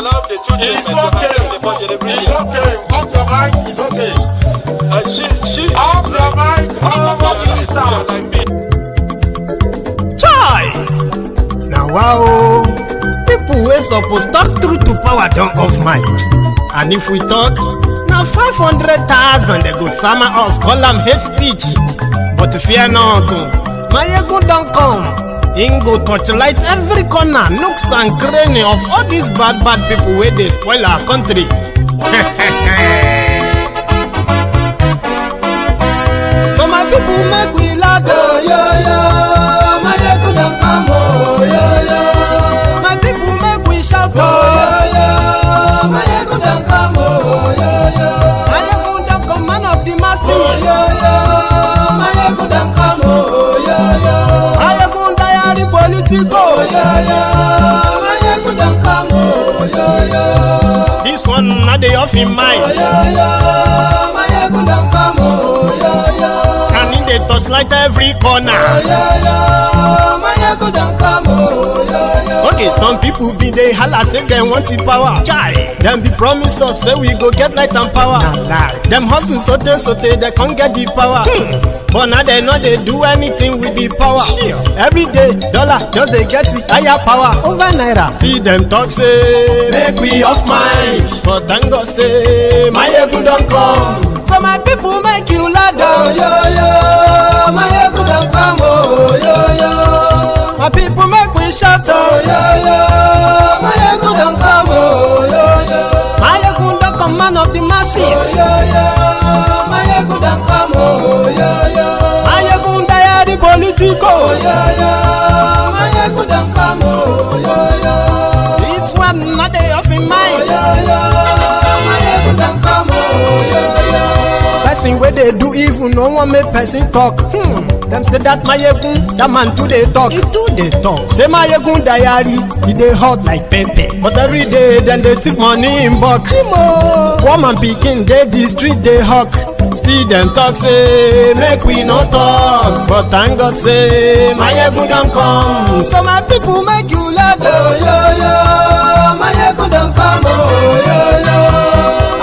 allowed the two It's okay. Off your mic, it's okay. Off your mic, Chai! Now wow, people wey suppose talk truth to power don't off mic. And if we talk, now 500,000 they go summer us, call them hate speech. But fear not, Maiyegun don't come. Him go torchlight every corner, nooks and cranny of all these bad people where they spoil our country. So my people make we laugh, oh yo yo. Maiyegun don't come, oh yo yo. My people make we shout, oh yo yo. Maiyegun don't come, oh yo yo. Maiyegun don't come, man of the masses, oh yo yo. Maiyegun don't come, oh yo yo. Maiyegun diary Politico, oh yo yo. Maiyegun don't come, oh yo yo. This one not the off in mind, oh yo yo. Maiyegun don't come, oh yo yo. And in the touchlight every corner, oh yo yo. Maiyegun don't come, oh yo yo. Okay, some people be they holla say they want the power. Chai, them be promise us say we go get light and power. Them hustle sote they can't get the power. But now they know they do anything with the power. Every day, dollar just they get the higher power over naira. See them talk say make we off mind, but thank God say Maiyegun don't come. So my people make you loud, oh yo yo. Maiyegun don't come, oh yo yo. My people make we shout, oh yo yo. Maiyegun don't come, oh yo yo. Maiyegun don't come, man of the masses, oh yo yo. Maiyegun don't come, oh yo yo. Maiyegun diary Politico, oh yo yo. Maiyegun don't come, oh yo yo. This one not they off in mind, oh yo yo. Maiyegun don't come, oh yo yo. Person where they do evil, no one make person talk. Them say that Maiyegun, that man too they talk. He too they talk. Say Maiyegun diary, he they hot like pepper. But every day then they take money in bulk. Woman picking they the street they hawk. Still them talk say make we no talk. But thank God say Maiyegun don't come. So my people make you loud, oh yo yo. Maiyegun don't come, oh yo yo.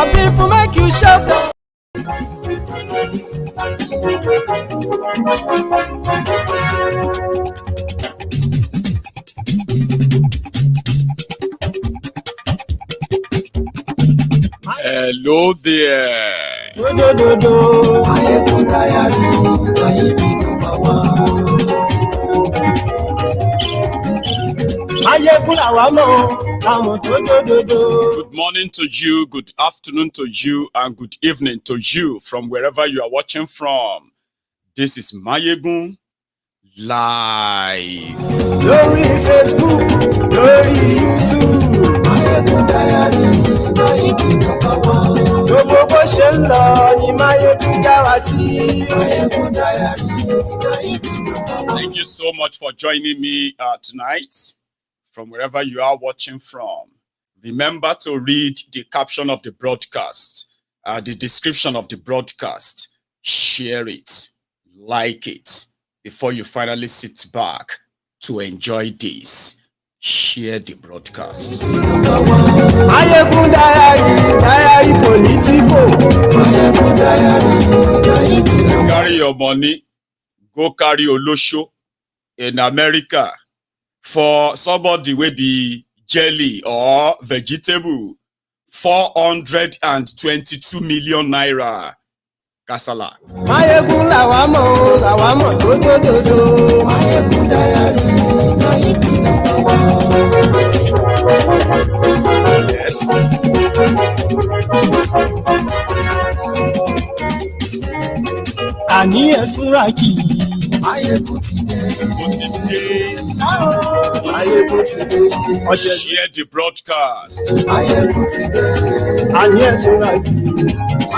My people make you shout. Hello there. Maiyegun diary, Maiyegun number one. Good morning to you, good afternoon to you, and good evening to you from wherever you are watching from. This is Maiyegun live. Lórí Facebook, lórí YouTube. Maiyegun diary, Maiyegun number one. Gbogbo bó ṣe ń lọ ni Maiyegun já wa sí. Maiyegun diary, Maiyegun number one. Thank you so much for joining me tonight from wherever you are watching from. Remember to read the caption of the broadcast, the description of the broadcast. Share it, like it, before you finally sit back to enjoy this. Share the broadcast. Maiyegun diary Politico. Maiyegun diary, Maiyegun number one. Carry your money, go carry Olosho in America. For somebody wey be jelly or vegetable, 422 million naira. Kasala. Maiyegun làwa mọ̀ dodo. Maiyegun diary, Maiyegun number one. Yes. Àní ẹ̀sùnra kì í. Maiyegun ti dé. Maiyegun ti dé. Share the broadcast. Maiyegun ti dé. Àní ẹ̀sùnra kì í.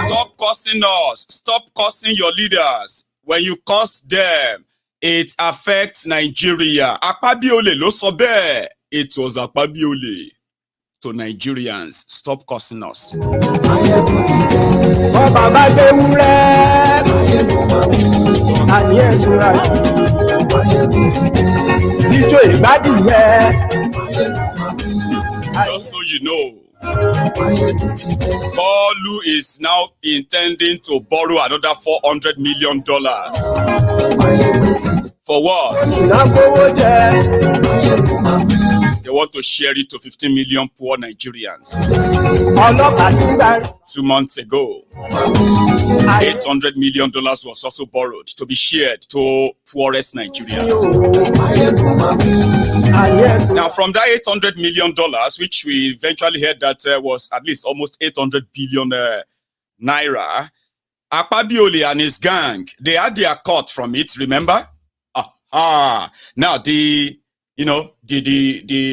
Stop cursing us. Stop cursing your leaders. When you curse them, it affects Nigeria. Akpabiole ló sọ bẹ́ẹ̀. It was Akpabiole. To Nigerians, stop cursing us. Maiyegun ti dé. Bọ́bá bá gbé wúrẹ́. Maiyegun máa wí. Àní ẹ̀sùnra kì í. Maiyegun ti dé. Ijó ìgbádìí yẹ. Maiyegun máa wí. just so you know, Paulu is now intending to borrow another $400 million. For what? They want to share it to 15 million poor Nigerians. 2 months ago, $800 million was also borrowed to be shared to poorest Nigerians. Now, from that $800 million, which we eventually heard that was at least almost 800 billion naira, Akpabiole and his gang, they had their cut from it, remember? Now, the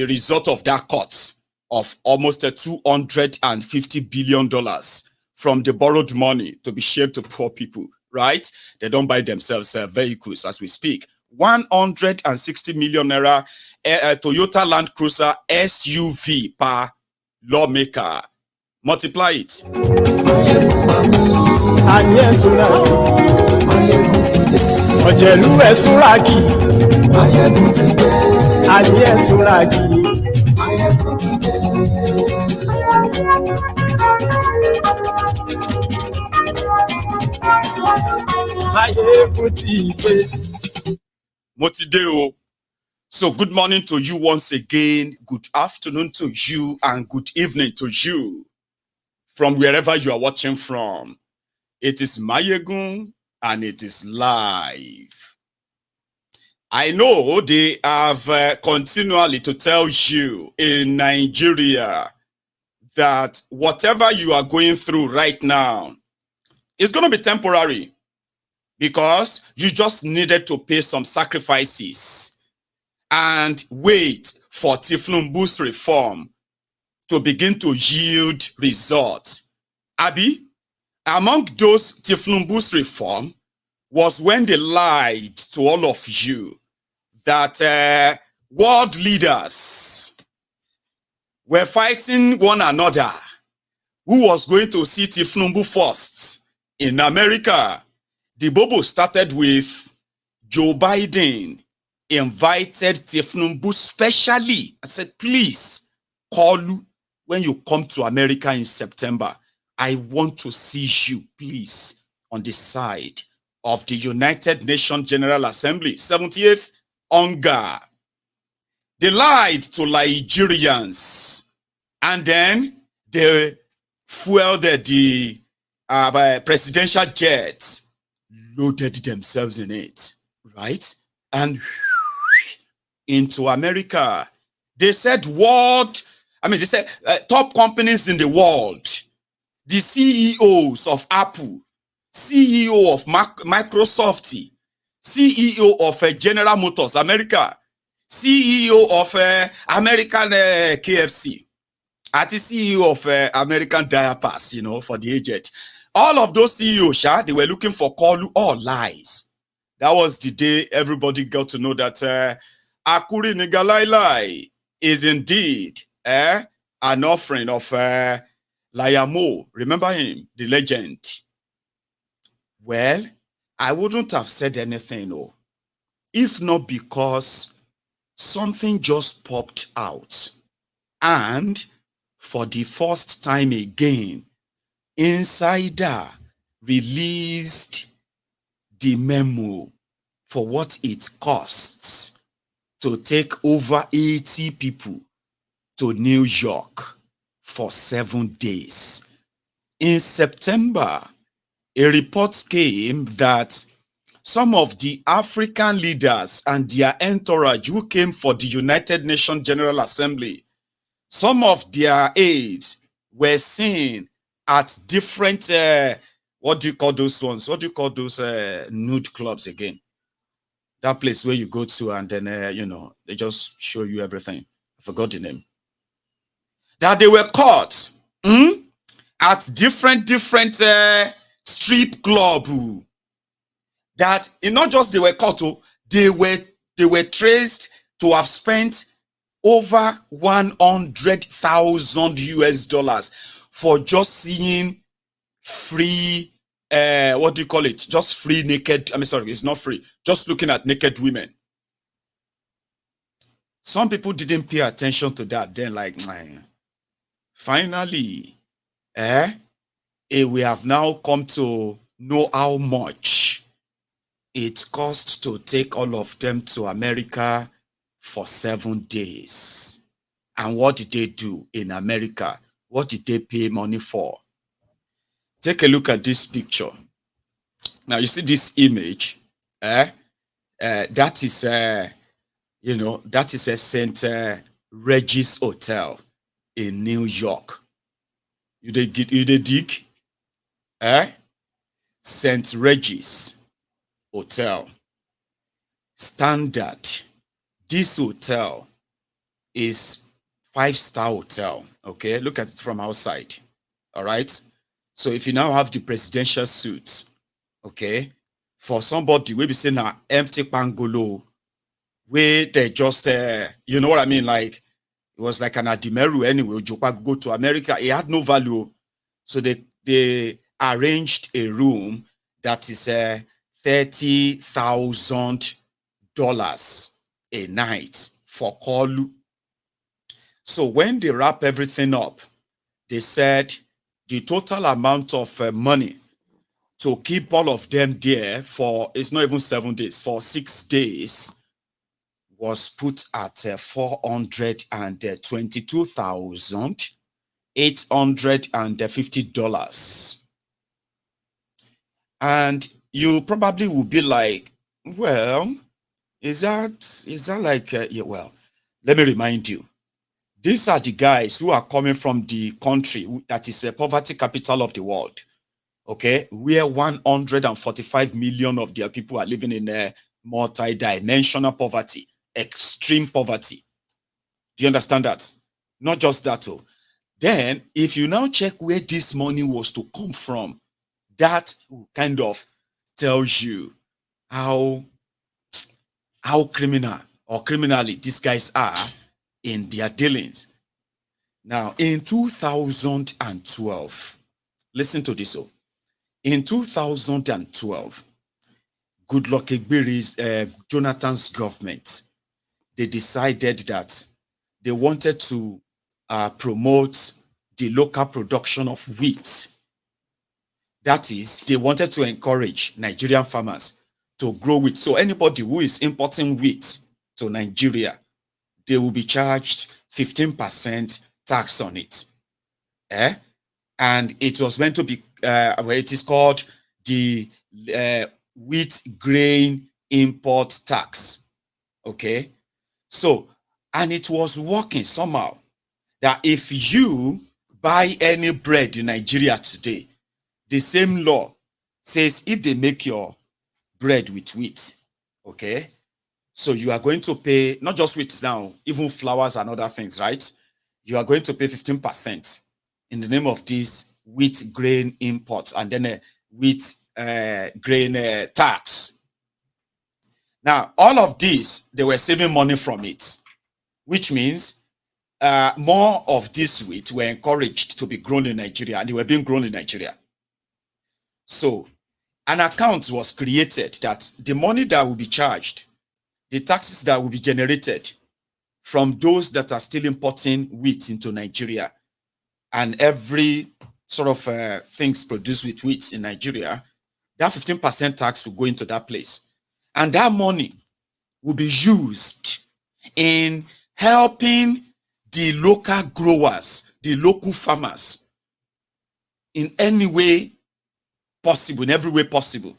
result of that cut of almost $250 billion from the borrowed money to be shared to poor people, right? They don't buy themselves vehicles as we speak. 160 million naira Toyota Land Cruiser SUV per lawmaker. Multiply it. Motideo. So good morning to you once again, good afternoon to you, and good evening to you from wherever you are watching from. It is Maiyegun and it is live. I know they have continually to tell you in Nigeria that whatever you are going through right now is going to be temporary because you just needed to pay some sacrifices and wait for Thiefnubu's reform to begin to yield results. Abi, among those Thiefnubu's reform was when they lied to all of you that world leaders were fighting one another. Who was going to see Thiefnubu first? In America, the Bobo started with Joe Biden invited Thiefnubu specially. I said, please call when you come to America in September. I want to see you, please, on the side of the United Nations General Assembly, 78th UNGA. They lied to Nigerians, and then they fueled the presidential jets, loaded themselves in it, right? And into America. They said they said top companies in the world, the CEOs of Apple, CEO of Microsoft, CEO of General Motors America, CEO of American KFC, and the CEO of American Diapers, for the aged. All of those CEOs, they were looking for Kolu, all lies. That was the day everybody got to know that Akuri Nigalailai is indeed an offering of Layamo. Remember him, the legend. Well, I wouldn't have said anything, if not because something just popped out. And for the first time again, Insider released the memo for what it costs to take over 80 people to New York for 7 days. In September, a report came that some of the African leaders and their entourage who came for the United Nations General Assembly, some of their aides were seen at different, what do you call those ones? What do you call those nude clubs again? That place where you go to and then, they just show you everything. I forgot the name. That they were caught at different strip club. That not just they were caught, they were traced to have spent over $100,000 for just seeing free, what do you call it? Just free naked, it's not free. Just looking at naked women. Some people didn't pay attention to that. Then like, Finally, we have now come to know how much it cost to take all of them to America for 7 days. And what did they do in America? What did they pay money for? Take a look at this picture. Now you see this image. That is that is a St. Regis Hotel in New York. You dig? St. Regis Hotel. Standard. This hotel is 5-star hotel. Okay, look at it from outside. All right. So if you now have the presidential suite, okay, for somebody we be saying an empty pangolo, where they just you know what I mean, like it was like an Adimeru anyway. Jopa go to America, it had no value, so they arranged a room that is $30,000 a night for Kolu. So when they wrap everything up, they said the total amount of money to keep all of them there for, it's not even 7 days, for 6 days, was put at $422,850. And you probably will be like, well, is that like, yeah, well, let me remind you, these are the guys who are coming from the country that is a poverty capital of the world, okay, where 145 million of their people are living in a multi-dimensional poverty, extreme poverty. Do you understand that? Not just that. Oh. Then, if you now check where this money was to come from, that kind of tells you how criminal or criminally these guys are in their dealings. Now, in 2012, listen to this. Oh. In 2012, Goodluck Egbere's Jonathan's government, they decided that they wanted to promote the local production of wheat. That is, they wanted to encourage Nigerian farmers to grow wheat. So anybody who is importing wheat to Nigeria, they will be charged 15% tax on it. And it was meant to be, it is called the wheat grain import tax. Okay. So, and it was working somehow that if you buy any bread in Nigeria today, the same law says if they make your bread with wheat, okay, so you are going to pay, not just wheat now, even flours and other things, right? You are going to pay 15% in the name of this wheat grain imports and then a wheat grain tax. Now, all of these, they were saving money from it, which means more of this wheat were encouraged to be grown in Nigeria, and they were being grown in Nigeria. So an account was created that the money that will be charged, the taxes that will be generated from those that are still importing wheat into Nigeria, and every sort of things produced with wheat in Nigeria, that 15% tax will go into that place. And that money will be used in helping the local growers, the local farmers, in any way possible, in every way possible.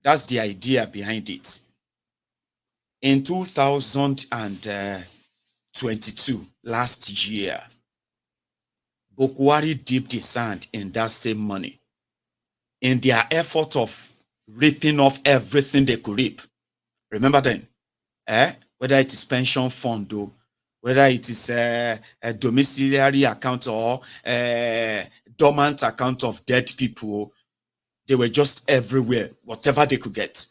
That's the idea behind it. In 2022, last year, Bokwari dipped his hand in that same money in their effort of ripping off everything they could rip. Remember then, whether it is pension fund, or whether it is a domiciliary account or a dormant account of dead people, they were just everywhere, whatever they could get.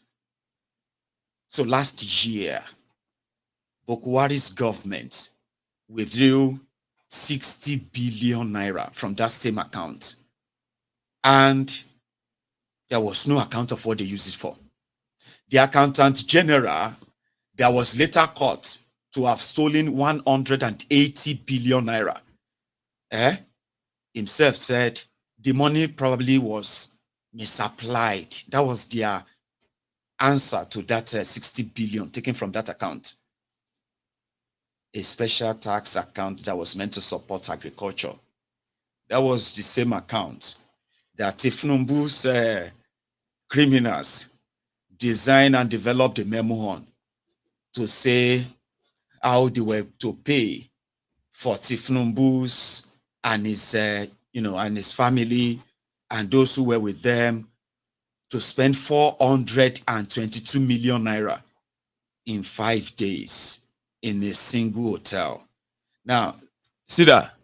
So last year, Bokwari's government withdrew 60 billion naira from that same account. And there was no account of what they used it for. The accountant general, that was later caught to have stolen 180 billion naira. himself said the money probably was misapplied. That was their answer to that 60 billion taken from that account. A special tax account that was meant to support agriculture. That was the same account that Thiefnubu's criminals designed and developed a memo on to say how they were to pay for Thiefnubu's and his, and his family and those who were with them to spend 422 million naira in 5 days in a single hotel. Now, see that?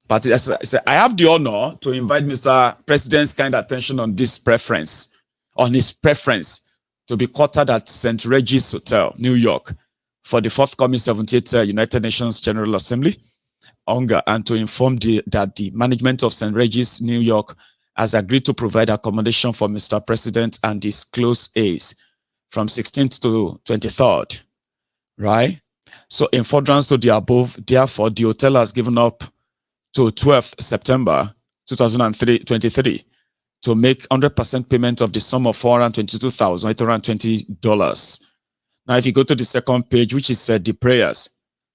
But I have the honor to invite Mr. President's kind attention on this preference, on his preference to be quartered at St. Regis Hotel, New York, for the forthcoming 78th United Nations General Assembly, UNGA, and to inform that the management of St. Regis, New York, has agreed to provide accommodation for Mr. President and his close aides from 16th to 23rd, right? So in furtherance to the above, therefore, the hotel has given up to 12th September 2023 to make 100% payment of the sum of $422,820. Now, if you go to the second page, which is the prayers,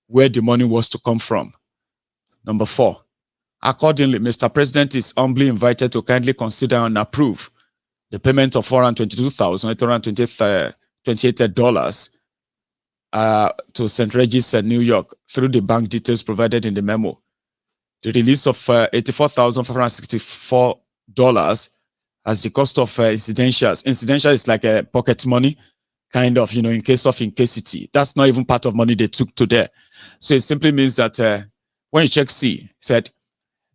where the money was to come from. Number 4, accordingly, Mr. President is humbly invited to kindly consider and approve the payment of $422,828 to St. Regis, New York, through the bank details provided in the memo. The release of $84,564 as the cost of incidentials. Incidential is like a pocket money, kind of, in case of incasity. That's not even part of money they took to there. So it simply means that when you check C, said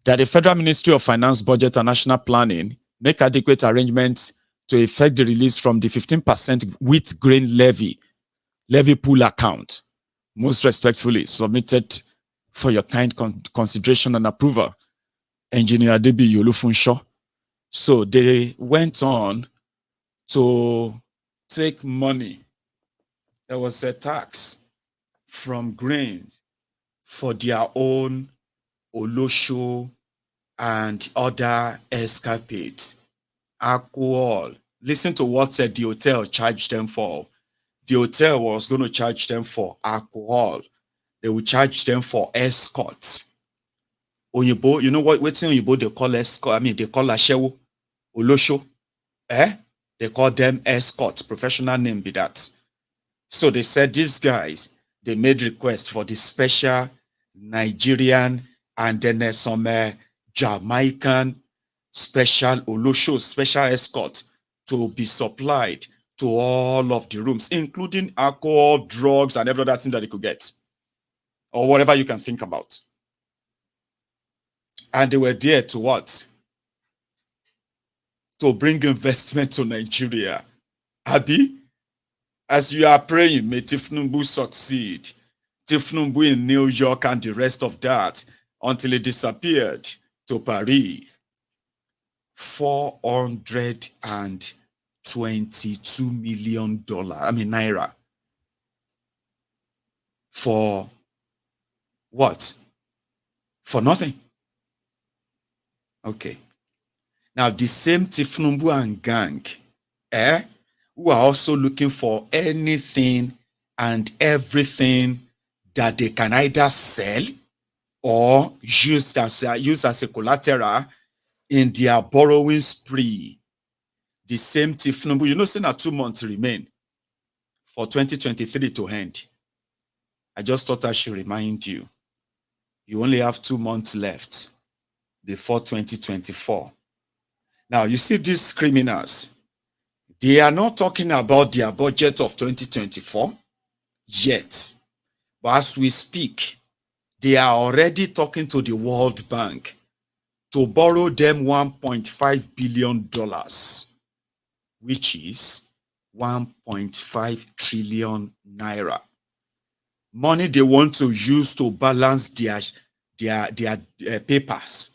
that the Federal Ministry of Finance, Budget and National Planning make adequate arrangements to effect the release from the 15% wheat grain levy pool account. Most respectfully submitted for your kind consideration and approval, Engineer Debi Yolufunsho. So they went on to take money. There was a tax from grains for their own olosho and other escapades. Alcohol. Listen to what the hotel charged them for. The hotel was going to charge them for alcohol. They will charge them for escorts. Oyibo, you know what Oyibo they call escort? I mean, they call ashewo, olosho. They call them escorts. Professional name be that. So they said these guys, they made requests for the special Nigerian and then some Jamaican special olosho, special escort to be supplied to all of the rooms, including alcohol, drugs, and every other thing that they could get. Or whatever you can think about. And they were there to what? To bring investment to Nigeria. Abi, as you are praying, may Thiefnubu succeed. Thiefnubu in New York and the rest of that, until it disappeared to Paris. $422 million, naira. For what? For nothing. Okay. Now, the same Thiefnubu and gang, who are also looking for anything and everything that they can either sell or use as a collateral in their borrowing spree. The same Thiefnubu, say now 2 months remain for 2023 to end. I just thought I should remind you. You only have 2 months left before 2024. Now, you see these criminals, they are not talking about their budget of 2024 yet. But as we speak, they are already talking to the World Bank to borrow them $1.5 billion, which is 1.5 trillion naira. Money they want to use to balance their papers,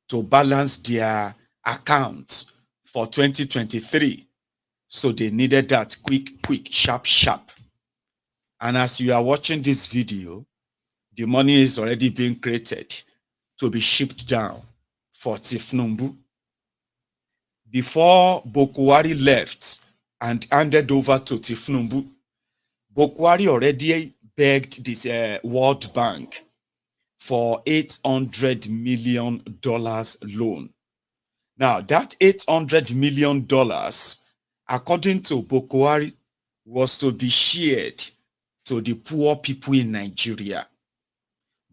to balance their accounts for 2023. So they needed that quick, sharp. And as you are watching this video, the money is already being created to be shipped down for Thiefnubu. Before Bokwari left and handed over to Thiefnubu, Bokwari already begged this World Bank for $800 million loan. Now, that $800 million, according to Bokwari, was to be shared to the poor people in Nigeria.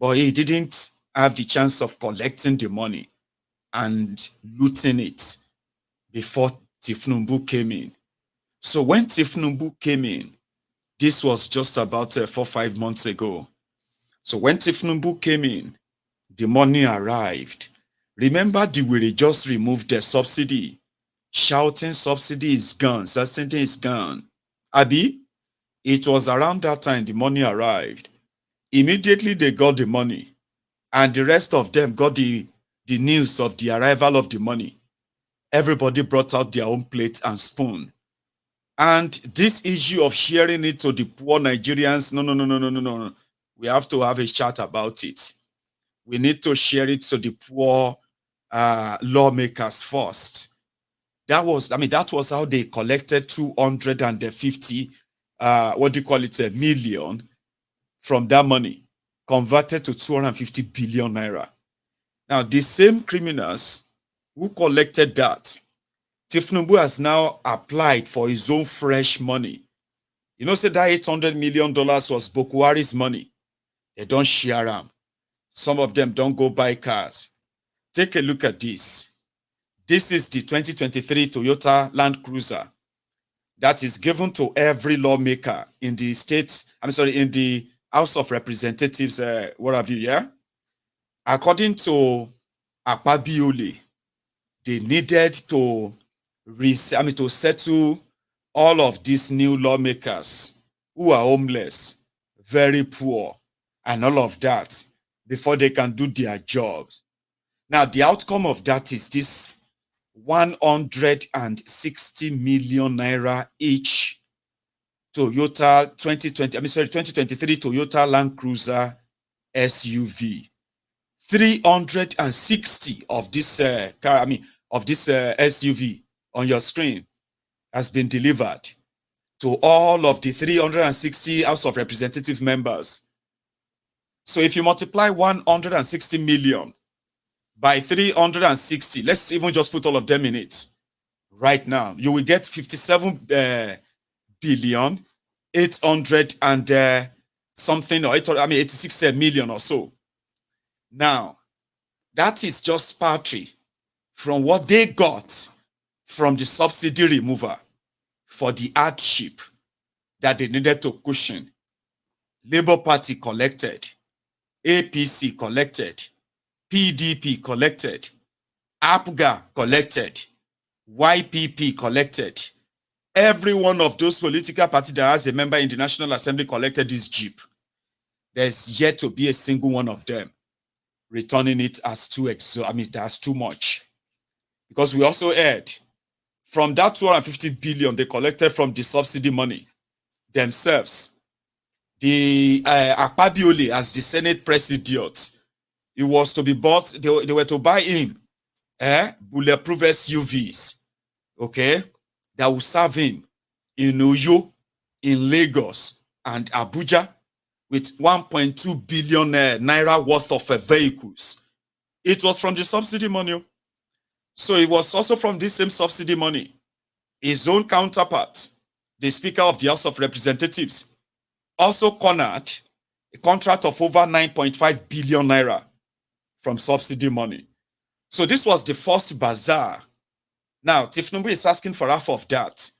But he didn't have the chance of collecting the money and looting it before Thiefnubu came in. So when Thiefnubu came in, this was just about 4 or 5 months ago. So when Thiefnubu came in, the money arrived. Remember, we just removed the subsidy, shouting subsidy is gone, subsidy is gone. Abi, it was around that time the money arrived. Immediately they got the money, and the rest of them got the news of the arrival of the money. Everybody brought out their own plate and spoon. And this issue of sharing it to the poor Nigerians, no. We have to have a chat about it. We need to share it to the poor lawmakers first. That was how they collected 250 million from that money, converted to 250 billion naira. Now, the same criminals who collected that, Thiefnubu has now applied for his own fresh money. You know, say that $800 million was Bokwari's money. They don't share them. Some of them don't go buy cars. Take a look at this. This is the 2023 Toyota Land Cruiser that is given to every lawmaker in the in the House of Representatives, what have you, yeah? According to Akpabiole, they needed to settle all of these new lawmakers who are homeless, very poor, and all of that before they can do their jobs. Now, the outcome of that is this 160 million naira each Toyota 2023 Toyota Land Cruiser SUV. 360 of this SUV on your screen has been delivered to all of the 360 House of Representative members. So if you multiply 160 million by 360, let's even just put all of them in it right now, you will get 57 billion 800 and something, or 86 million or so. Now, that is just partly from what they got from the subsidy remover for the hardship that they needed to cushion. Labour Party collected, APC collected, PDP collected, APGA collected, YPP collected. Every one of those political parties that has a member in the National Assembly collected this jeep. There's yet to be a single one of them returning it as that's too much. Because we also heard from that 250 billion they collected from the subsidy money themselves, the Akpabiole as the Senate president, it was to be bought, they were to buy him bulletproof SUVs, okay, that will serve him in Uyo, in Lagos, and Abuja with 1.2 billion naira worth of vehicles. It was from the subsidy money. So it was also from this same subsidy money. His own counterpart, the Speaker of the House of Representatives, also cornered a contract of over 9.5 billion naira from subsidy money. So this was the first bazaar. Now, Thiefnubu is asking for half of that.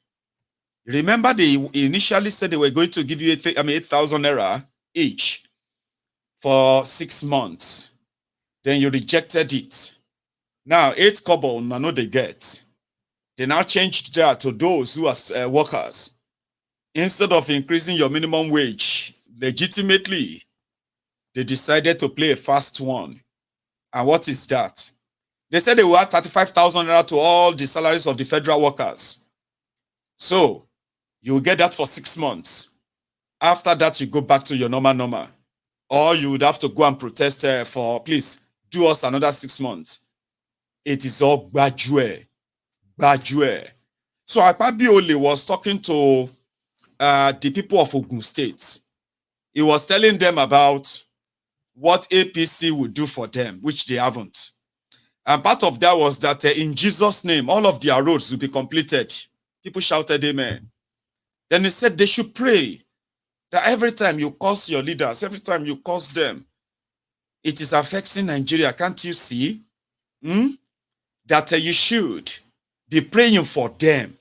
Remember, they initially said they were going to give you 8,000 naira each for 6 months. Then you rejected it. Now, 8 kobo, I know they get. They now changed that to those who are workers. Instead of increasing your minimum wage legitimately, they decided to play a fast one. And what is that? They said they will add 35,000 naira to all the salaries of the federal workers. So, you will get that for 6 months. After that, you go back to your normal. Or you would have to go and protest for, please, do us another 6 months. it is all Bajue. So Akpabiole was talking to the people of Ogun State. He was telling them about what APC would do for them, which they haven't. And part of that was that in Jesus' name, all of their roads will be completed. People shouted amen. Then he said they should pray that every time you curse your leaders, every time you curse them, it is affecting Nigeria. Can't you see? That you should be praying for them.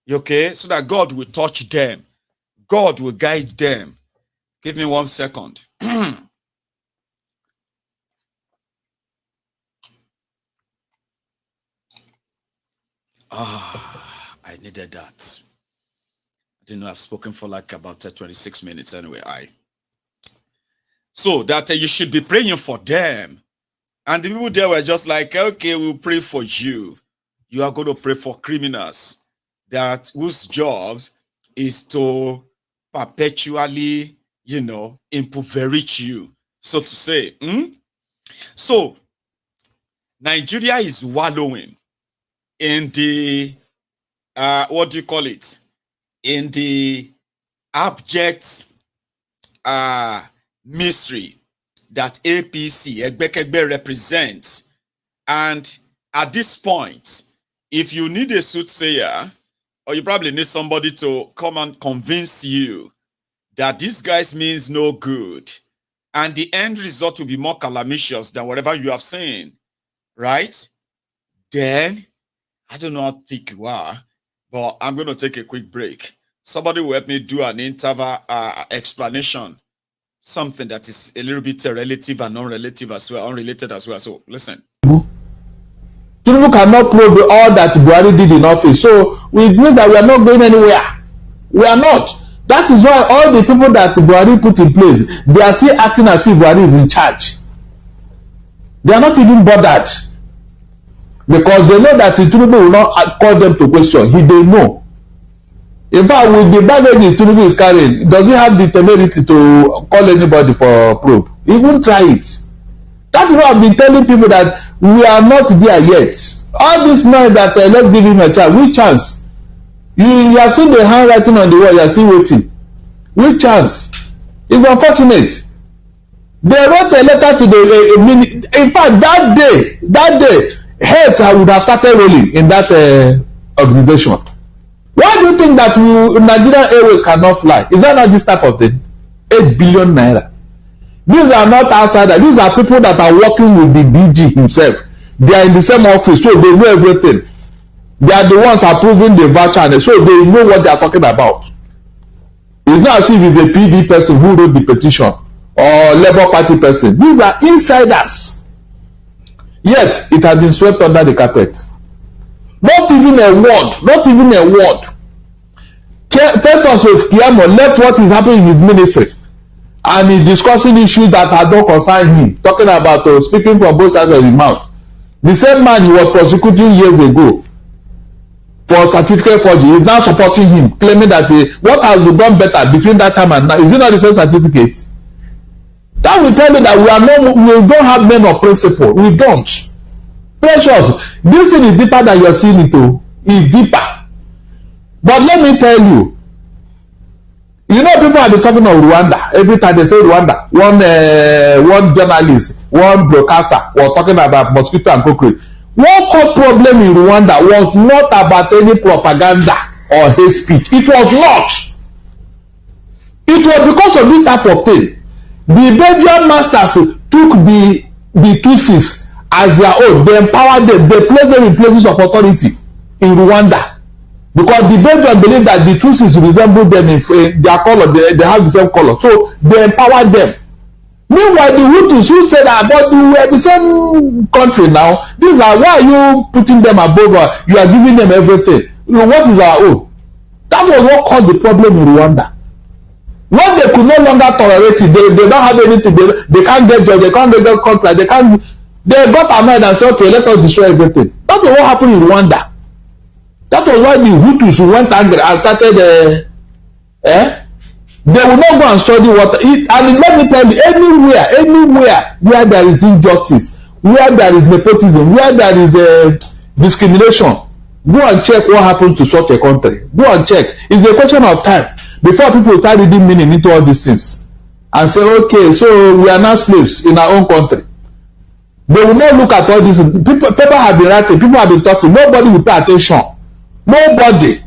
Okay? So that God will touch them. God will guide them. Give me 1 second. I needed that. I didn't know I've spoken for like about 26 minutes anyway. So that you should be praying for them. And the people there were just like, okay, we'll pray for you. You are going to pray for criminals that whose job is to perpetually, impoverish you, so to say. So Nigeria is wallowing in the what do you call it? In the abject mystery that APC Egbekegbe represents. And at this point, if you need a soothsayer, or you probably need somebody to come and convince you that these guys means no good, and the end result will be more calamitous than whatever you have seen, right? Then, I don't know how thick you are, but I'm going to take a quick break. Somebody will help me do an interval explanation, something that is a little bit relative and unrelated as well. So, listen. Tinubu cannot prove all that Buhari did in office. So, it means that we are not going anywhere. We are not. That is why all the people that Buhari put in place, they are still acting as if Buhari is in charge. They are not even bothered. Because they know that Tinubu will not call them to question. They know. In fact, with the baggages Tinubu is carrying, does he have the temerity to call anybody for probe? He won't try it. That is why I've been telling people that we are not there yet. All this noise that let's give him a chance. Which chance? You have seen the handwriting on the wall. You are still waiting. Which chance? It's unfortunate. They wrote a letter to the in fact, that day, heads would have started rolling in that organization. Why do you think that Nigerian Airways cannot fly? Is that not this type of thing? 8 billion naira. These are not outsiders. These are people that are working with the DG himself. They are in the same office, so they know everything. They are the ones approving the voucher, so they know what they are talking about. It's not as if it's a PD person who wrote the petition or Labour Party person. These are insiders. Yet, it has been swept under the carpet. Not even a word. Not even a word. Festus of Kiyamo left what is happening in his ministry. And he's discussing issues that don't concern him. Talking about speaking from both sides of his mouth. The same man he was prosecuting years ago for certificate forgery is now supporting him, claiming that what has done better between that time and now? Is it not the same certificate? That will tell you that we don't have men of principle. We don't. Precious, this thing is deeper than you're seeing it. It's deeper. But let me tell you, people are talking of Rwanda. Every time they say Rwanda, one journalist, one broadcaster was talking about mosquito and cockroach. One core problem in Rwanda was not about any propaganda or hate speech. It was not. It was because of this type of thing. The Belgian masters took the Tutsis as their own. They empowered them. They placed them in places of authority in Rwanda. Because the Belgians believe that the Tutsis resemble them in their color. They have the same color. So they empowered them. Meanwhile, the Hutus who said that, but we are the same country now. These are, why are you putting them above? You are giving them everything. What is our own? That was what caused the problem in Rwanda. When they could no longer tolerate it, they don't have anything. They can't get jobs. They can't get contract. They got annoyed and said, okay, let us destroy everything. That was what happened in Rwanda. That was why the Hutus went angry and started. They will not go and study what. And let me tell you, anywhere where there is injustice, where there is nepotism, where there is discrimination. Go and check what happens to such a country. Go and check. It's a question of time before people start reading meaning into all these things and say, okay, so we are now slaves in our own country. They will not look at all this. People have been writing, people have been talking. Nobody will pay attention. Nobody.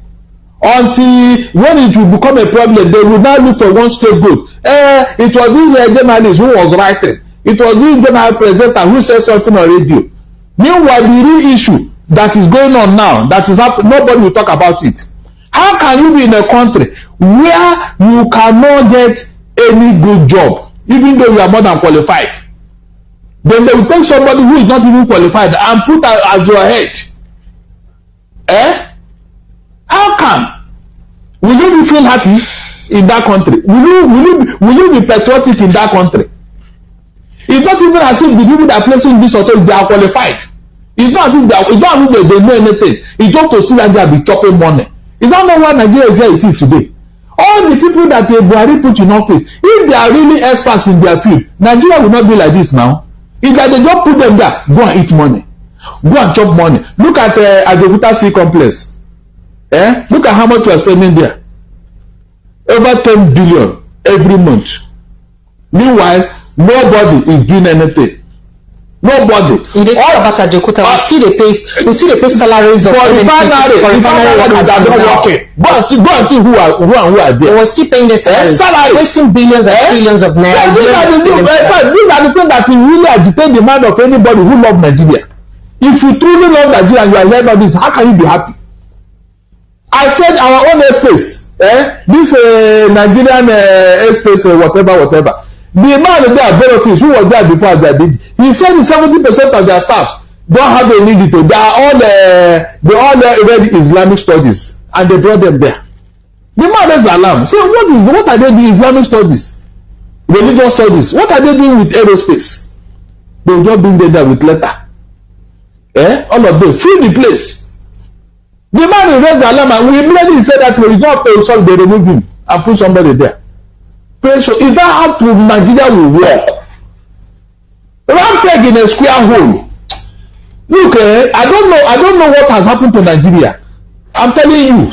Until when it will become a problem, they will now look for one scapegoat. It was this journalist who was writing. It was this general presenter who said something on radio. Meanwhile, the real issue that is going on now, that is happening, nobody will talk about it. How can you be in a country where you cannot get any good job, even though you are more than qualified? Then they will take somebody who is not even qualified and put as your head. How come? Will you feel happy in that country? Will you be patriotic in that country? It's not even as if the people that are placing this hotel, they are qualified. It's not as if they know anything. It's just to see that they are be chopping money. Is that not why Nigeria is where it is today? All the people that Buhari put in office, if they are really experts in their field, Nigeria will not be like this now. It's like they just put them there, go and eat money, go and chop money. Look at Ajokuta Sea Complex. Look at how much we are spending there. Over 10 billion every month. Meanwhile, nobody is doing anything. Nobody. All about Ajokuta, we still pay salaries of refinery workers are not working. Go and see who are there. We're still paying the salaries, wasting billions and trillions of naira. These are the things that will really agitate the mind of anybody who loves Nigeria. If you truly love Nigeria and you are hearing all this, how can you be happy? I said our own airspace, this Nigerian airspace, whatever. The man there, benefits, who was there before they did, he said 70% of their staffs don't have a need to. They all read Islamic studies, and they brought them there. The man is alarmed. Say, what are they doing? Islamic studies, religious studies. What are they doing with aerospace? They will just bring them there with letter. All of them fill the place. The man raised the alarm, and we immediately said that we don't have to solve, they remove him and put somebody there. So is that how to Nigeria will work? Round peg in a square hole. Look, I don't know what has happened to Nigeria. I'm telling you,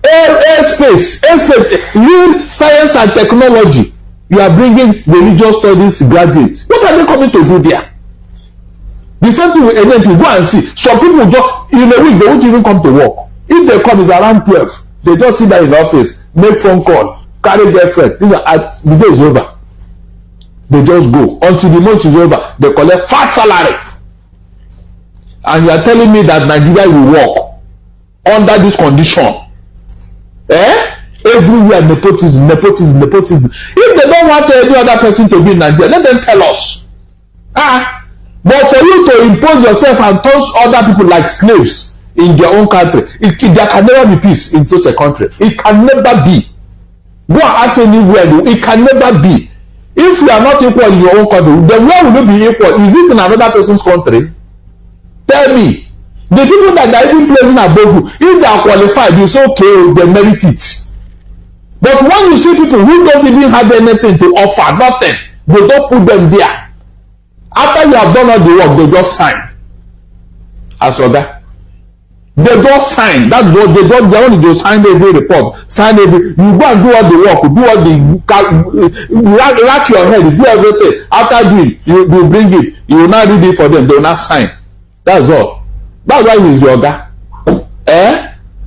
airspace, real science and technology. You are bringing religious studies graduates. What are they coming to do there? The same thing with NNP. Go and see. Some people just in a week they won't even come to work. If they come, it's around 12. They just sit there in the office, make phone call. Carry girlfriend. The day is over. They just go until the month is over. They collect fat salary, and you are telling me that Nigeria will work under this condition? Everywhere nepotism. If they don't want any other person to be in Nigeria, let them tell us. But for you to impose yourself and turn other people like slaves in their own country, there can never be peace in such a country. It can never be. Go and ask anywhere, it can never be. If you are not equal in your own country, then where will you be equal? Is it in another person's country? Tell me. The people that are even placing above you, if they are qualified, you say, okay, they merit it. But when you see people who don't even have anything to offer, nothing, they don't put them there. After you have done all the work, they just sign. As other. They just sign. That's what they don't. They only just sign every report. Sign every. You go and do all the work. Do all the rack your head. Do everything. After doing, you bring it. You will not read it for them. They will not sign. That's all. That's why he's your guy.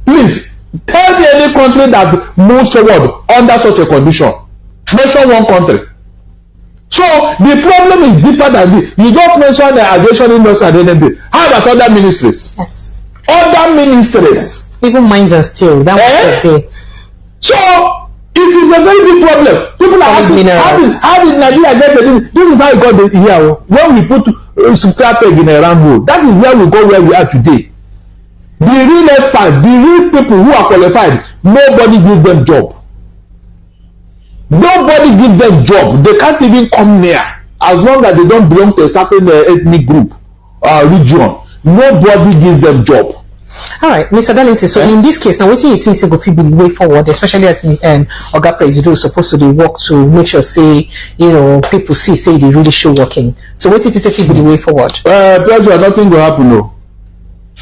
Please tell me any country that moves forward under such a condition. Mention one country. So the problem is deeper than this. You don't mention the aviation industry and anything. How about other ministries? Yes. Other ministries, even mines and steel. That was okay. So it is a very big problem. People are asking, how did Nigeria get the this is how we got the here. When we put square peg in a round hole, that is where we go where we are today. The real experts, the real people who are qualified, nobody gives them job. Nobody gives them job. They can't even come near as long as they don't belong to a certain ethnic group or region. Nobody gives them job. All right, Mr. Darlington. So in this case, now what you think go fit be the way forward, especially as Oga President is supposed to work to make sure say people see say they really show working. So what you think be the way forward? Pleasure, nothing will happen. No.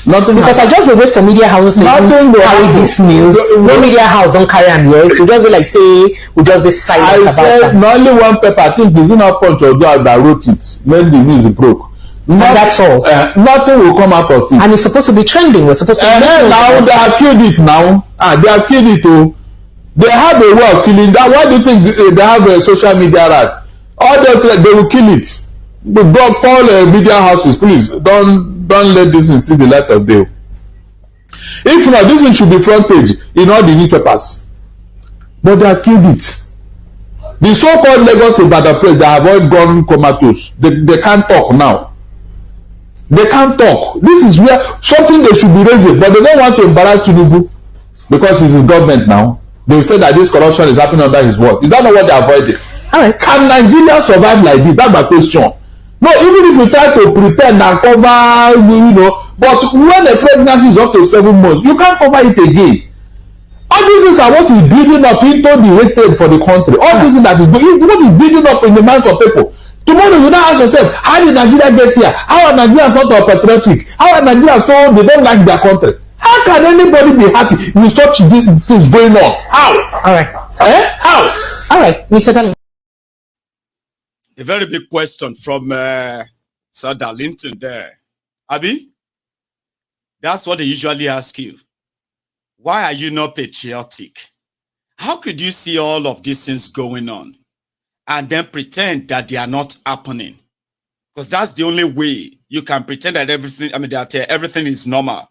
Nothing because happen. I just wait for media houses to carry this news. No media house don't carry am yet. So just be like say we just decide about said not only one paper. I think it's not Punch or that wrote it. When the news broke. And that's all. Nothing will come out of it. And it's supposed to be trending. We're supposed to. Now they have killed it. Now they have killed it. Oh, they have a way of killing that. Why do you think they have a social media rat? All they will kill it. But call media houses, please don't let this thing see the light of day. If not, this thing should be front page in all the newspapers. But they have killed it. The so-called Lagos Ibadan press, they have all gone comatose. They can't talk now. They can't talk. This is where something they should be raising, but they don't want to embarrass Thiefnubu because it's his government now. They say that this corruption is happening under his watch. Is that not what they avoided? Alright. Can Nigeria survive like this? That's my question. No, even if you try to pretend and cover, but when the pregnancy is up to 7 months, you can't cover it again. All these things are what is building up into the hatred for the country. All these things that is what is building up in the minds of people. Tomorrow you now ask yourself, how did Nigeria get here? How are Nigerians not patriotic? How are Nigerians so they don't like their country? How can anybody be happy with such things going on? How? Alright. How? Alright, Mr. Darlington. A very big question from Sir Darlington there. Abi, that's what they usually ask you. Why are you not patriotic? How could you see all of these things going on and then pretend that they are not happening? Because that's the only way you can pretend that everything is normal,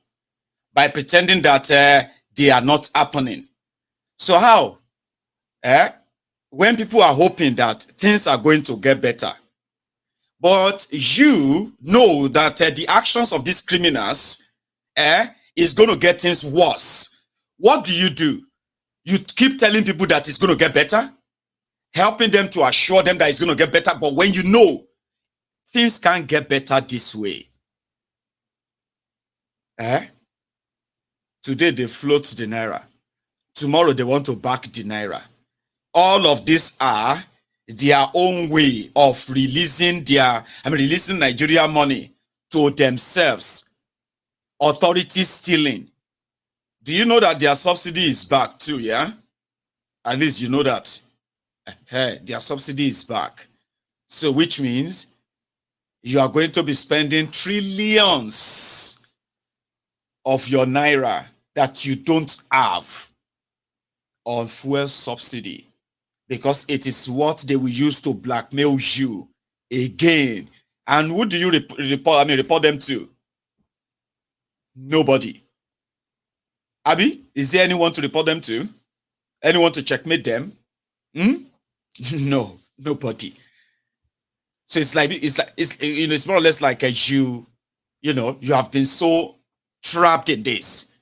by pretending that they are not happening. So how? When people are hoping that things are going to get better, but you know that the actions of these criminals is going to get things worse, what do? You keep telling people that it's going to get better, helping them to assure them that it's going to get better, but when you know things can't get better this way, today they float the naira, tomorrow they want to back the naira. All of these are their own way of releasing releasing Nigeria money to themselves. Authorities stealing. Do you know that their subsidy is back too, yeah? At least you know that. Their subsidy is back. So which means you are going to be spending trillions of your naira that you don't have on fuel subsidy, because it is what they will use to blackmail you again. And who do you report them to? Nobody. Abi, is there anyone to report them to? Anyone to checkmate them? No, nobody. So it's more or less like you have been so trapped in this.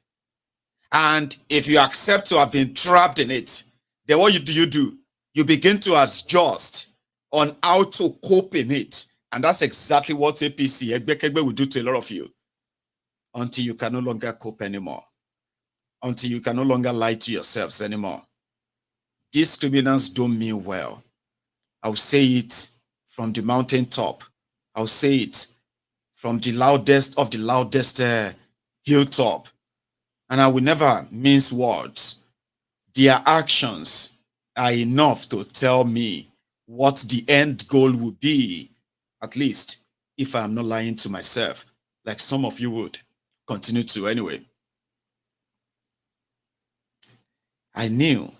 And if you accept to have been trapped in it, then what do? You begin to adjust on how to cope in it. And that's exactly what APC, Egbekegbe, will do to a lot of you. Until you can no longer cope anymore. Until you can no longer lie to yourselves anymore. These criminals don't mean well. I'll say it from the mountaintop. I'll say it from the loudest of the loudest hilltop. And I will never mince words. Their actions are enough to tell me what the end goal would be, at least if I'm not lying to myself, like some of you would continue to anyway. I knew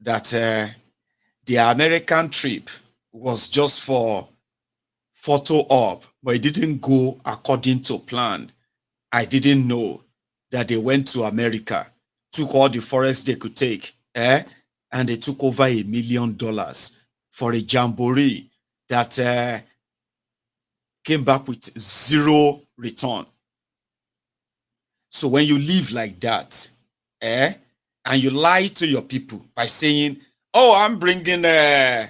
that the American trip was just for photo op, but it didn't go according to plan. I didn't know that they went to America, took all the forex they could take, and they took over $1 million for a jamboree that came back with zero return. So when you live like that, and you lie to your people by saying, oh, I'm bringing, I'm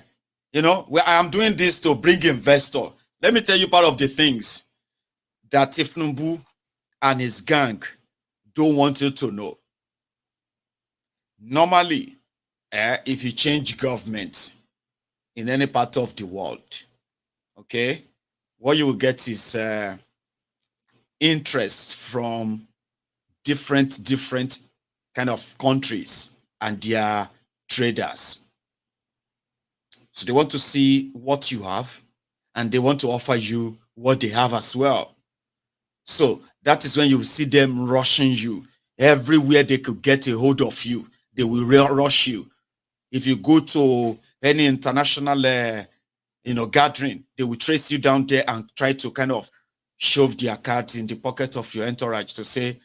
doing this to bring investor. Let me tell you part of the things that Thiefnubu and his gang don't want you to know. Normally, if you change government in any part of the world, okay, what you will get is interest from different kind of countries and their traders. So they want to see what you have, and they want to offer you what they have as well. So that is when you see them rushing you. Everywhere they could get a hold of you, they will rush you. If you go to any international gathering, they will trace you down there and try to kind of shove their cards in the pocket of your entourage to say,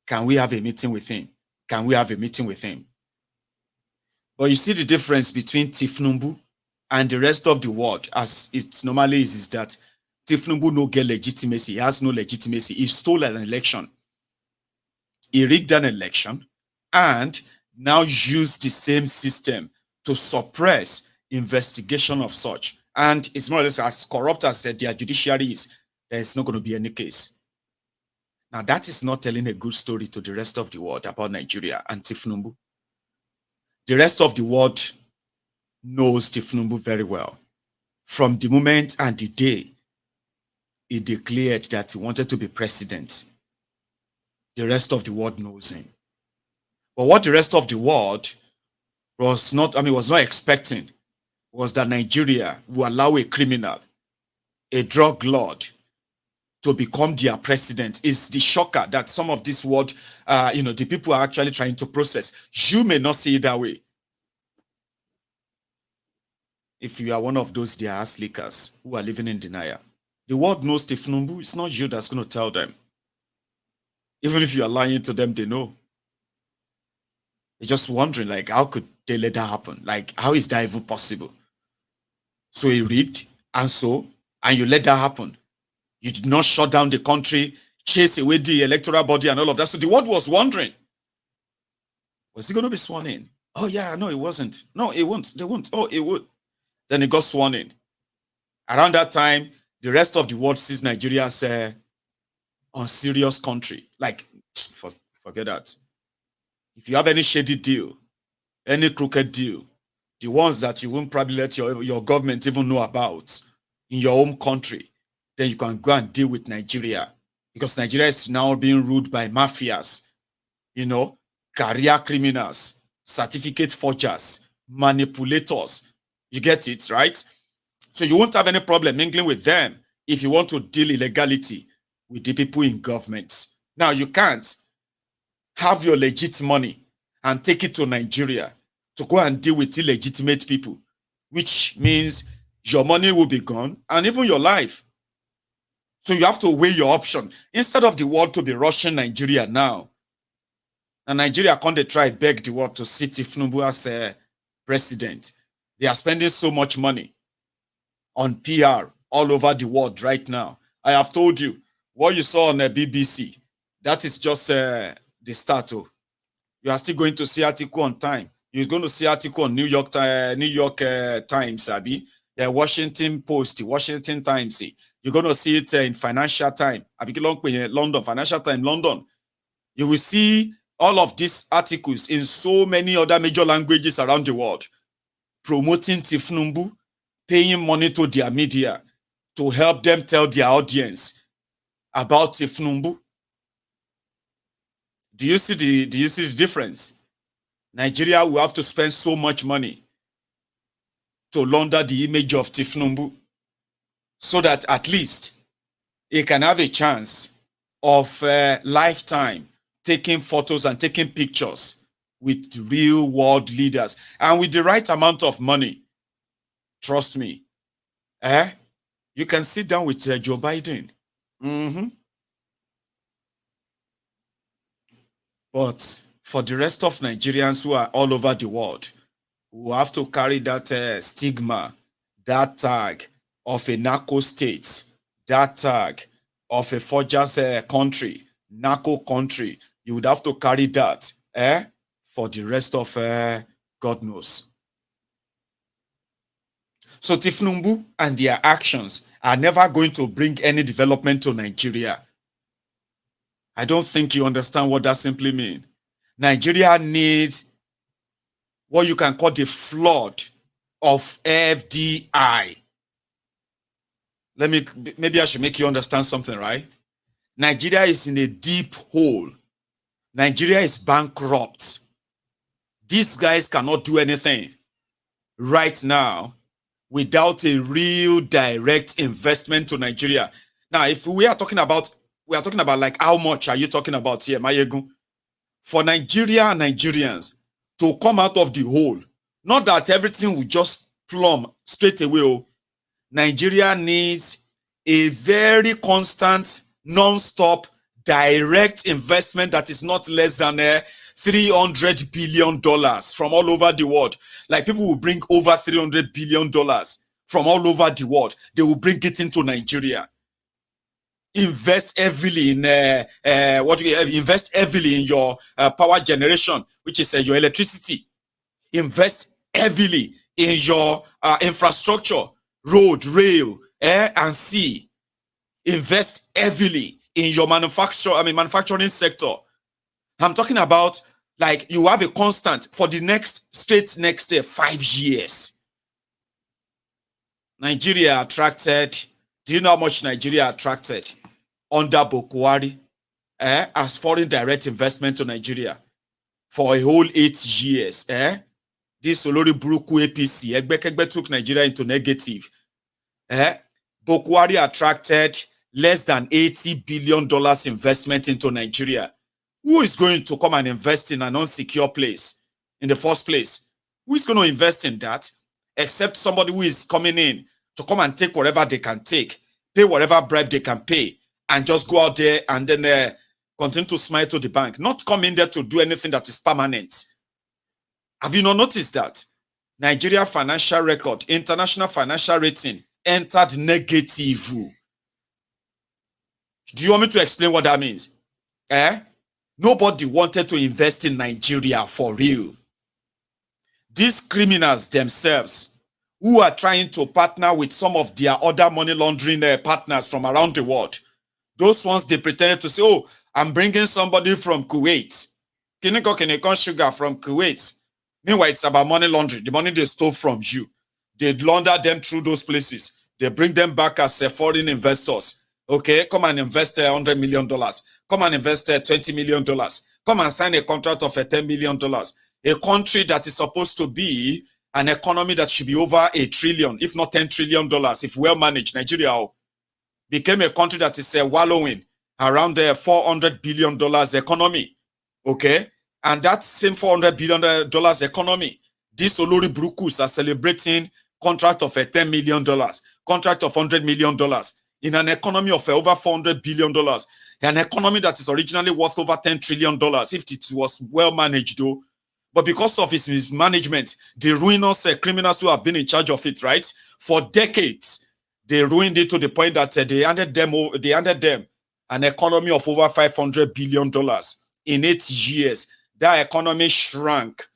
can we have a meeting with him? Can we have a meeting with him? But you see the difference between Thiefnubu and the rest of the world, as it normally is that Thiefnubu no get legitimacy. He has no legitimacy. He stole an election. He rigged an election and now used the same system to suppress investigation of such. And it's more or less as corrupt as their judiciary is, there is not going to be any case. Now, that is not telling a good story to the rest of the world about Nigeria and Thiefnubu. The rest of the world knows Thiefnubu very well. From the moment and the day he declared that he wanted to be president, the rest of the world knows him. But what the rest of the world was not expecting was that Nigeria will allow a criminal, a drug lord, to become their president. Is the shocker that some of this world, the people are actually trying to process. You may not see it that way. If you are one of those their ass lickers who are living in denial, the world knows Thiefnubu. It's not you that's going to tell them. Even if you are lying to them, they know. They're just wondering, like, how could they let that happen? Like, how is that even possible? So he rigged, and you let that happen. You did not shut down the country, chase away the electoral body and all of that. So the world was wondering, was he going to be sworn in? Oh yeah, no, it wasn't. No, it won't. They won't. Oh, it would. Then he got sworn in. Around that time, the rest of the world sees Nigeria as a unserious country. Like, forget that. If you have any shady deal, any crooked deal, the ones that you won't probably let your government even know about in your own country, then you can go and deal with Nigeria. Because Nigeria is now being ruled by mafias, career criminals, certificate forgers, manipulators. You get it, right? So you won't have any problem mingling with them if you want to deal illegality with the people in government. Now, you can't have your legit money and take it to Nigeria to go and deal with illegitimate people, which means your money will be gone and even your life. So you have to weigh your option. Instead of the world to be rushing Nigeria now, and Nigeria can't try beg the world to sit Thiefnubu as a president. They are spending so much money on PR all over the world right now. I have told you, what you saw on the BBC, that is just the start. You are still going to see article on Time. You're going to see article on New York Times, Abi. Washington Post, Washington Times. You're going to see it in Financial Times. London, Financial Times, London. You will see all of these articles in so many other major languages around the world, promoting Thiefnubu, paying money to their media to help them tell their audience about Thiefnubu. Do you see the difference? Nigeria will have to spend so much money to launder the image of Thiefnubu so that at least it can have a chance of lifetime taking photos and taking pictures with real world leaders and with the right amount of money. Trust me. You can sit down with Joe Biden. But for the rest of Nigerians who are all over the world, who have to carry that stigma, that tag of a narco state, that tag of a forger's country, narco country, you would have to carry that for the rest of God knows. So Thiefnubu and their actions are never going to bring any development to Nigeria. I don't think you understand what that simply means. Nigeria needs what you can call the flood of FDI. Maybe I should make you understand something, right? Nigeria is in a deep hole. Nigeria is bankrupt. These guys cannot do anything right now without a real direct investment to Nigeria. Now, if we are talking about like how much are you talking about here, Maiyegun? For Nigeria and Nigerians to come out of the hole, not that everything will just plumb straight away. Nigeria needs a very constant, non-stop, direct investment that is not less than $300 billion from all over the world. Like people will bring over $300 billion from all over the world. They will bring it into Nigeria. Invest heavily in invest heavily in your power generation, which is your electricity. Invest heavily in your infrastructure, road, rail, air, and sea. Invest heavily in your manufacturing sector. I'm talking about like you have a constant for the next 5 years. Nigeria attracted. Do you know how much Nigeria attracted under Buhari as foreign direct investment to Nigeria for a whole 8 years? This Olori Buruku APC, Egbekegbe took Nigeria into negative. Buhari attracted less than $80 billion investment into Nigeria. Who is going to come and invest in an unsecure place in the first place? Who is going to invest in that except somebody who is coming in to come and take whatever they can take, pay whatever bribe they can pay, and just go out there and then continue to smile to the bank, not come in there to do anything that is permanent. Have you not noticed that? Nigeria financial record, international financial rating entered negative. Do you want me to explain what that means? Nobody wanted to invest in Nigeria for real. These criminals themselves, who are trying to partner with some of their other money laundering partners from around the world, those ones they pretended to say, oh, I'm bringing somebody from Kuwait. Kiniko sugar from Kuwait. Meanwhile, it's about money laundering. The money they stole from you. They launder them through those places. They bring them back as foreign investors. Okay, come and invest $100 million. Come and invest $20 million. Come and sign a contract of $10 million. A country that is supposed to be an economy that should be over $1 trillion, if not $10 trillion, if well managed. Nigeria became a country that is wallowing around the $400 billion economy. Okay, and that same $400 billion economy, these Olori Burukus are celebrating contract of $10 million, contract of $100 million in an economy of over $400 billion. An economy that is originally worth over $10 trillion if it was well managed, though. But because of its mismanagement, the ruinous criminals who have been in charge of it, right, for decades, they ruined it to the point that they handed them an economy of over $500 billion in 8 years. That economy shrank.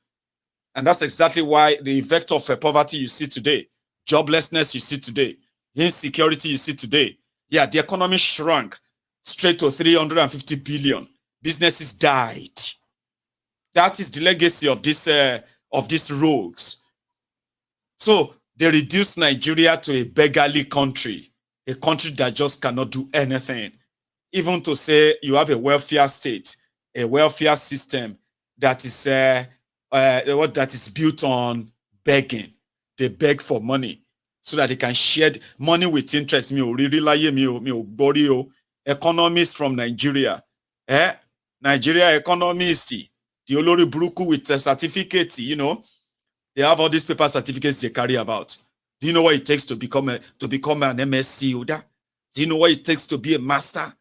And that's exactly why the effect of poverty you see today, joblessness you see today, insecurity you see today. Yeah, the economy shrunk straight to 350 billion. Businesses died. That is the legacy of these rogues. So they reduced Nigeria to a beggarly country, a country that just cannot do anything. Even to say you have a welfare state, a welfare system that is that is built on begging. They beg for money so that they can share money with interest. Economists from Nigeria, Nigeria economists, the Olori Buruku with a certificate, you know, they have all these paper certificates they carry about. Do you know what it takes to become an MSc, Uda? Do you know what it takes to be a master?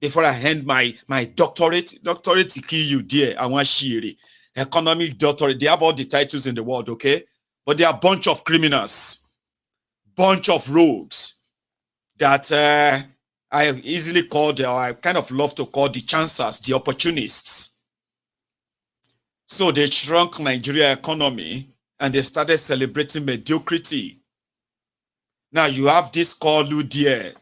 Before I hand my doctorate to kill you, dear, I want shiri. Economic doctorate, they have all the titles in the world, okay? But they are a bunch of criminals, bunch of rogues that I easily called, or I kind of love to call the chancers, the opportunists. So they shrunk Nigeria economy and they started celebrating mediocrity. Now you have this Kolu there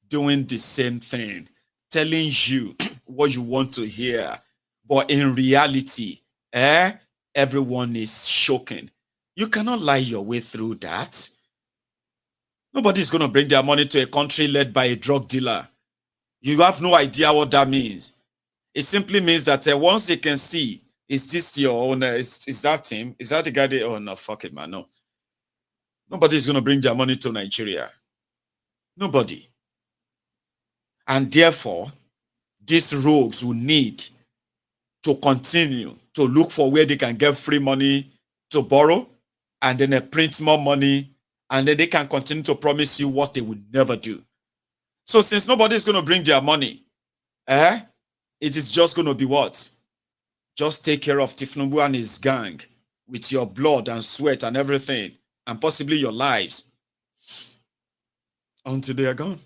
doing the same thing, telling you what you want to hear. But in reality, everyone is shocking. You cannot lie your way through that. Nobody's going to bring their money to a country led by a drug dealer. You have no idea what that means. It simply means that once they can see, is this your owner? Is that him? Is that the guy? Oh, no, fuck it, man. No. Nobody's going to bring their money to Nigeria. Nobody. And therefore, these rogues will need to continue to look for where they can get free money to borrow, and then they print more money, and then they can continue to promise you what they would never do. So since nobody is going to bring their money, it is just going to be what? Just take care of Thiefnubu and his gang with your blood and sweat and everything, and possibly your lives, until they are gone.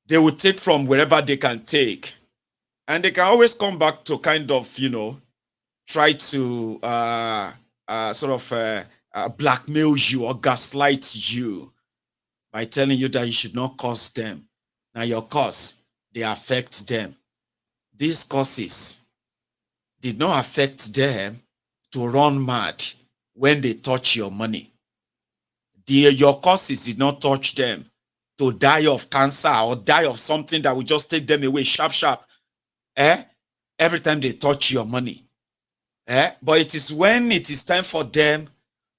They will take from wherever they can take. And they can always come back to kind of, try to blackmail you or gaslight you by telling you that you should not curse them. Now your curse, they affect them. These curses did not affect them to run mad when they touch your money. Your curses did not touch them to die of cancer or die of something that will just take them away sharp. Every time they touch your money. But it is when it is time for them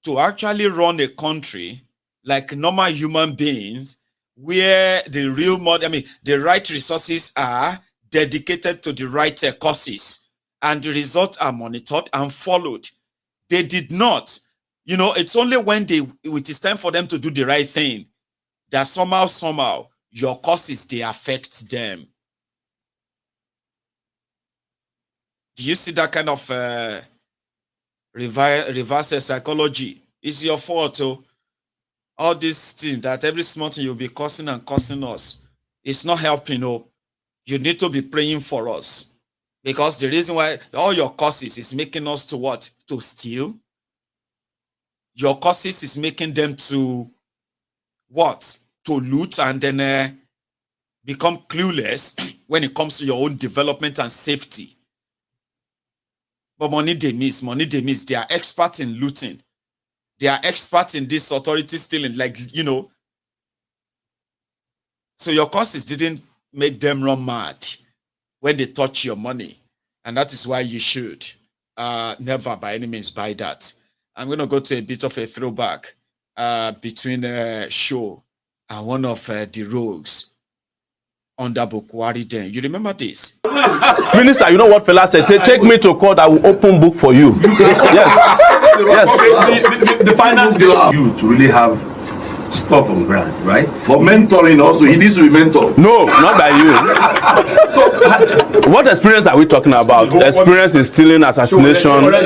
to actually run a country like normal human beings, where the real money, the right resources are dedicated to the right causes, and the results are monitored and followed. They did not. It's only when it is time for them to do the right thing that somehow, your causes, they affect them. Do you see that kind of reverse psychology? It's your fault. All these things that every small thing you'll be cursing and cursing us, it's not helping. You need to be praying for us, because the reason why all your causes is making us to what? To steal. Your causes is making them to what? To loot, and then become clueless when it comes to your own development and safety. But money they miss. They are experts in looting. They are experts in this authority stealing, So your causes didn't make them run mad when they touch your money. And that is why you should never by any means buy that. I'm going to go to a bit of a throwback between Show and one of the rogues under Bukwari then. You remember this? Minister, you know what fella said? Say, take me to court, I will open book for you. Yes. Yes. The final you to really have stuff on ground, right? For mentoring also, he needs to be mentored. No, not by you. So, what experience are we talking about? Experience in stealing, assassination. That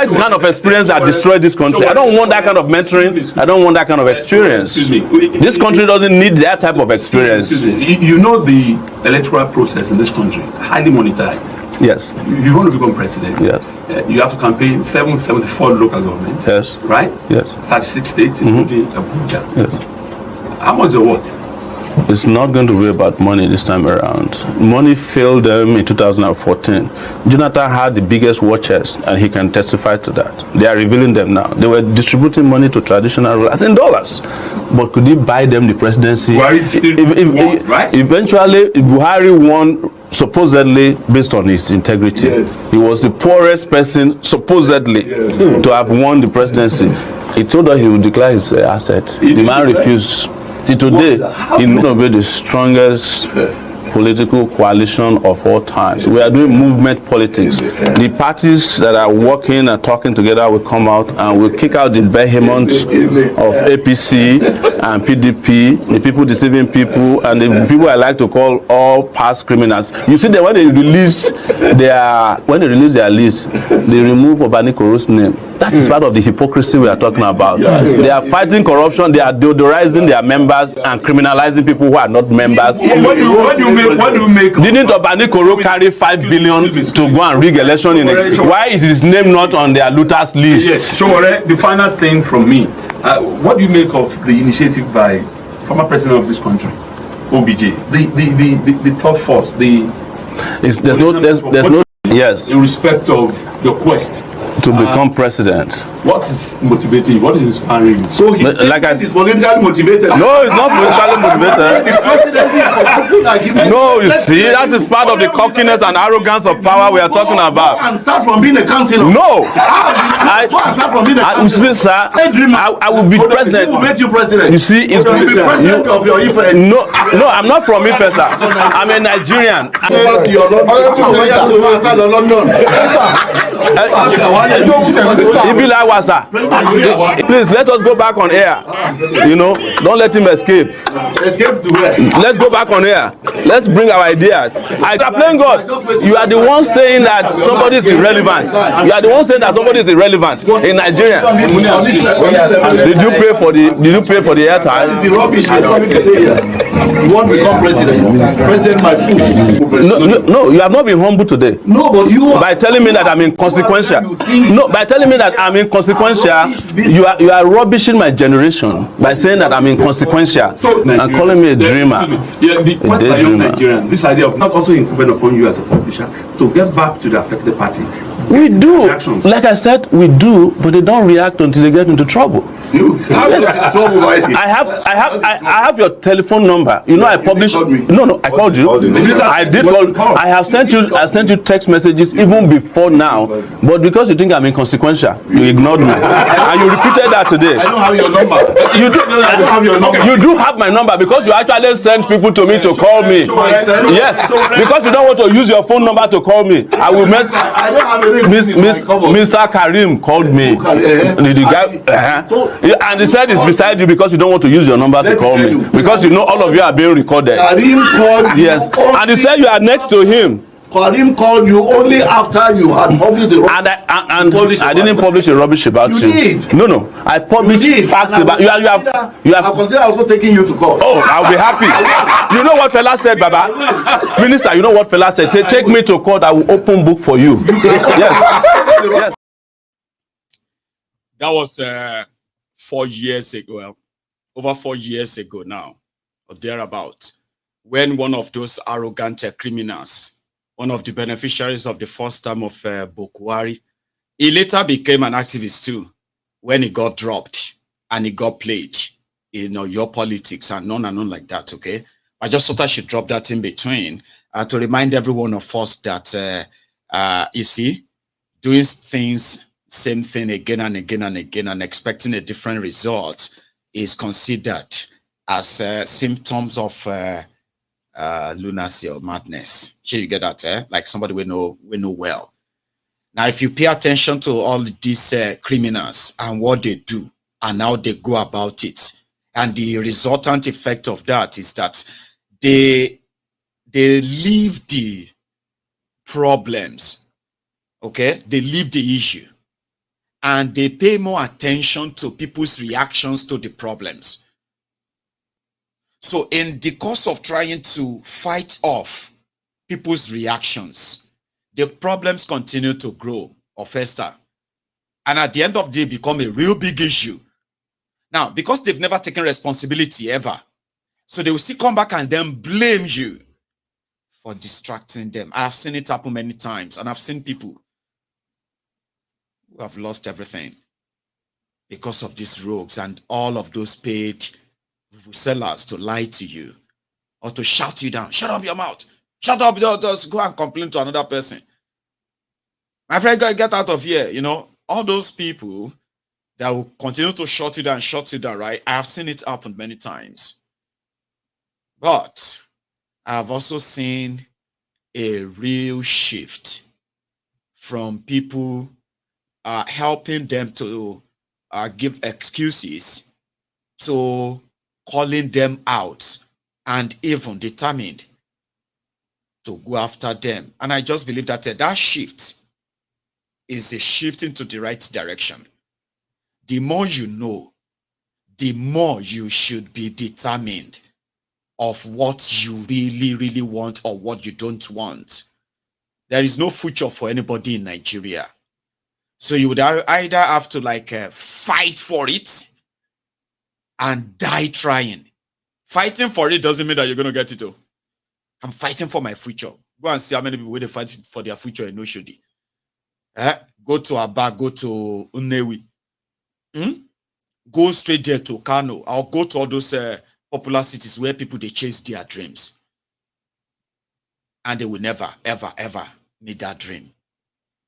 is kind of experience that destroyed this country. I don't want that kind of mentoring. I don't want that kind of experience. This country doesn't need that type of experience. You know the electoral process in this country, highly monetized. Yes. You want to become president. Yes. You have to campaign 774 local governments. Yes. Right? Yes. 36 states, including Abuja. Yes. How much is what? It's not going to be about money this time around. Money failed them in 2014. Jonathan had the biggest war chest, and he can testify to that. They are revealing them now. They were distributing money to traditional rulers in dollars. But could he buy them the presidency? Right? Eventually, Buhari won supposedly based on his integrity. Yes. He was the poorest person supposedly to have won the presidency. He told us he would declare his asset. The man refused. Till today, he may not be the strongest political coalition of all times. We are doing movement politics. The parties that are working and talking together will come out and will kick out the behemoths of APC and PDP, the people deceiving people, and the people I like to call all past criminals. You see that when they release their list, they remove Obanikoro's name. That is part of the hypocrisy we are talking about. They are fighting corruption, they are deodorizing their members and criminalizing people who are not members. What do you make? Didn't Obani Koro carry 5 billion to go and rig election in it? Why is his name not on their looters list? Yes, so the final thing from me, what do you make of the initiative by former president of this country, OBJ, the third force, there's no yes in respect of your quest to become president? What is motivating you? What is inspiring you? So he's politically motivated. No, it's not politically motivated. The presidency is for people that give him. No, you see, that is part of the cockiness and arrogance of power we are talking about. And start from being a councillor. No, start from being a councillor. Sir, I will be president. Who will make you president? You see, it's going to be president of your Ife. No, I'm not from Ife, sir. I'm a Nigerian. Please let us go back on air. Don't let him escape. Escape to where? Let's go back on air. Let's bring our ideas. I blame God. You are the one saying that somebody is irrelevant. You are the one saying that somebody is irrelevant in Nigeria. Did you pay for the airtime? The rubbish is coming to say here. You want to become president? President my food. No, you have not been humble today. No, but you are. By telling me that I'm inconsequential. No, by telling me that I'm inconsequential, you are rubbishing my generation by saying that I'm inconsequential and calling me a dreamer. Yeah, the point by young Nigerians, this idea of not also incumbent upon you as a publisher to get back to the affected party. We do, like I said, we do, but they don't react until they get into trouble. Yes. I have your telephone number. I published. No, I called you. I did call. I have sent you text messages even before now, but because you think I'm inconsequential, you ignored me, and you repeated that today. I don't have your number. You do. I don't have your number. You do have my number because you actually sent people to me to call me. Yes, because you don't want to use your phone number to call me. I will met. I don't have a Mr. Karim called me. The guy. And he said it's beside you because you don't want to use your number to call me. Because all of you are being recorded. Karim called you. Yes. And he said you are next to him. Karim called you only after you had published the rubbish. And I didn't publish a rubbish about you. Did. No. I published facts about you. You have. I consider also taking you to court. Oh, I'll be happy. You know what fella said, Baba? Minister, you know what fella said? Say, take me to court, I will open book for you. Yes. That was 4 years ago, well, over 4 years ago now, or thereabout, when one of those arrogant criminals, one of the beneficiaries of the first term of Bokwari, he later became an activist too, when he got dropped and he got played in your politics and none like that, okay? I just thought I should drop that in between to remind every one of us that, you see, doing things same thing again and again and again and expecting a different result is considered as symptoms of lunacy or madness. Sure, you get that, like somebody we know well. Now, if you pay attention to all these criminals and what they do and how they go about it, and the resultant effect of that is that they leave the problems, okay? They leave the issue. And they pay more attention to people's reactions to the problems. So in the course of trying to fight off people's reactions, the problems continue to grow or fester. And at the end of the day, become a real big issue. Now, because they've never taken responsibility ever, so they will still come back and then blame you for distracting them. I have seen it happen many times, and I've seen people who have lost everything because of these rogues and all of those paid sellers to lie to you or to shout you down. Shut up your mouth. Shut up. Just go and complain to another person. My friend, get out of here. All those people that will continue to shut you down, right? I have seen it happen many times. But I have also seen a real shift from people helping them to give excuses to calling them out and even determined to go after them. And I just believe that that shift is a shift into the right direction. The more you know, the more you should be determined of what you really, really want or what you don't want. There is no future for anybody in Nigeria. So you would either have to fight for it and die trying. Fighting for it doesn't mean that you're going to get it. I'm fighting for my future. Go and see how many people will fight for their future in Oshodi. Go to Abia, go to Unewi. Go straight there to Kano. I'll go to all those popular cities where people, they chase their dreams. And they will never, ever, ever meet that dream.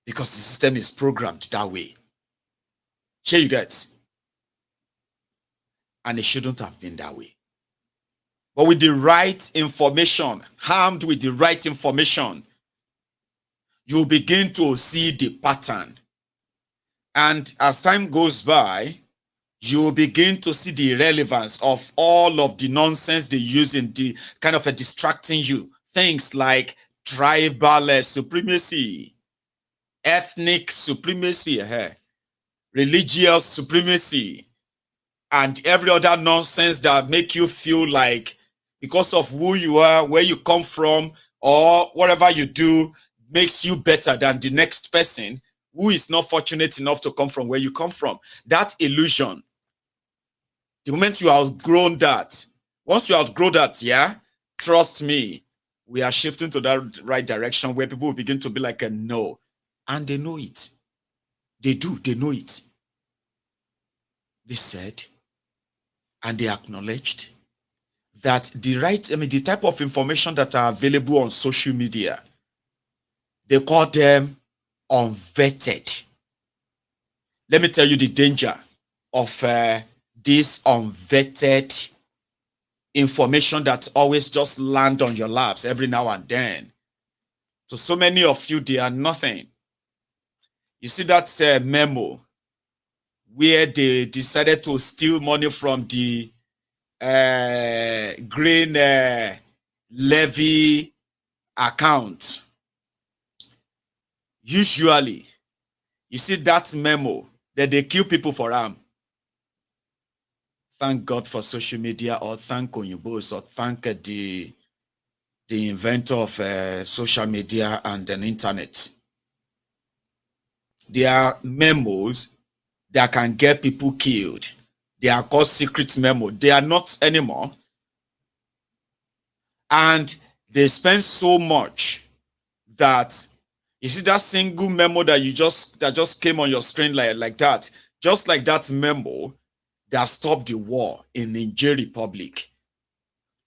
Because the system is programmed that way. Here you get. And it shouldn't have been that way. But with the right information, armed with the right information, you begin to see the pattern. And as time goes by, you begin to see the relevance of all of the nonsense they use in the kind of distracting you. Things like tribal supremacy, ethnic supremacy, religious supremacy, and every other nonsense that make you feel like because of who you are, where you come from, or whatever you do makes you better than the next person who is not fortunate enough to come from where you come from. That illusion, the moment you outgrown that, once you outgrow that, trust me, we are shifting to that right direction where people will begin to be like a no. And they know it. They do, they know it. They said, and they acknowledged that the type of information that are available on social media, they call them unvetted. Let me tell you the danger of this unvetted information that always just land on your laps every now and then. So many of you, they are nothing. You see that memo where they decided to steal money from the grain levy account. Usually, you see that memo that they kill people for Thank God for social media, or thank Yorubas, or thank the inventor of social media and the internet. There are memos that can get people killed. They are called secret memo. They are not anymore. And they spend so much that you see that single memo that just came on your screen like that, just like that memo that stopped the war in Niger Republic.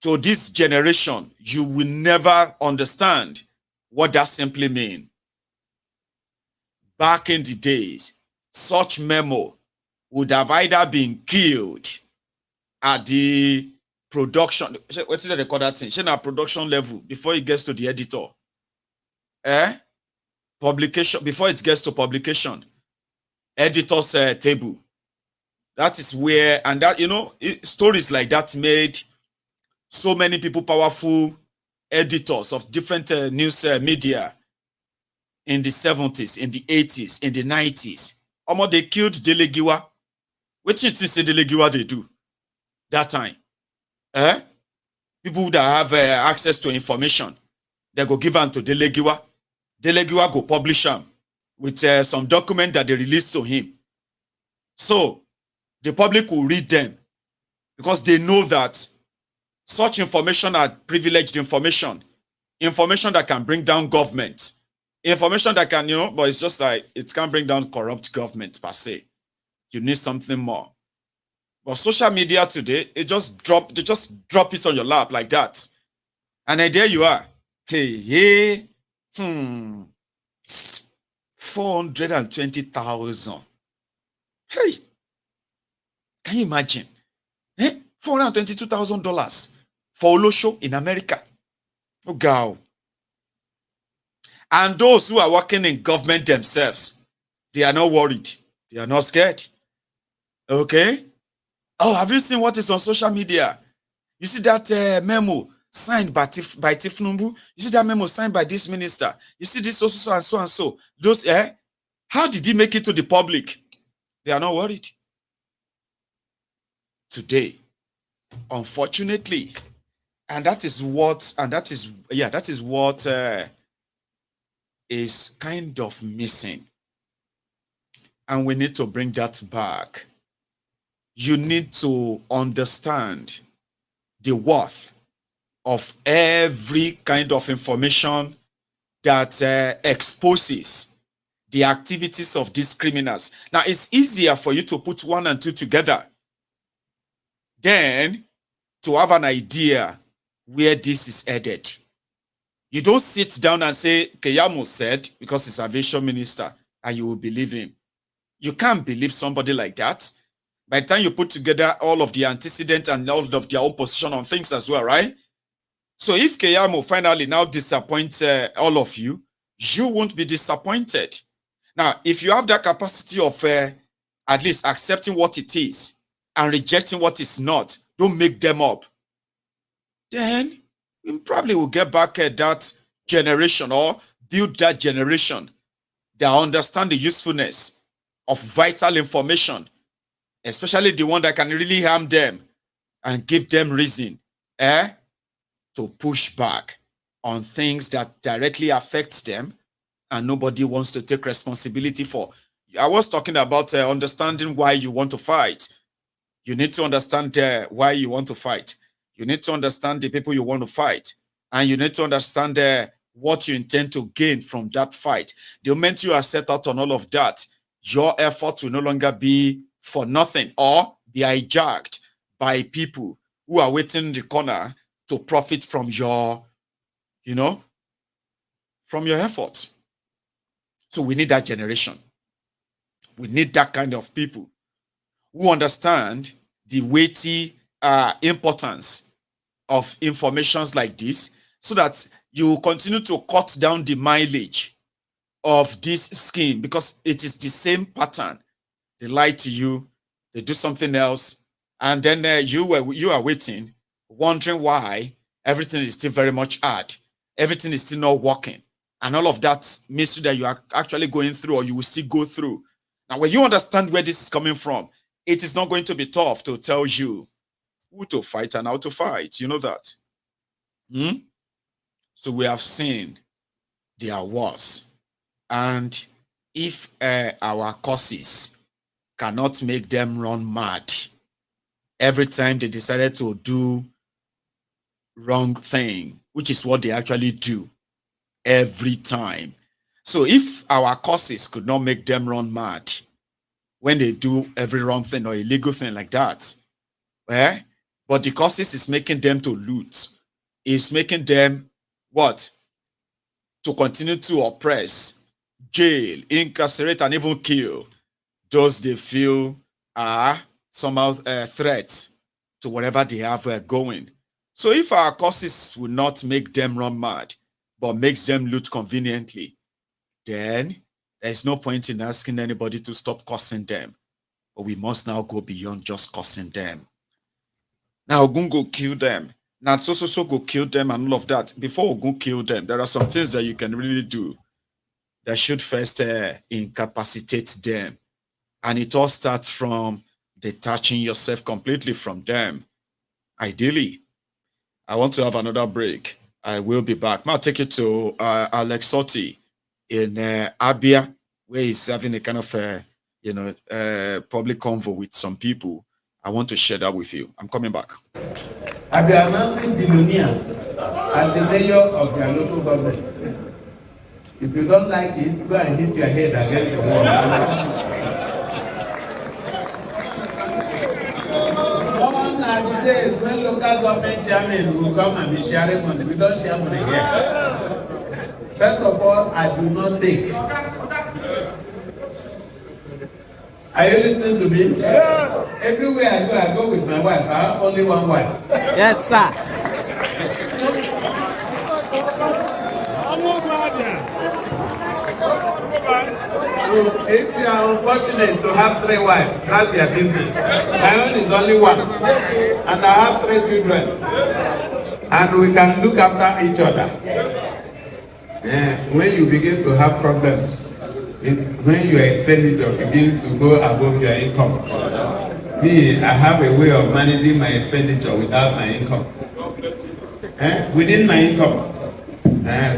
So this generation, you will never understand what that simply means. Back in the days, such memo would have either been killed at the production, what did they call that thing? Production level before it gets to the editor. Publication, before it gets to publication. Editor's table. That is where, and that, stories like that made so many people powerful editors of different news media in the 70s, in the 80s, in the 90s. They killed Delegiwa. What do you think say Delegiwa they do that time? People that have access to information, they go give them to Delegiwa. Delegiwa go publish them with some document that they released to him. So the public will read them because they know that such information are privileged information that can bring down government, information that can, but it's just like, it can't bring down corrupt government per se. You need something more. But social media today, they just drop it on your lap like that. And then there you are. Hey, 420,000. Hey, can you imagine? $422,000 for Olosho in America. Oh, God. And those who are working in government themselves, they are not worried. They are not scared. Okay? Oh, have you seen what is on social media? You see that memo signed by Thiefnubu? You see that memo signed by this minister? You see this so and so and so? Those, How did he make it to the public? They are not worried. Today, unfortunately, that is what is kind of missing. And we need to bring that back. You need to understand the worth of every kind of information that exposes the activities of these criminals. Now, it's easier for you to put 1 and 2 together than to have an idea where this is headed. You don't sit down and say, Keyamo said, because he's aviation minister, and you will believe him. You can't believe somebody like that. By the time you put together all of the antecedents and all of their opposition on things as well, right? So if Keyamo finally now disappoints all of you, you won't be disappointed. Now, if you have that capacity of at least accepting what it is and rejecting what is not, don't make them up, then we probably will get back at that generation or build that generation that understand the usefulness of vital information, especially the one that can really harm them and give them reason to push back on things that directly affects them and nobody wants to take responsibility for. I was talking about understanding why you want to fight. You need to understand why you want to fight. You need to understand the people you want to fight. And you need to understand what you intend to gain from that fight. The moment you are set out on all of that, your effort will no longer be for nothing or be hijacked by people who are waiting in the corner to profit from your, from your effort. So we need that generation. We need that kind of people who understand the weighty importance of informations like this, so that you will continue to cut down the mileage of this scheme, because it is the same pattern. They lie to you, they do something else, and then you are waiting, wondering why everything is still very much hard, everything is still not working, and all of that mystery that you are actually going through, or you will still go through. Now, when you understand where this is coming from, it is not going to be tough to tell you who to fight and how to fight. You know that. So we have seen their wars. And if our causes cannot make them run mad every time they decided to do wrong thing, which is what they actually do every time. So if our causes could not make them run mad when they do every wrong thing or illegal thing like that, but the causes is making them to loot, is making them what? To continue to oppress, jail, incarcerate, and even kill those they feel are somehow threats to whatever they have going. So if our causes will not make them run mad, but makes them loot conveniently, then there's no point in asking anybody to stop cursing them. But we must now go beyond just cursing them. Now Ogun go kill them. Now so go kill them and all of that. Before Ogun kill them, there are some things that you can really do that should first incapacitate them. And it all starts from detaching yourself completely from them. Ideally, I want to have another break. I will be back. I'll take you to Alex Sotti in Abia, where he's having a kind of public convo with some people. I want to share that with you. I'm coming back. I've been announcing billionaires as the mayor of their local government. If you don't like it, go and hit your head against the wall. Gone are the days when local government chairmen will come and be sharing money. We don't share money here. First of all, I do not take. Are you listening to me? Yes. Everywhere I go with my wife. I have only one wife. Yes, sir. So if you are unfortunate to have 3 wives, that's your business. My own is only 1. And I have 3 children. And we can look after each other. When you begin to have problems, when your expenditure begins to go above your income. Me, I have a way of managing my expenditure without my income. Within my income.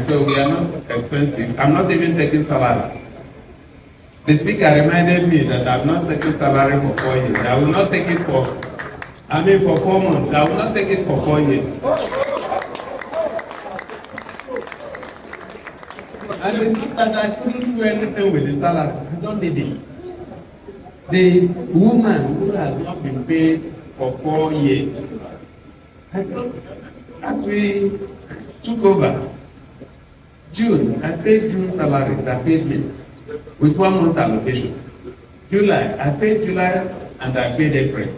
So we are not expensive. I'm not even taking salary. The speaker reminded me that I'm not taking salary for 4 years. I will not take it for 4 months. I will not take it for 4 years. And the thing that I couldn't do anything with the salary, I don't need it. The woman who has not been paid for 4 years, I thought, as we took over, June, I paid June salary, I paid me with 1 month allocation. July, I paid July and I paid April.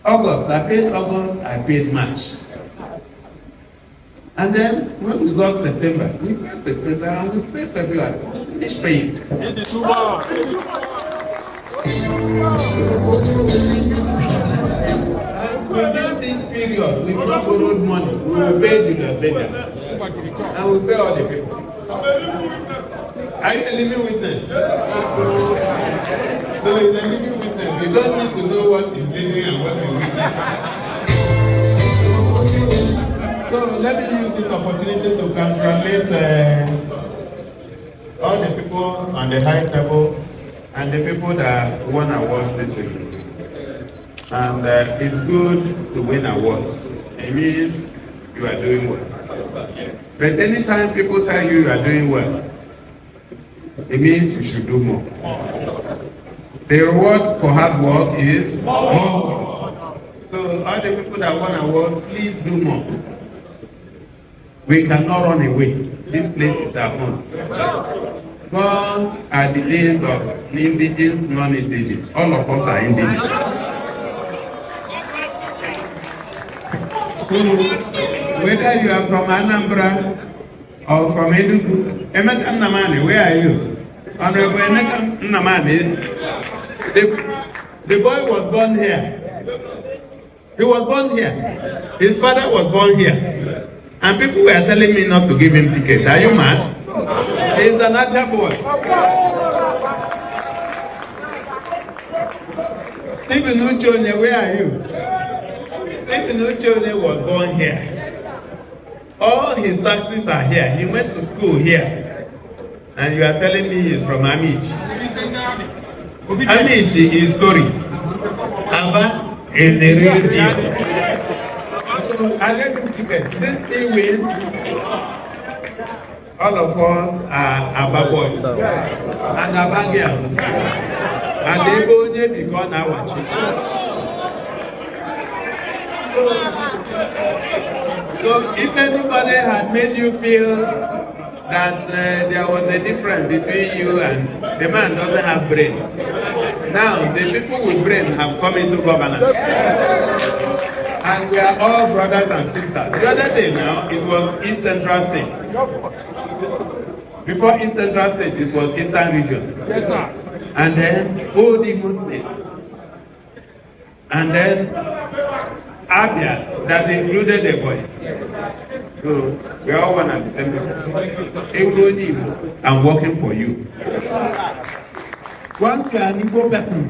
August, I paid August, I paid March. And then when we got September, we paid September and we paid February. Finish paying. Within this period, we borrowed money. We will pay the beggar. And we pay all the people. Are you a living witness? So you're a living witness. You don't need to know what is living and what is witness. So let me use this opportunity to congratulate all the people on the high table and the people that won awards this year. And it's good to win awards. It means you are doing well. But anytime people tell you are doing well, it means you should do more. The reward for hard work is more. So all the people that won awards, please do more. We cannot run away. This place is our home. Gone are the days of indigenous, non-indigenous. All of us are indigenous. So, whether you are from Anambra or from Enugu, Emeka Nnamani, where are you? Honorable Emeka Nnamani, the boy was born here. He was born here. His father was born here. And people were telling me not to give him ticket. Are you mad? He's an Abia boy. Thiefnubu, where are you? Thiefnubu was born here. All his taxes are here. He went to school here. And you are telling me he's from Amici. Amici is story. Abba is the real deal. I let him ticket. Since he wins, all of us are Abba boys and Abba girls. And they go there because now watching. So if anybody had made you feel that there was a difference between you and the man doesn't have brain, now the people with brain have come into governance. And we are all brothers and sisters. The other day now, it was East Central State. Before East Central State, it was Eastern Region. Yes, sir. And then Old Imo State. And then Abia, that included the boy. So we are all one at the same time. Everybody, I'm working for you. Once you are an Igbo person,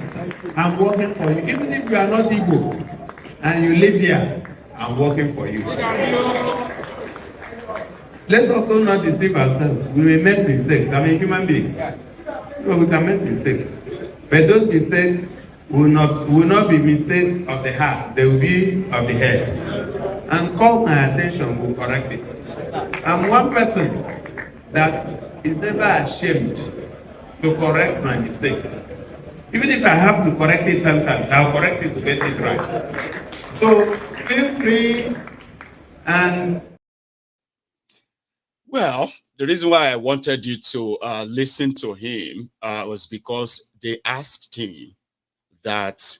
I'm working for you. Even if you are not Igbo, and you live here, I'm working for you. Let's also not deceive ourselves. We may make mistakes. I'm a human being. So we can make mistakes. But those mistakes will not be mistakes of the heart. They will be of the head. And call my attention, we'll correct it. I'm one person that is never ashamed to correct my mistake. Even if I have to correct it 10 times, I'll correct it to get it right. So feel free and... Well, the reason why I wanted you to listen to him was because they asked him that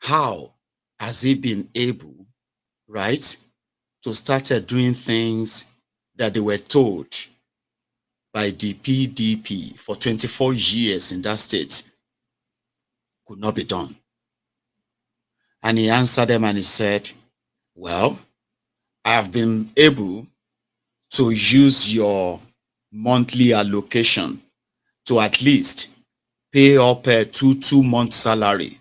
how has he been able, right, to start doing things that they were told by the PDP for 24 years in that state could not be done. And he answered them and he said, well, I have been able to use your monthly allocation to at least pay up a 2 month salary,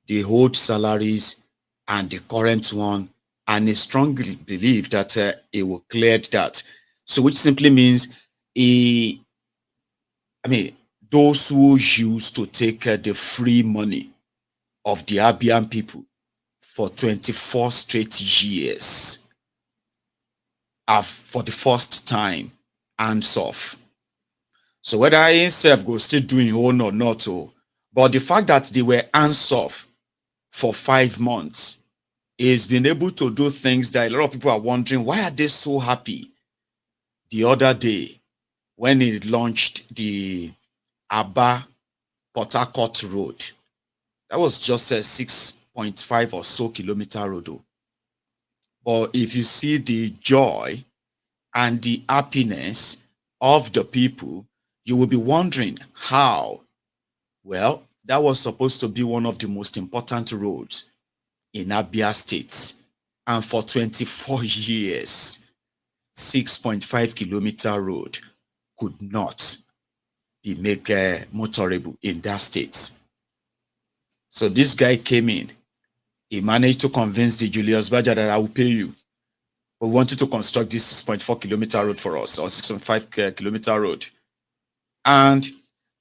the old salaries and the current one, and he strongly believe that he will clear that. So which simply means those who used to take the free money of the Abian people for 24 straight years have for the first time hands off. So whether himself go still doing own or not, but the fact that they were hands off for 5 months, he's been able to do things that a lot of people are wondering, why are they so happy? The other day, when he launched the Abia Port Harcourt road, that was just a 6.5 or so kilometer road. But if you see the joy and the happiness of the people, you will be wondering how. Well, that was supposed to be one of the most important roads in Abia State. And for 24 years, 6.5 kilometer road could not be made motorable in that state. So this guy came in. He managed to convince the Julius Baja that I will pay you. We want you to construct this 6.4 kilometer road for us, or 6.5 kilometer road. And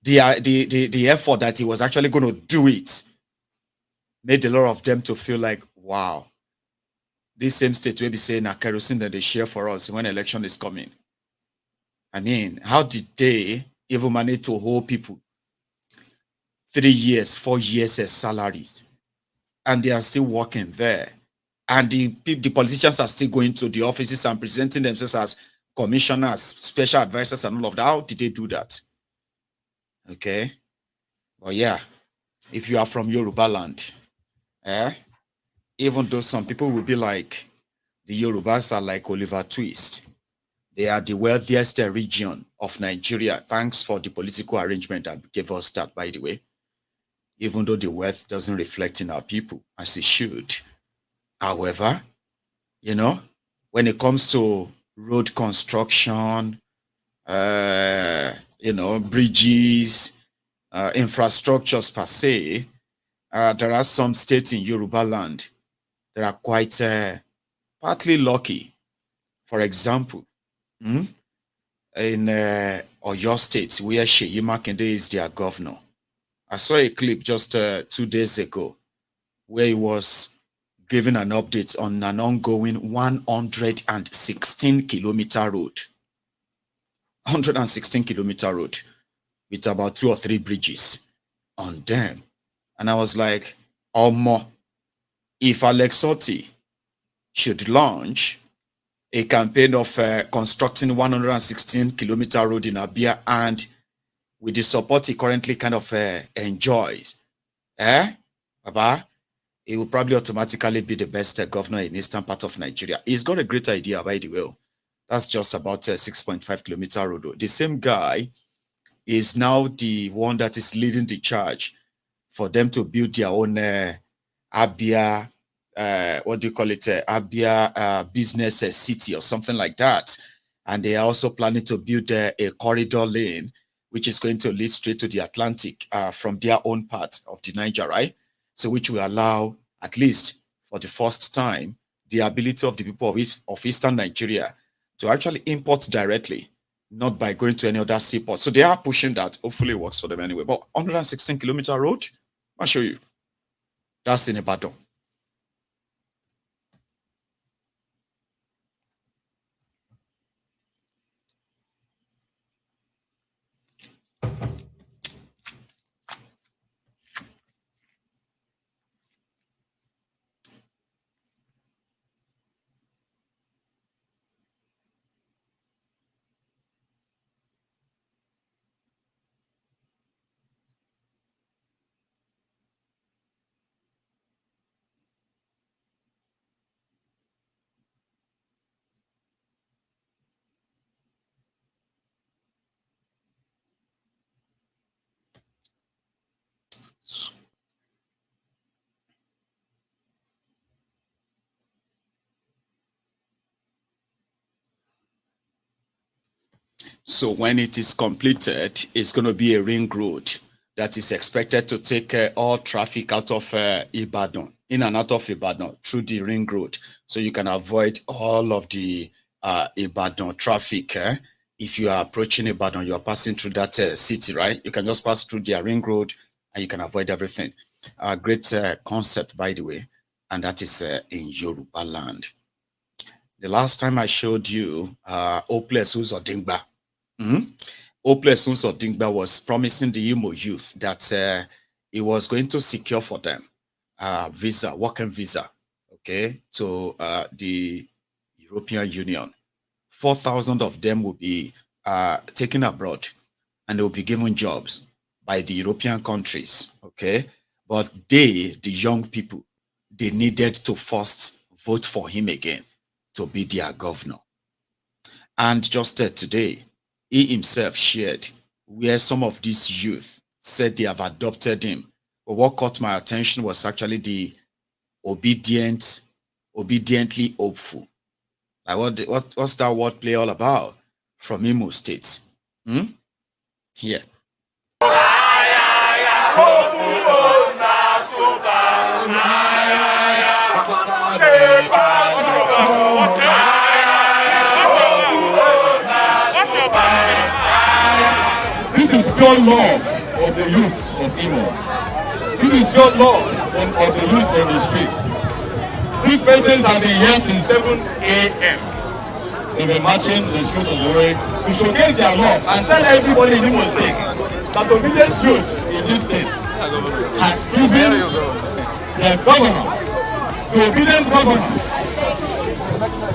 the effort that he was actually going to do it made a lot of them to feel like, wow, this same state will be saying a kerosene that they share for us when election is coming. I mean, how did they even manage to hold people 3 years, 4 years as salaries, and they are still working there? And the politicians are still going to the offices and presenting themselves as commissioners, special advisors, and all of that. How did they do that? Okay. But yeah, if you are from Yoruba land, even though some people will be like, the Yorubas are like Oliver Twist. They are the wealthiest region of Nigeria. Thanks for the political arrangement that gave us that, by the way. Even though the wealth doesn't reflect in our people as it should. However, you know, when it comes to road construction, bridges, infrastructures per se, there are some states in Yoruba land that are quite partly lucky. For example, in Oyo State, where Seyi Makinde is their governor, I saw a clip just 2 days ago where he was giving an update on an ongoing 116 kilometer road. 116 kilometer road with about 2 or 3 bridges on them. And I was like, if Alex Otti should launch a campaign of constructing 116 kilometer road in Abia, and with the support he currently kind of enjoys, Baba, he will probably automatically be the best governor in eastern part of Nigeria. He's got a great idea, by the way. That's just about a 6.5 kilometer road. The same guy is now the one that is leading the charge for them to build their own Abia, Abia business city or something like that. And they are also planning to build a corridor lane, which is going to lead straight to the Atlantic from their own part of the Niger, right? So which will allow, at least for the first time, the ability of the people of Eastern Nigeria to actually import directly, not by going to any other seaport. So they are pushing that. Hopefully it works for them anyway. But 116 kilometer road, I'll show you. That's in Ibadan. So when it is completed, it's going to be a ring road that is expected to take all traffic out of Ibadan, in and out of Ibadan through the ring road. So you can avoid all of the Ibadan traffic. If you are approaching Ibadan, you are passing through that city, right? You can just pass through the ring road and you can avoid everything. Great concept, by the way, and that is in Yoruba land. The last time I showed you Hopeless Uzodingba. Hopeless Uzodingba was promising the Imo youth that he was going to secure for them visa, working visa, okay, to the European Union. 4,000 of them will be taken abroad and they will be given jobs by the European countries, okay? But they, the young people, they needed to first vote for him again to be their governor. And just today, he himself shared where some of these youth said they have adopted him. But what caught my attention was actually the obediently hopeful. Like what's that wordplay all about from Imo State? Here. This is pure love of the youth of Imo. This is pure love of the youth on the streets. These persons have been here since 7 a.m. They've been marching the streets of the way to showcase their love and tell everybody in Imo State that obedient youths in this state has given their governor, the obedient governor,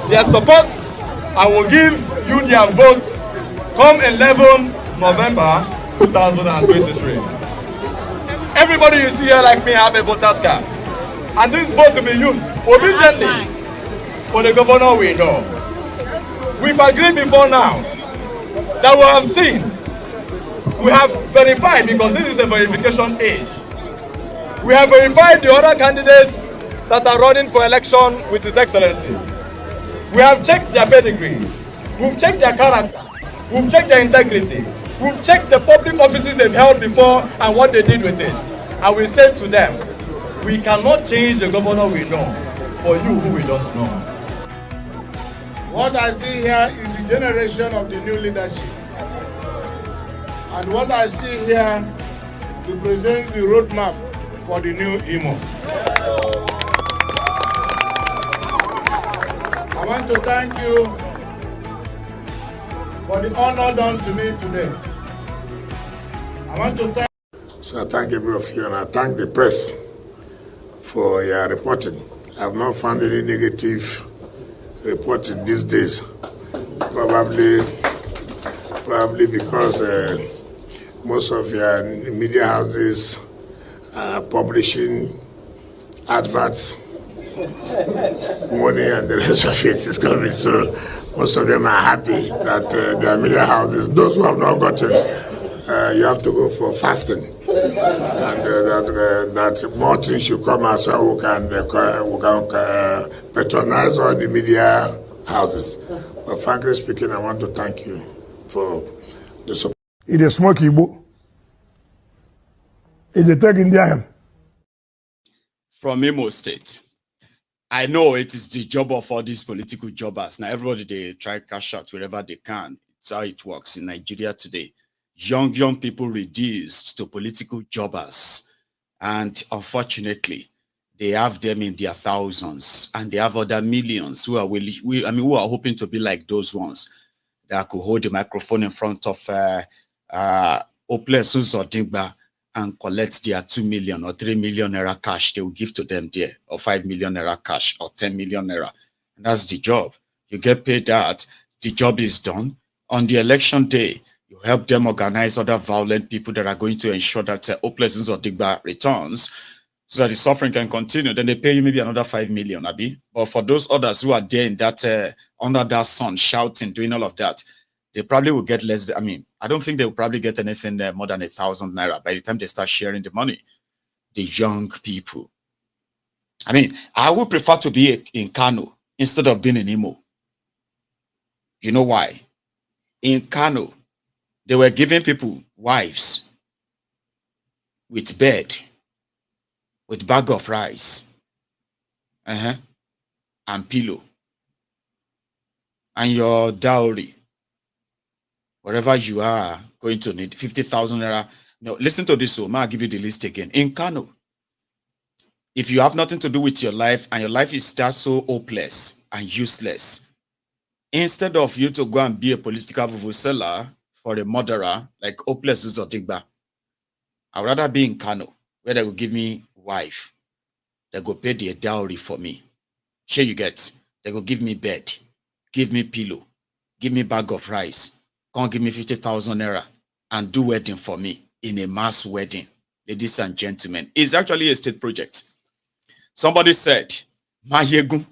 their support and will give you their vote come 11 November 2023. Everybody you see here like me have a voter's card. And this vote will be used obediently for the governor we know. We've agreed before now that we have seen, we have verified, because this is a verification age. We have verified the other candidates that are running for election with His Excellency. We have checked their pedigree. We've checked their character. We've checked their integrity. We've checked the public offices they've held before and what they did with it. And we said to them, we cannot change the governor we know for you who we don't know. What I see here is the generation of the new leadership. And what I see here represents the roadmap for the new Imo. I want to thank you for the honor done to me today. I want to thank. So I thank every of you and I thank the press for your reporting. I have not found any negative reporting these days. Probably because most of your media houses are publishing adverts, money and the rest of it is coming. So most of them are happy that their media houses, those who have not gotten, you have to go for fasting. And that more things should come out so we can patronize all the media houses. But frankly speaking, I want to thank you for the support. It is smoke Igbo. It is taking India. From Imo State. I know it is the job of all these political jobbers. Now everybody, they try cash out wherever they can. It's how it works in Nigeria today. Young people reduced to political jobbers, and unfortunately they have them in their thousands, and they have other millions who are who are hoping to be like those ones that could hold the microphone in front of Hopeless Uzodingba and collect their 2 million or 3 million naira cash they will give to them there, or 5 million naira cash or 10 million naira. And that's the job. You get paid that, the job is done. On the election day, you help them organize other violent people that are going to ensure that Hopeless Uzodingba returns so that the suffering can continue. Then they pay you maybe another 5 million, Abi. But for those others who are there in that, under that sun, shouting, doing all of that, they probably will get less. I mean, I don't think they will probably get anything more than 1,000 naira by the time they start sharing the money. The young people. I mean, I would prefer to be in Kano instead of being in Imo. You know why? In Kano, They were giving people wives with bed, with bag of rice, and pillow, and your dowry, wherever you are going to need 50,000 naira. No, listen to this. So, I'll give you the list again. In Kano, if you have nothing to do with your life and your life is that so hopeless and useless, instead of you to go and be a political vuvuzela for a murderer like hopeless Uzodigba, I'd rather be in Kano, where they will give me wife. They go pay the dowry for me. Sure you get. They go give me bed, give me pillow, give me bag of rice, come give me 50,000 naira and do wedding for me in a mass wedding. Ladies and gentlemen, it's actually a state project. Somebody said, Maiyegun,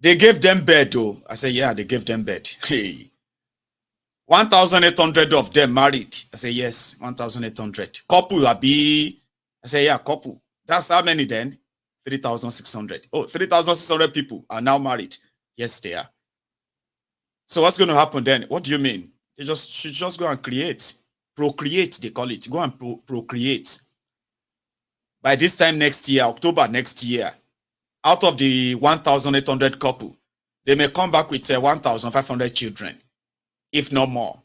they gave them bed though. I said, yeah, they gave them bed. Hey, 1,800 of them married. I said, yes, 1,800. Couple, Abi. I said, yeah, couple. That's how many then? 3,600. Oh, 3,600 people are now married. Yes, they are. So what's going to happen then? What do you mean? They should just go and procreate, they call it. Go and procreate. By this time next year, October next year, out of the 1,800 couple, they may come back with 1,500 children, if not more.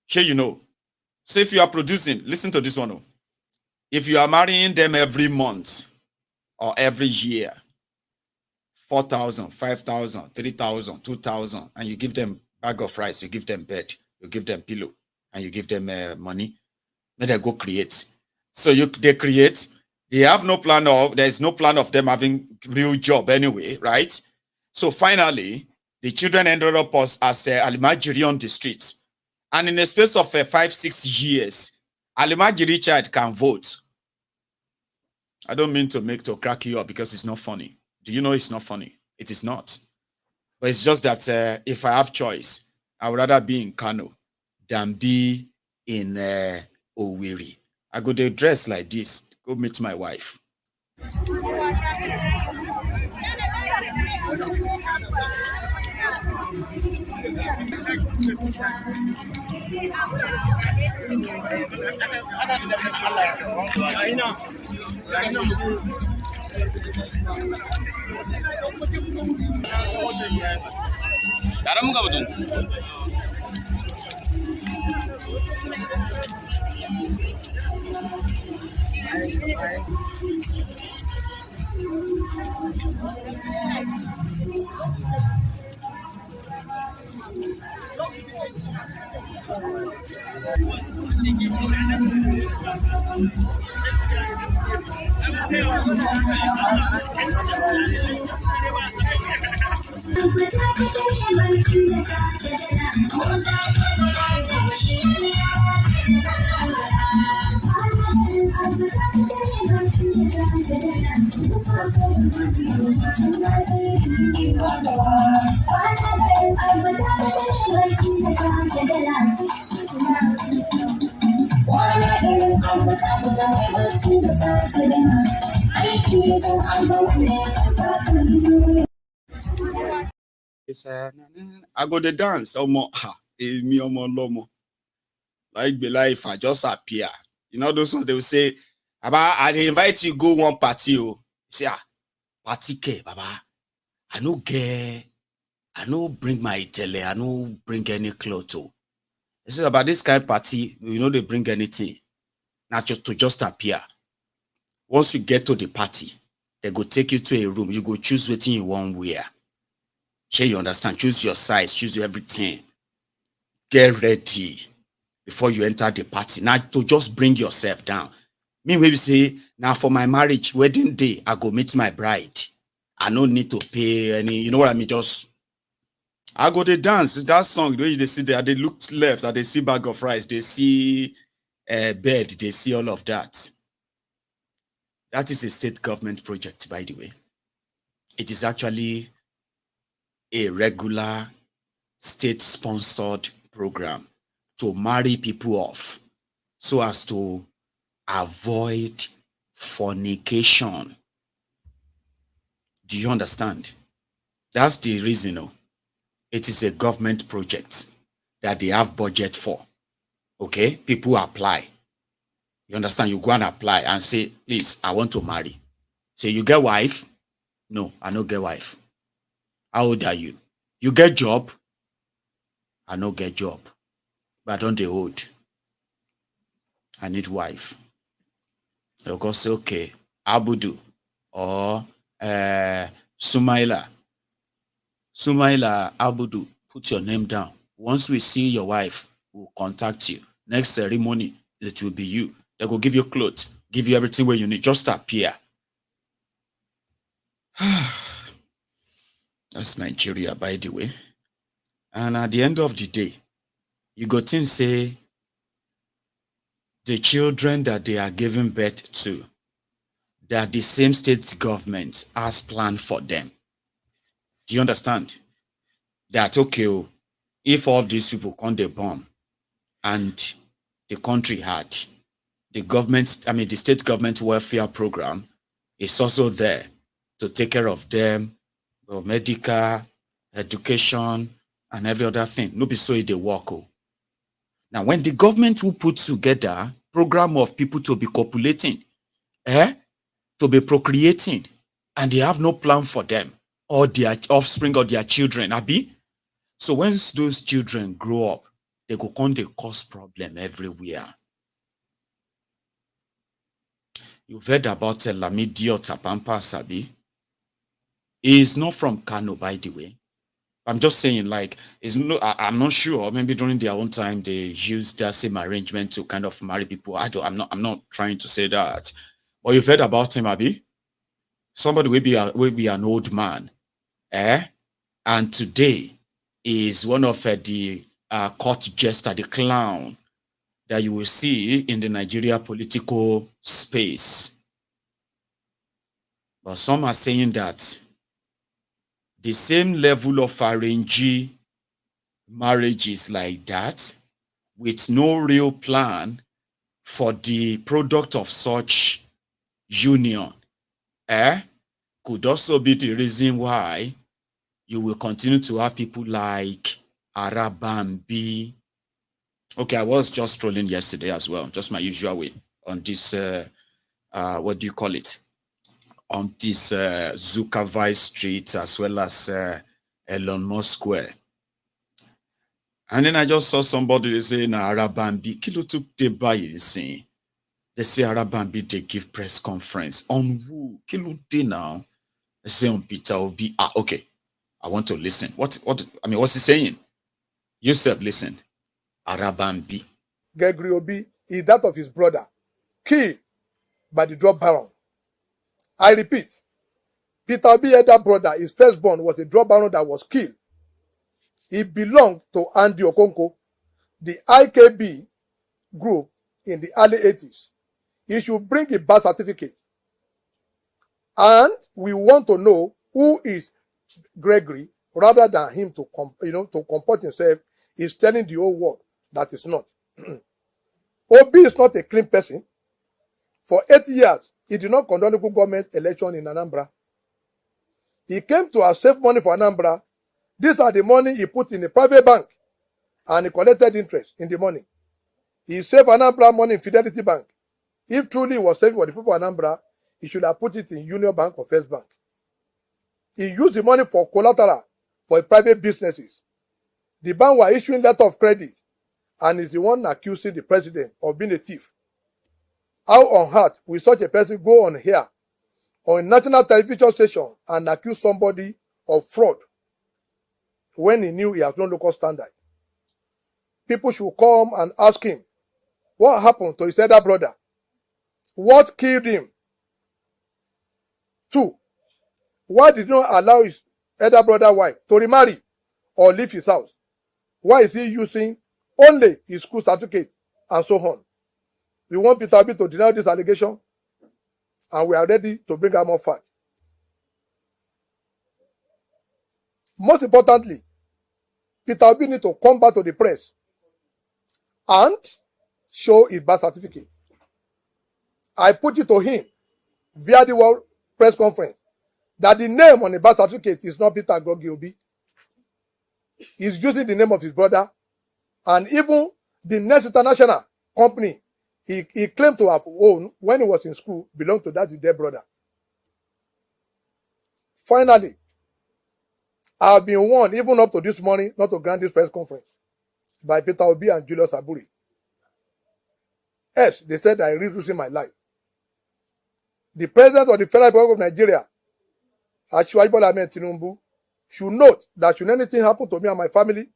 Sure, you know. So if you are producing, listen to this one. Oh. If you are marrying them every month or every year, 4,000, 5,000, 3,000, 2,000, and you give them bag of rice, you give them bed, you give them pillow, and you give them money, then they go create. So they create, they have no plan of, there is no plan of them having real job anyway, right? So finally, the children ended up as Alimajiri on the streets. And in a space of 5-6 years, Alimajiri child can vote. I don't mean to crack you up because it's not funny. Do you know it's not funny? It is not. But it's just that if I have choice, I would rather be in Kano than be in Owerri. I go to dress like this, go meet my wife. I go to dance, me lomo. Like be life, I just appear. You know those ones they will say, Baba, I invite you go one party. Oh, say party ke, Baba. I no bring my tele, I no bring any clothes. Oh. They say about this kind of party, you know they bring anything. Not just to just appear. Once you get to the party, they go take you to a room. You go choose what you want wear. Sure, you understand? Choose your size, choose everything. Get ready before you enter the party. Now to just bring yourself down. Me maybe say, now for my marriage, wedding day, I go meet my bride. I don't need to pay any, you know what I mean? Just, I go to dance. That song, the way they see there, they look left, and they see bag of rice, they see bed, they see all of that. That is a state government project, by the way. It is actually a regular state-sponsored program to marry people off so as to avoid fornication. Do you understand? That's the reason. It is a government project that they have budget for. Okay, people apply. You understand? You go and apply and say, please, I want to marry. Say, you get wife? No, I no get wife. How old are you? You get job? I no get job. But I don't dey old. I need wife. They'll go say, okay, Abudu or Sumaila. Sumaila Abudu, put your name down. Once we see your wife, we'll contact you. Next ceremony, it will be you. They will give you clothes, give you everything where you need. Just appear. That's Nigeria, by the way. And at the end of the day, you go think say the children that they are giving birth to, that the same state government has planned for them. Do you understand? That, okay, if all these people come the bomb and the country had the government, the state government welfare program is also there to take care of them, medical, education, and every other thing. No be so they work. Now, when the government will put together program of people to be copulating, to be procreating, and they have no plan for them or their offspring or their children, Abi. So once those children grow up, they go come they cause problem everywhere. You've heard about Lamidi or Tapampa Sabi. He is not from Kano, by the way. I'm just saying, like, I'm not sure. Maybe during their own time they used that same arrangement to kind of marry people. I'm not trying to say that. But you've heard about him, Abi? Somebody will be an old man, and today is one of the court jester, the clown that you will see in the Nigeria political space. But some are saying that the same level of arrangee marriages like that, with no real plan for the product of such union, could also be the reason why you will continue to have people like Arabambi. Okay, I was just strolling yesterday as well, just my usual way, on this, what do you call it? On this Zuckerville Street, as well as Elon Musk Square. And then I just saw somebody say, Arabambi, kilo took the buy saying. They say Arabambi, they give press conference. On who? Kilo day now. They say on Peter Obi. Okay. I want to listen. What's he saying? You said listen. Arabambi. Gregory Obi is that of his brother, killed by the drug baron. I repeat, Peter Obi's elder brother, his firstborn, was a drug baron that was killed. He belonged to Andy Okonko, the IKB group in the early 80s. He should bring a birth certificate. And we want to know who is Gregory, rather than him to comport himself. Is telling the whole world that is not. Obi is not a clean person. For 8 years, he did not conduct local government election in Anambra. He came to save money for Anambra. These are the money he put in a private bank, and he collected interest in the money. He saved Anambra money in Fidelity Bank. If truly he was saving for the people of Anambra, he should have put it in Union Bank or First Bank. He used the money for collateral for private businesses. The bank were issuing letter of credit, and is the one accusing the president of being a thief. How on earth will such a person go on here on a national television station and accuse somebody of fraud when he knew he has no local standard? People should come and ask him what happened to his elder brother. What killed him? 2, why did he not allow his elder brother's wife to remarry or leave his house? Why is he using only his school certificate and so on? We want Peter Obi to deny this allegation, and we are ready to bring out more facts. Most importantly, Peter Obi needs to come back to the press and show his birth certificate. I put it to him via the World Press Conference that the name on the birth certificate is not Peter Gregory Obi. He's using the name of his brother, and even The next international company he claimed to have owned when he was in school belonged to that his dead brother. Finally, I have been warned, even up to this morning, not to grant this press conference by Peter Obi and Julius Aburi. Yes, they said I risk losing my life. The president of the Federal Republic of Nigeria, Akpabiole Thiefnubu, should note that should anything happen to me and my family,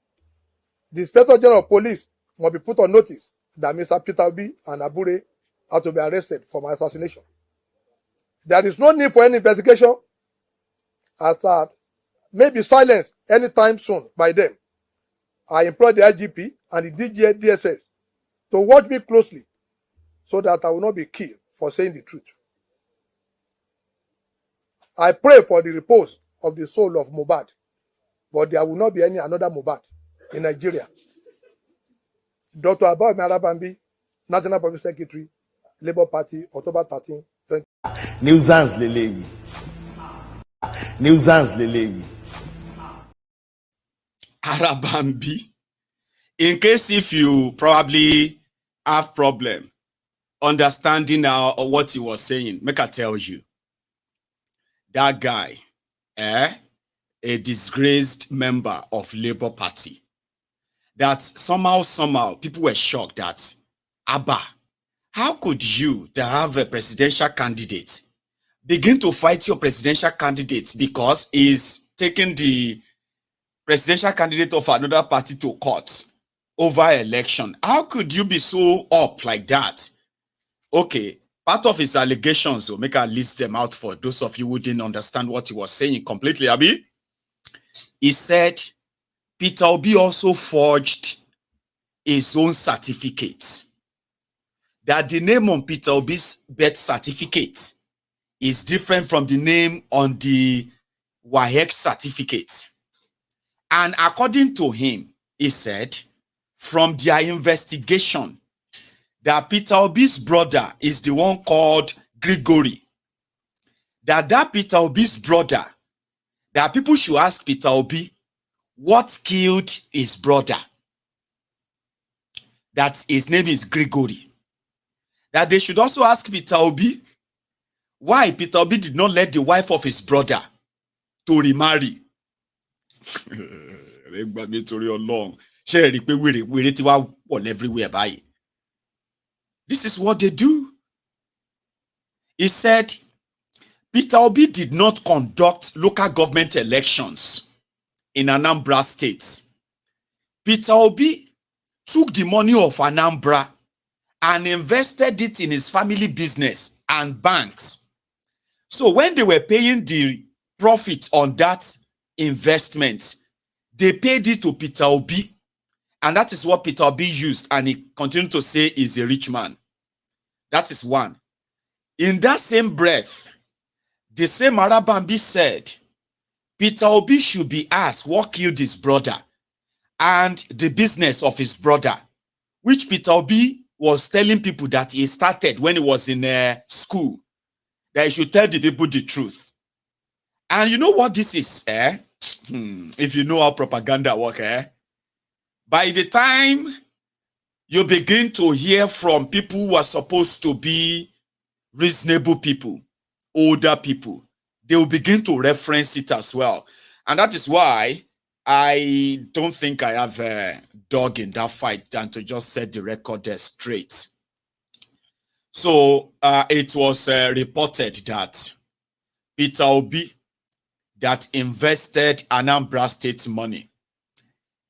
the Inspector General of Police must be put on notice that Mr. Peter Obi and Abure are to be arrested for my assassination. There is no need for any investigation, as that may be silenced anytime soon by them. I implore the IGP and the DSS to watch me closely so that I will not be killed for saying the truth. I pray for the repose of the soul of Mohbad, but there will not be any another Mohbad in Nigeria. Dr. Abia Bambi, National Public Secretary, Labour Party, October 13, 20. Nuisance leleyi. Nuisance leleyi. Arabambi. In case if you probably have problem understanding what he was saying, make I tell you. That guy, a disgraced member of Labour Party, that somehow people were shocked that, Abba, how could you that have a presidential candidate begin to fight your presidential candidate because he's taking the presidential candidate of another party to court over election? How could you be so up like that? Okay, part of his allegations, so make I list them out for those of you who didn't understand what he was saying completely, Abi. He said Peter Obi also forged his own certificate. That the name on Peter Obi's birth certificate is different from the name on the WAEC certificate. And according to him, he said, from their investigation, that Peter Obi's brother is the one called Gregory. That Peter Obi's brother, that people should ask Peter Obi, what killed his brother? That his name is Gregory. That they should also ask Peter Obi, why Peter Obi did not let the wife of his brother to remarry. This is what they do. He said, Peter Obi did not conduct local government elections in Anambra State. Peter Obi took the money of Anambra and invested it in his family business and banks. So when they were paying the profit on that investment, they paid it to Peter Obi. And that is what Peter Obi used, and he continued to say he's a rich man. That is one. In that same breath, the same Arabambi said, Peter Obi should be asked what killed his brother and the business of his brother, which Peter Obi was telling people that he started when he was in school, that he should tell the people the truth. And you know what this is, if you know how propaganda works, by the time you begin to hear from people who are supposed to be reasonable people, older people, they will begin to reference it as well. And that is why I don't think I have a dog in that fight than to just set the record there straight. So it was reported that Peter Obi that invested Anambra State money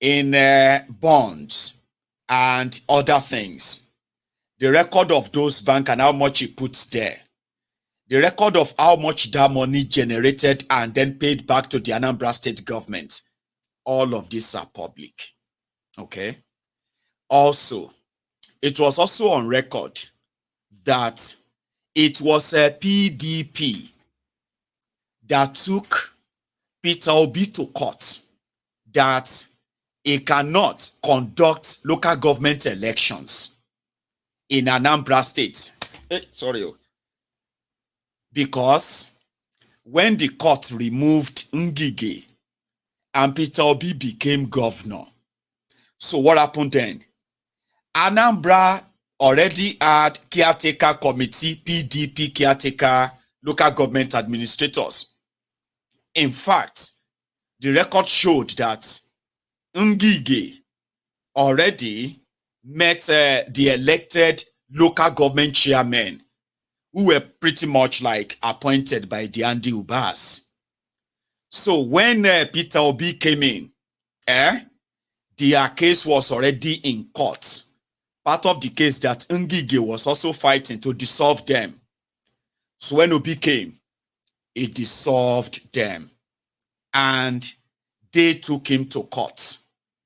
in bonds and other things. The record of those banks and how much he puts there. The record of how much that money generated and then paid back to the Anambra State government. All of these are public. Okay. Also, it was also on record that it was a PDP that took Peter Obi to court that he cannot conduct local government elections in Anambra State. Because when the court removed Ngige and Peter Obi became governor, so what happened then? Anambra already had caretaker committee, PDP caretaker, local government administrators. In fact, the record showed that Ngige already met the elected local government chairmen who were pretty much like appointed by the Yorubas. So when Peter Obi came in, their case was already in court. Part of the case that Ngige was also fighting to dissolve them. So when Obi came, it dissolved them. And they took him to court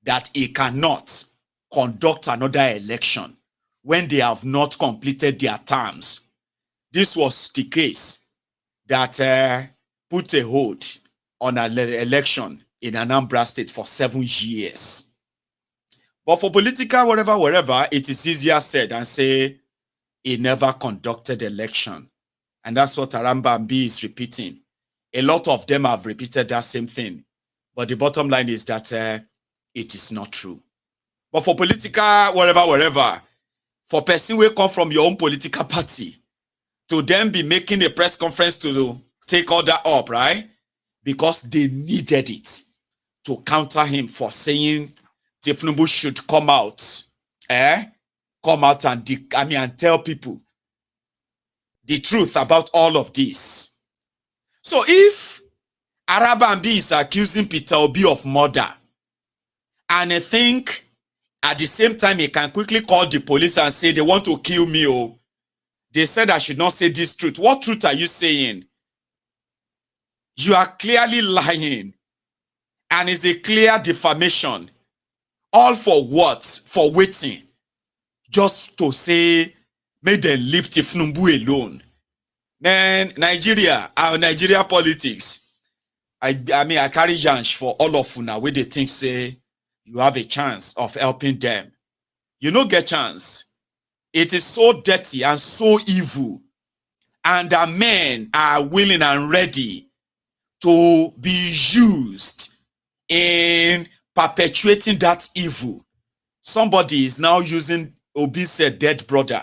that he cannot conduct another election when they have not completed their terms. This was the case that put a hold on an election in Anambra State for 7 years. But for political, wherever, it is easier said than say he never conducted election. And that's what Arambambi is repeating. A lot of them have repeated that same thing. But the bottom line is that it is not true. But for political, wherever, for person who come from your own political party, to them be making a press conference to take all that up, right? Because they needed it to counter him for saying Thiefnubu should come out, come out and tell people the truth about all of this. So if Arabambi is accusing Peter Obi of murder, and I think at the same time he can quickly call the police and say they want to kill me, oh, they said I should not say this truth. What truth are you saying? You are clearly lying. And it's a clear defamation. All for what? For waiting. Just to say, may them leave Thiefnubu alone. Man, Nigeria, our Nigeria politics. I carry yansh for all of you now where they think say you have a chance of helping them. You no get chance. It is so dirty and so evil. And the men are willing and ready to be used in perpetuating that evil. Somebody is now using Obi's dead brother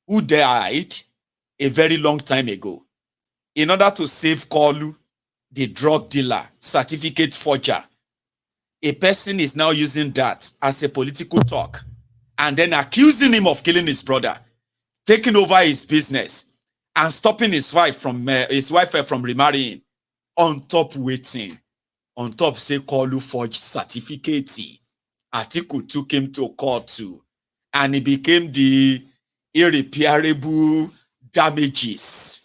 who died a very long time ago in order to save Kolu, the drug dealer, certificate forger. A person is now using that as a political talk and then accusing him of killing his brother, taking over his business and stopping his wife from remarrying. On top waiting, on top say Kolu forged certificate. Atiku took him to court too, and it became the irreparable damages.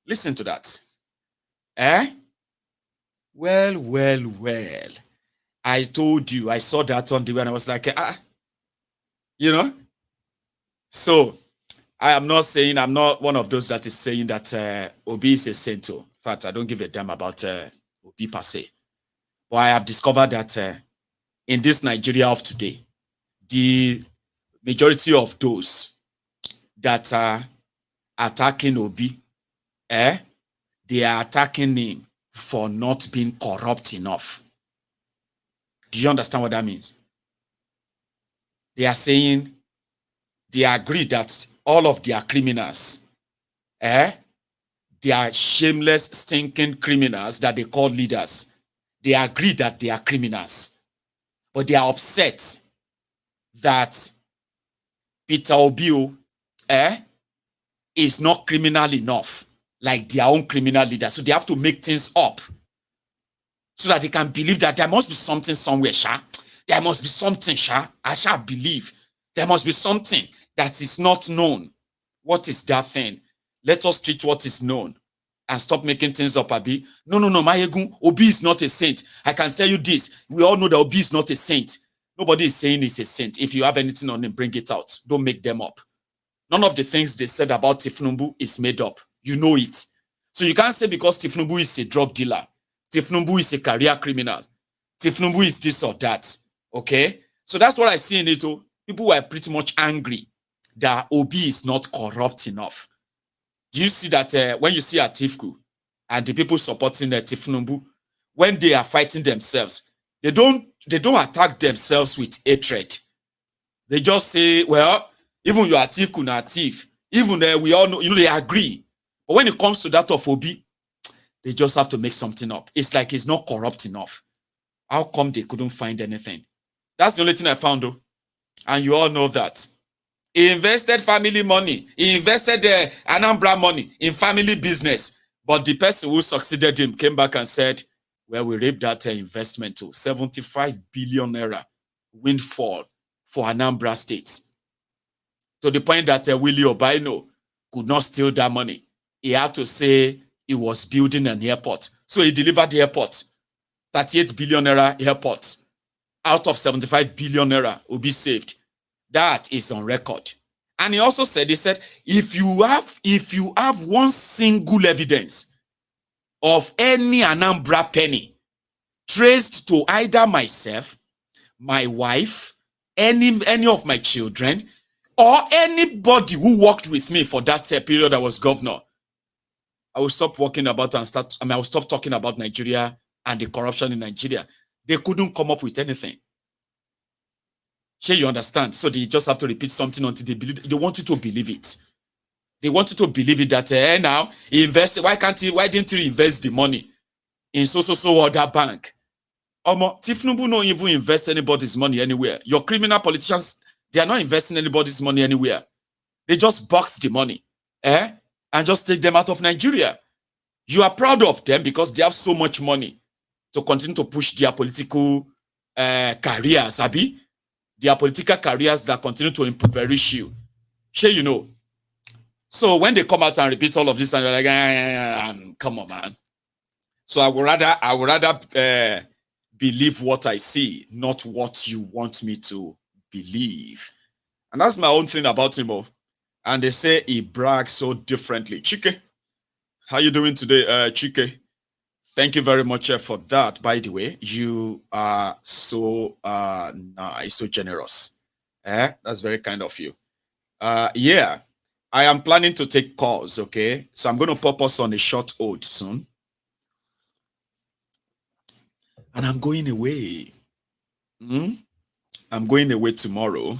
Listen to that. Well. I told you, I saw that on the way and I was like, you know? So, I'm not one of those that is saying that Obi is a saint. In fact, I don't give a damn about Obi per se. But I have discovered that in this Nigeria of today, the majority of those that are attacking Obi, they are attacking him for not being corrupt enough. Do you understand what that means? They are saying they agree that all of their criminals, they are shameless, stinking criminals that they call leaders. They agree that they are criminals. But they are upset that Peter Obi is not criminal enough like their own criminal leader. So they have to make things up so that they can believe that there must be something somewhere, Sha. There must be something, Sha. I shall believe. There must be something that is not known. What is that thing? Let us treat what is known and stop making things up, Abi. No, Maiyegun, Obi is not a saint. I can tell you this. We all know that Obi is not a saint. Nobody is saying he's a saint. If you have anything on him, bring it out. Don't make them up. None of the things they said about Thiefnubu is made up. You know it. So you can't say because Thiefnubu is a drug dealer, Thiefnubu is a career criminal, Thiefnubu is this or that. Okay? So that's what I see in it. People were pretty much angry that Obi is not corrupt enough. Do you see that when you see Atiku and the people supporting Thiefnubu, when they are fighting themselves, they don't attack themselves with hatred. They just say, well, even you are thief, you are thief. Even we all know, they agree. But when it comes to that of Obi, they just have to make something up. It's like it's not corrupt enough. How come they couldn't find anything? That's the only thing I found, though. And you all know that. He invested family money. He invested Anambra money in family business. But the person who succeeded him came back and said, well, we raped that investment to 75 billion naira windfall for Anambra State. To the point that Willie Obaino could not steal that money. He had to say he was building an airport. So he delivered the airport. 38 billion naira airport. Out of 75 billion naira will be saved. That is on record. And he also said, if you have one single evidence of any Anambra penny traced to either myself, my wife, any of my children, or anybody who worked with me for that period I was governor, I will stop working about and I will stop talking about Nigeria and the corruption in Nigeria. They couldn't come up with anything. Sure, you understand? So they just have to repeat something until they believe. They want you to believe it. They want you to believe it that now he invested. Why didn't he invest the money in so other bank? Thiefnubu don't even invest anybody's money anywhere. Your criminal politicians, they are not investing anybody's money anywhere. They just box the money, and just take them out of Nigeria. You are proud of them because they have so much money to continue to push their political careers, Abi. Their political careers that continue to impoverish you. Sure, you know. So when they come out and repeat all of this, and you're like, come on, man. So I would rather believe what I see, not what you want me to believe. And that's my own thing about him. And they say he brags so differently. Chike, how you doing today, Chike? Thank you very much for that. By the way, you are so nice, so generous. That's very kind of you. Yeah, I am planning to take calls, okay? So I'm going to pop us on a short hold soon. And I'm going away. I'm going away tomorrow.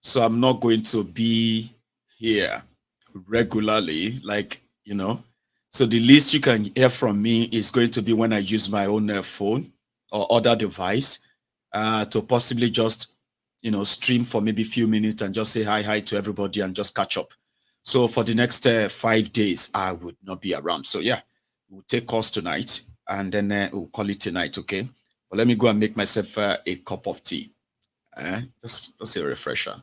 So I'm not going to be here regularly, like, you know. So the least you can hear from me is going to be when I use my own phone or other device to possibly just, you know, stream for maybe a few minutes and just say hi to everybody and just catch up. So for the next 5 days, I would not be around. So yeah, we'll take calls tonight and then we'll call it tonight, okay? But let me go and make myself a cup of tea. That's a refresher.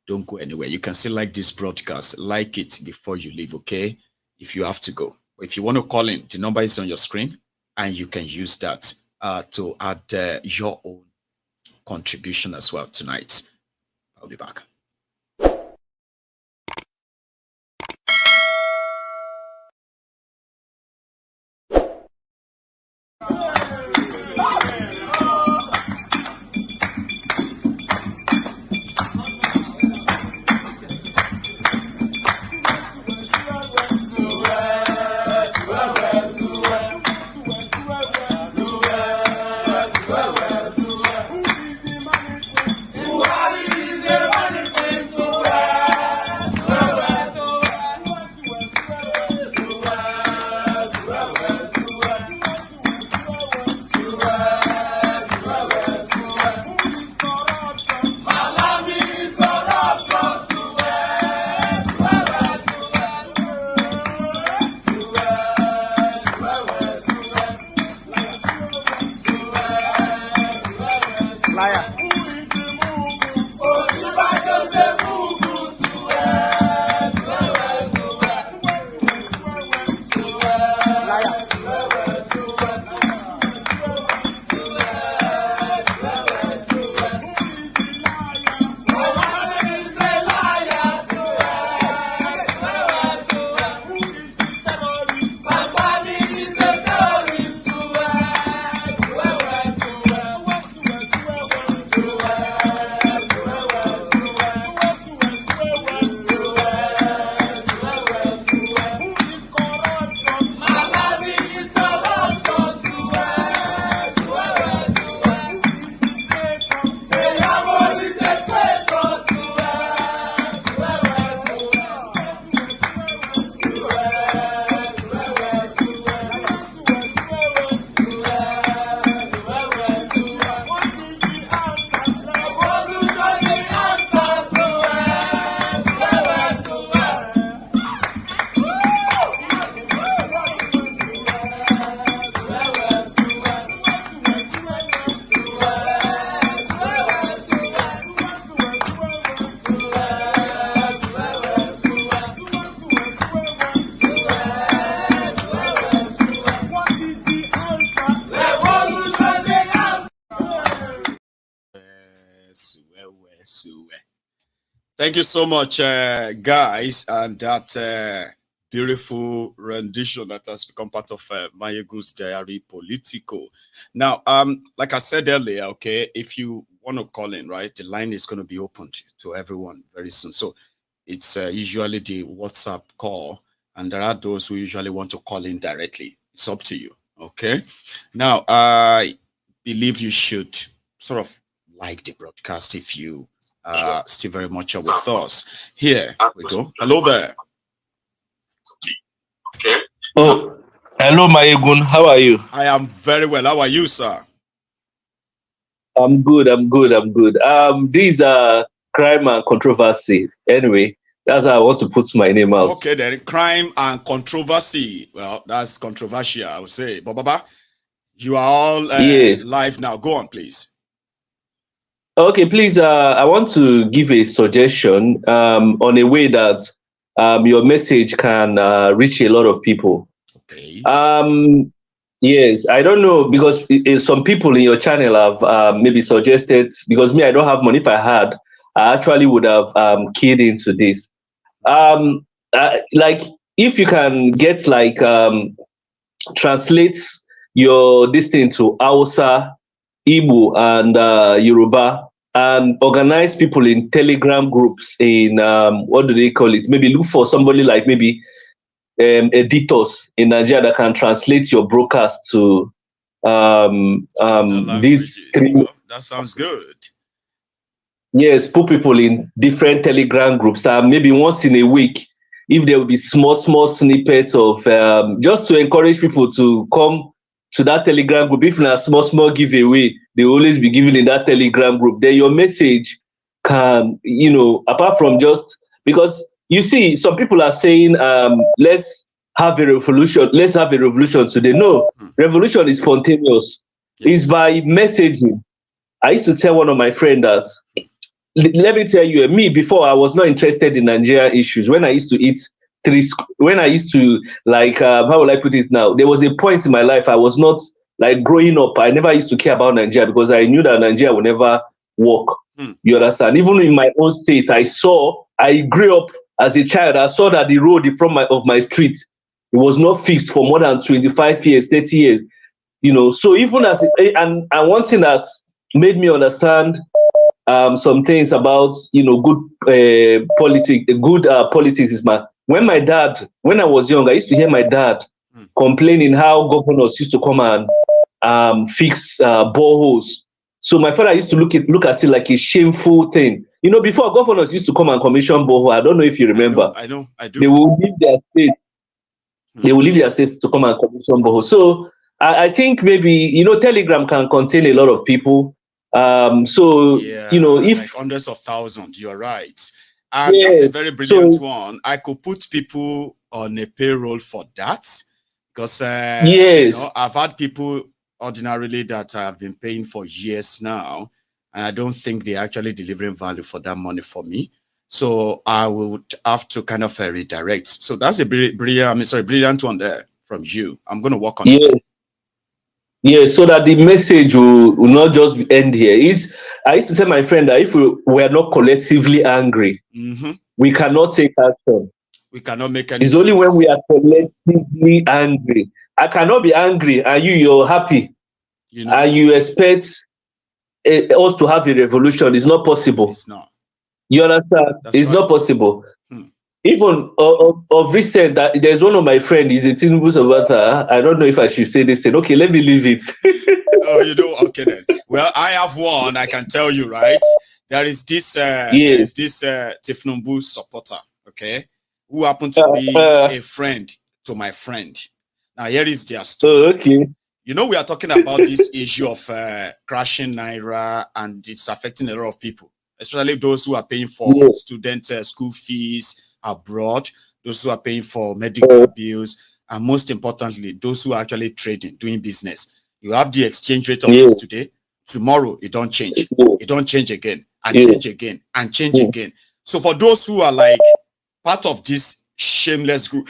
Don't go anywhere. You can still like this broadcast. Like it before you leave, okay? If you have to go. If you want to call in, the number is on your screen, and you can use that to add your own contribution as well tonight. I'll be back. Money Thank you so much, guys, and that beautiful rendition that has become part of Maiyegun's diary, Politico. Now, like I said earlier, okay, if you want to call in, right, the line is going to be opened to everyone very soon. So it's usually the WhatsApp call, and there are those who usually want to call in directly. It's up to you, okay? Now, I believe you should sort of like the broadcast if you still very much are with us. Here we go. Hello there. Okay. Oh, hello, Maiyegun. How are you? I am very well. How are you, sir? I'm good. This is crime and controversy. Anyway, that's how I want to put my name out. Okay, then crime and controversy. Well, that's controversial, I would say. But Baba, you are all yes. live now. Go on, please. Okay, please. I want to give a suggestion on a way that your message can reach a lot of people. Okay. Yes, I don't know, because some people in your channel have maybe suggested, because me, I don't have money. If I had, I actually would have keyed into this. Like, if you can get like translate this thing to Hausa, Igbo, and Yoruba, and organize people in Telegram groups in what do they call it? Maybe look for somebody like maybe editors in Nigeria that can translate your broadcast to these three. Well, that sounds good. Yes, put people in different Telegram groups. Maybe once in a week, if there will be small snippets of just to encourage people to come to that Telegram group. If not small giveaway, they will always be given in that Telegram group. Then your message can, apart from just because you see, some people are saying, let's have a revolution. Let's have a revolution today. No, revolution is spontaneous. Yes. It's by messaging. I used to tell one of my friends that, let me tell you, me before I was not interested in Nigerian issues. When I used to eat when I used to how will I put it now? There was a point in my life I was not like growing up. I never used to care about Nigeria because I knew that Nigeria would never work. You understand? Even in my own state, I grew up as a child. I saw that the road in front of my street, it was not fixed for more than 25 years, 30 years. So even and one thing that made me understand some things about good politics is when I was young, I used to hear my dad complaining how governors used to come and fix boreholes. So my father used to look at it like a shameful thing. Before, governors used to come and commission borehole. I don't know if you remember. I know. I do. They will leave their states. They will leave their states to come and commission borehole. So I think maybe Telegram can contain a lot of people. If like hundreds of thousands, you're right. And yes, that's a very brilliant one. I could put people on a payroll for that because I've had people ordinarily that I've been paying for years now, and I don't think they're actually delivering value for that money for me. So I would have to kind of redirect. So that's a brilliant one there from you. I'm going to work on it. Yeah, so that the message will not just end here. I used to tell my friend that if we were not collectively angry, we cannot take action. We cannot make any It's only when we are collectively angry. I cannot be angry and you're happy. And you expect us to have a revolution. It's not possible. It's not. You understand? It's not possible. Even of recent, that there's one of my friends, he's a Thiefnubu supporter. I don't know if I should say this thing. Okay, let me leave it. Oh, okay then. Well, I have one, I can tell you, right? There is this Thiefnubu supporter, okay, who happened to be a friend to my friend. Now, here is their story. Okay. We are talking about this issue of crashing Naira, and it's affecting a lot of people, especially those who are paying for student school fees abroad, those who are paying for medical bills, and most importantly, those who are actually trading, doing business. You have the exchange rate of this today, tomorrow it don't change. It don't change again, and change again, and change again. So for those who are like part of this shameless group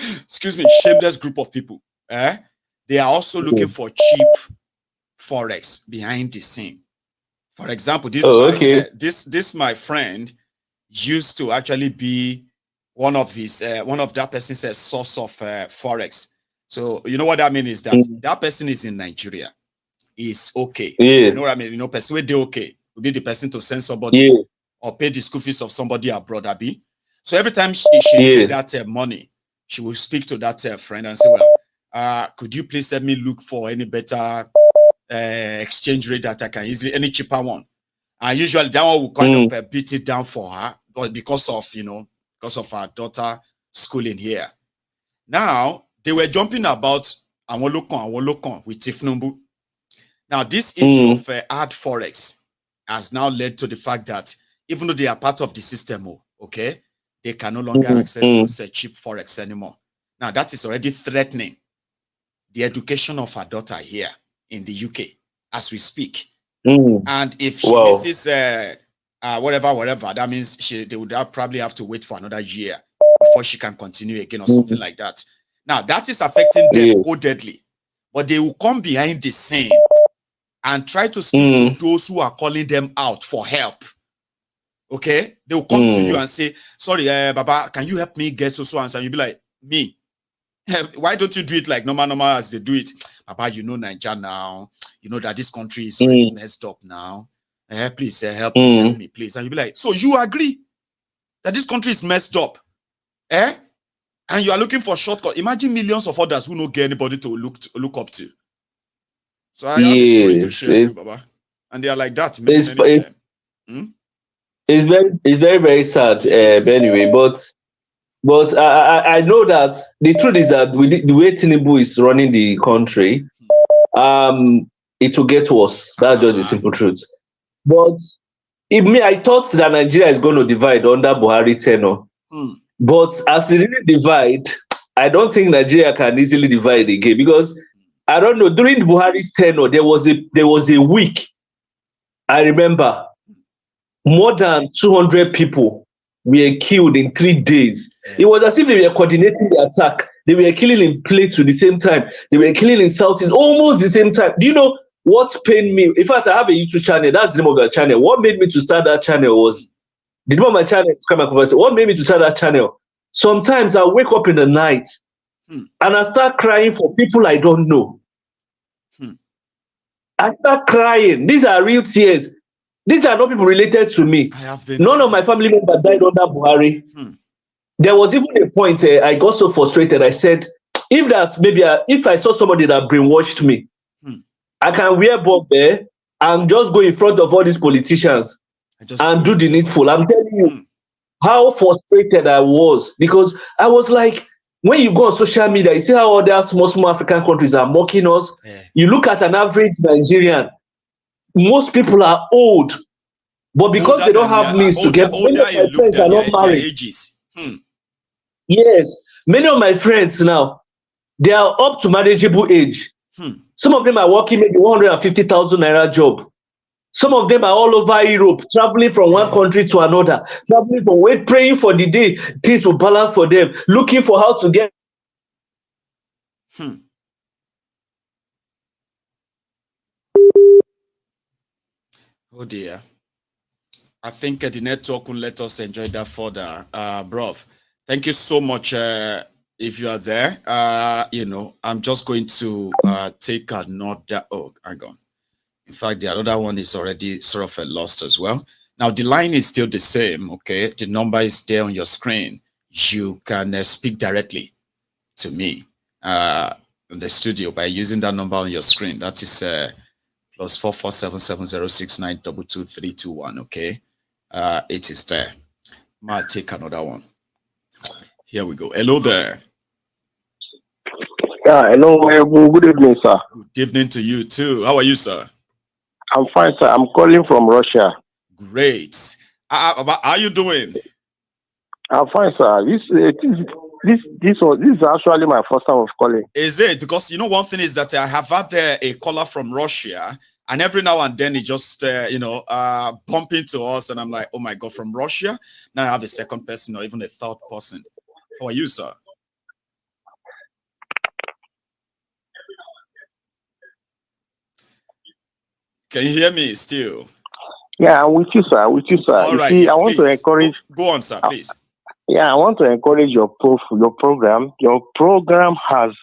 of people, they are also looking for cheap forex behind the scene. For example, this my friend, used to actually be one of that person's source of forex. So you know what I mean is that that person is in Nigeria. Is okay. You know what I mean? You know, person where they okay will be the person to send somebody or pay the school fees of somebody abroad, Abi. So every time she get that money, she will speak to that friend and say, well, could you please let me look for any better exchange rate that I can easily, any cheaper one? And usually that one will kind of beat it down for her, but because of her daughter schooling here. Now they were jumping about Awolokon with Thiefnubu. Now this issue of hard forex has now led to the fact that even though they are part of the system, okay, they can no longer access those cheap forex anymore. Now that is already threatening the education of her daughter here in the UK as we speak. And if she misses whatever, that means they would probably have to wait for another year before she can continue again or something like that. Now that is affecting them codedly, but they will come behind the scene and try to speak to those who are calling them out for help. Okay, they will come to you and say, "Sorry, Baba, can you help me get so and so?" And you'll be like, "Me? Why don't you do it like normal as they do it, Baba? You know Nigeria now. You know that this country is already messed up now. Please help me, please." And you'll be like, "So you agree that this country is messed up, and you are looking for shortcut? Imagine millions of others who don't get anybody to look up to." So I have a story to share too, Baba. And they are like that. Many of them. It's very, very sad, anyway. But I know that the truth is that with the way Thiefnubu is running the country, it will get worse. That's just the simple truth. But I thought that Nigeria is going to divide under Buhari tenure. But as it really divide, I don't think Nigeria can easily divide again, because I don't know, during Buhari's tenure, there was a week, I remember, more than 200 people were killed in 3 days. It was as if they were coordinating the attack. They were killing in Plateau at the same time. They were killing in Southeast almost the same time. Do you know what pained me? In fact, I have a YouTube channel. That's the name of the channel. What made me to start that channel was the name of my channel is Come and Converse. What made me to start that channel? Sometimes I wake up in the night and I start crying for people I don't know. I start crying. These are real tears. These are not people related to me. None of my family members died under Buhari. There was even a point I got so frustrated. I said, if I saw somebody that brainwashed me, I can wear bob there and just go in front of all these politicians and do the needful. I'm telling you how frustrated I was, because I was like, when you go on social media, you see how other small African countries are mocking us. You look at an average Nigerian, most people are old, but because they don't have means to get, many of my friends are not married. Yes, many of my friends now, they are up to marriageable age. Some of them are working maybe 150,000 naira job. Some of them are all over Europe, traveling from one country to another, praying for the day things will balance for them, looking for how to get. Oh dear. I think the network will let us enjoy that further. Bro, thank you so much. If you are there, I'm just going to take another. Oh, hang on. In fact, the other one is already sort of lost as well. Now, the line is still the same, okay? The number is there on your screen. You can speak directly to me in the studio by using that number on your screen. That is +447706922321, okay? It is there. Might take another one. Here we go. Hello there. Hello, good evening, sir. Good evening to you too. How are you, sir? I'm fine, sir. I'm calling from Russia. Great. How are you doing? I'm fine, sir. This is actually my first time of calling. Is it? Because one thing is that I have had a caller from Russia, and every now and then it just bump into us, and I'm like, oh my God, from Russia? Now I have a second person or even a third person. How are you, sir? Can you hear me still? Yeah, I'm with you, sir. With you, sir. All You right, see, yeah, I want to please. encourage. Go on, sir, please. Yeah, I want to encourage your program. Your program has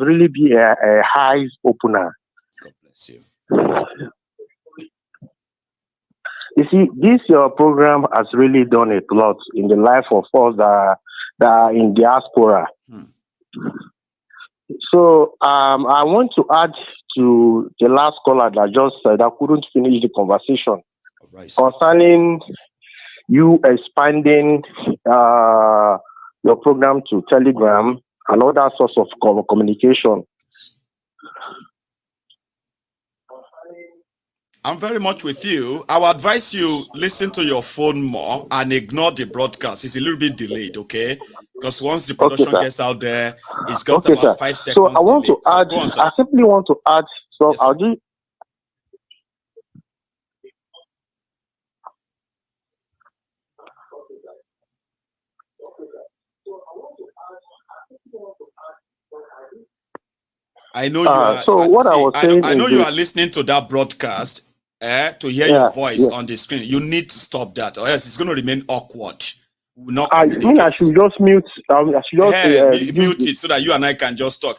really been a high opener. God bless you. You see, this your program has really done a lot in the life of us that are in diaspora. So I want to add to the last caller that just said I couldn't finish the conversation concerning you expanding your program to Telegram and other sorts of communication. I'm very much with you. I would advise you listen to your phone more and ignore the broadcast. It's a little bit delayed, okay? Because once the production gets out there, it's got about 5 seconds. So I want to add. Go on, I simply want to add. So yes, I'll do. I know you are. So what I was saying I know is you are listening to that broadcast to hear your voice on the screen. You need to stop that, or else it's going to remain awkward. We will not communicate. I should just mute. I should just mute it so that you and I can just talk.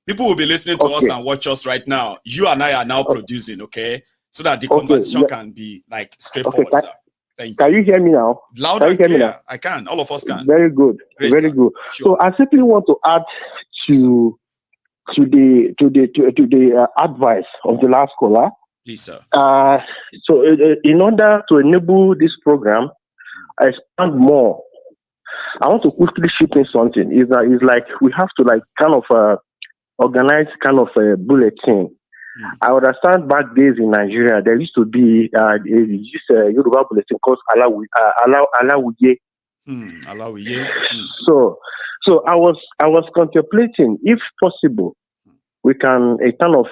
People will be listening to us and watch us right now. You and I are now producing, okay, so that the conversation can be like straightforward, sir. Thank you. Can you hear me now? Louder and clear. I can. All of us can. Very good. Great, very sir. good. Sure. So I simply want to add to the advice of the last caller. Please, sir. So in order to enable this program expand more, I want to quickly shoot in something. Is like we have to like kind of organize kind of a bulletin. I understand back days in Nigeria there used to be Yoruba bulletin called Alawuye. Alawuye. So I was contemplating, if possible, we can a kind of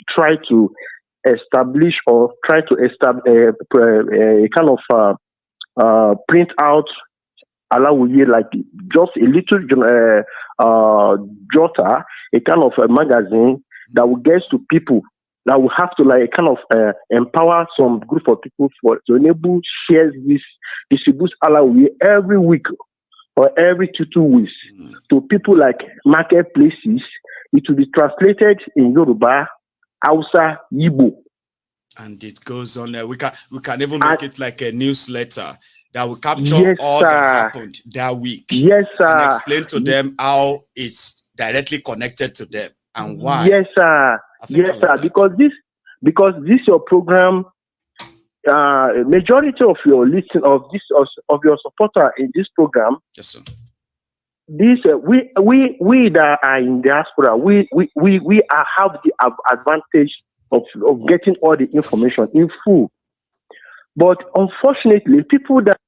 try to establish or try to establish a kind of print out Alawuye, like just a little jotter, a kind of a magazine that will get to people that will have to like kind of empower some group of people to enable shares this distribute Alawuye every week or every two weeks to people like marketplaces. It will be translated in Yoruba, Hausa, Igbo. And it goes on there. We can even make it like a newsletter that will capture all that happened that week. Yes, sir. And explain to them how it's directly connected to them and why. Yes, sir. Yes, sir. Because this your program. Majority of your of your supporter in this program. Yes, sir. This we that are in diaspora, we have the advantage of getting all the information in full. But unfortunately, people that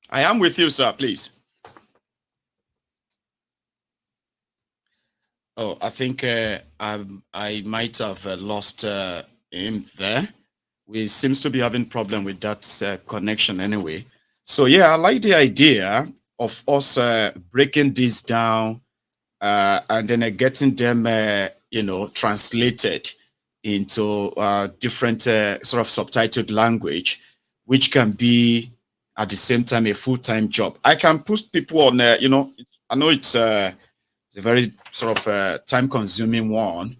I am with you, sir. Please. Oh, I think I might have lost him there. We seems to be having problem with that connection anyway. So yeah, I like the idea of us breaking this down and then getting them, translated into different sort of subtitled language, which can be at the same time a full-time job. I can put people on, I know it's a very sort of time-consuming one,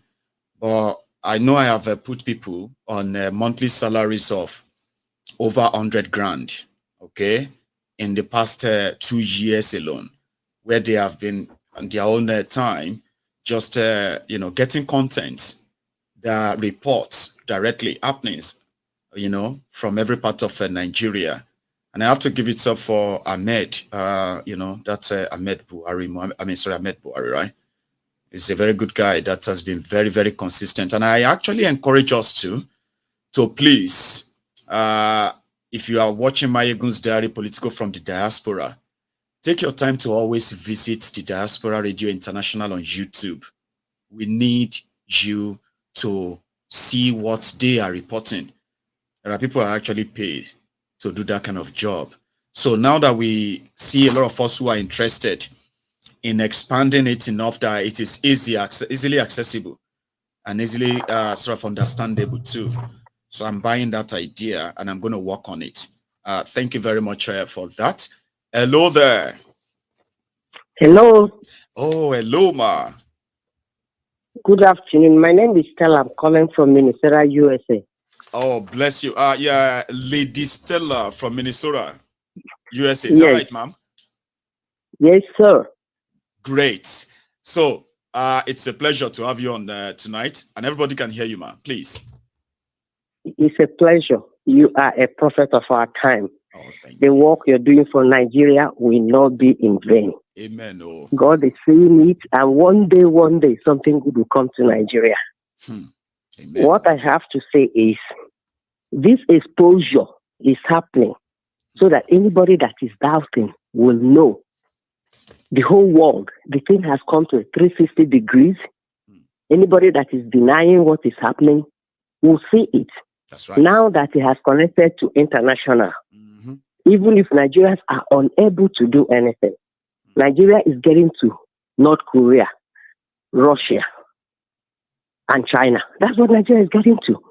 but I know I have put people on monthly salaries of over 100 grand, okay, in the past 2 years alone, where they have been on their own time, just, getting content that reports directly happenings, from every part of Nigeria. And I have to give it up for Ahmed, that's Ahmed Buhari, Ahmed Buhari, right? He's a very good guy that has been very, very consistent. And I actually encourage us to please, if you are watching MaiyegunsDiary Politico from the diaspora, take your time to always visit the Diaspora Radio International on YouTube. We need you to see what they are reporting. There are people who are actually paid to do that kind of job. So now that we see a lot of us who are interested in expanding it enough that it is easily accessible, and easily sort of understandable too. So I'm buying that idea and I'm going to work on it. Thank you very much for that. Hello there. Hello. Oh, hello, ma. Good afternoon. My name is Stella. I'm calling from Minnesota, USA. Oh, bless you. Yeah, Lady Stella from Minnesota, USA. Is that right, ma'am? Yes, sir. Great. So it's a pleasure to have you on tonight, and everybody can hear you, ma'am. Please. It's a pleasure. You are a prophet of our time. Oh, thank the work you're doing for Nigeria will not be in vain. Amen. Oh. God is seeing it, and one day, something good will come to Nigeria. Amen. What I have to say is, this exposure is happening so that anybody that is doubting will know. The whole world, the thing has come to 360 degrees. Anybody that is denying what is happening will see it. That's right. Now that it has connected to international, even if Nigerians are unable to do anything, Nigeria is getting to North Korea, Russia, and China. That's what Nigeria is getting to.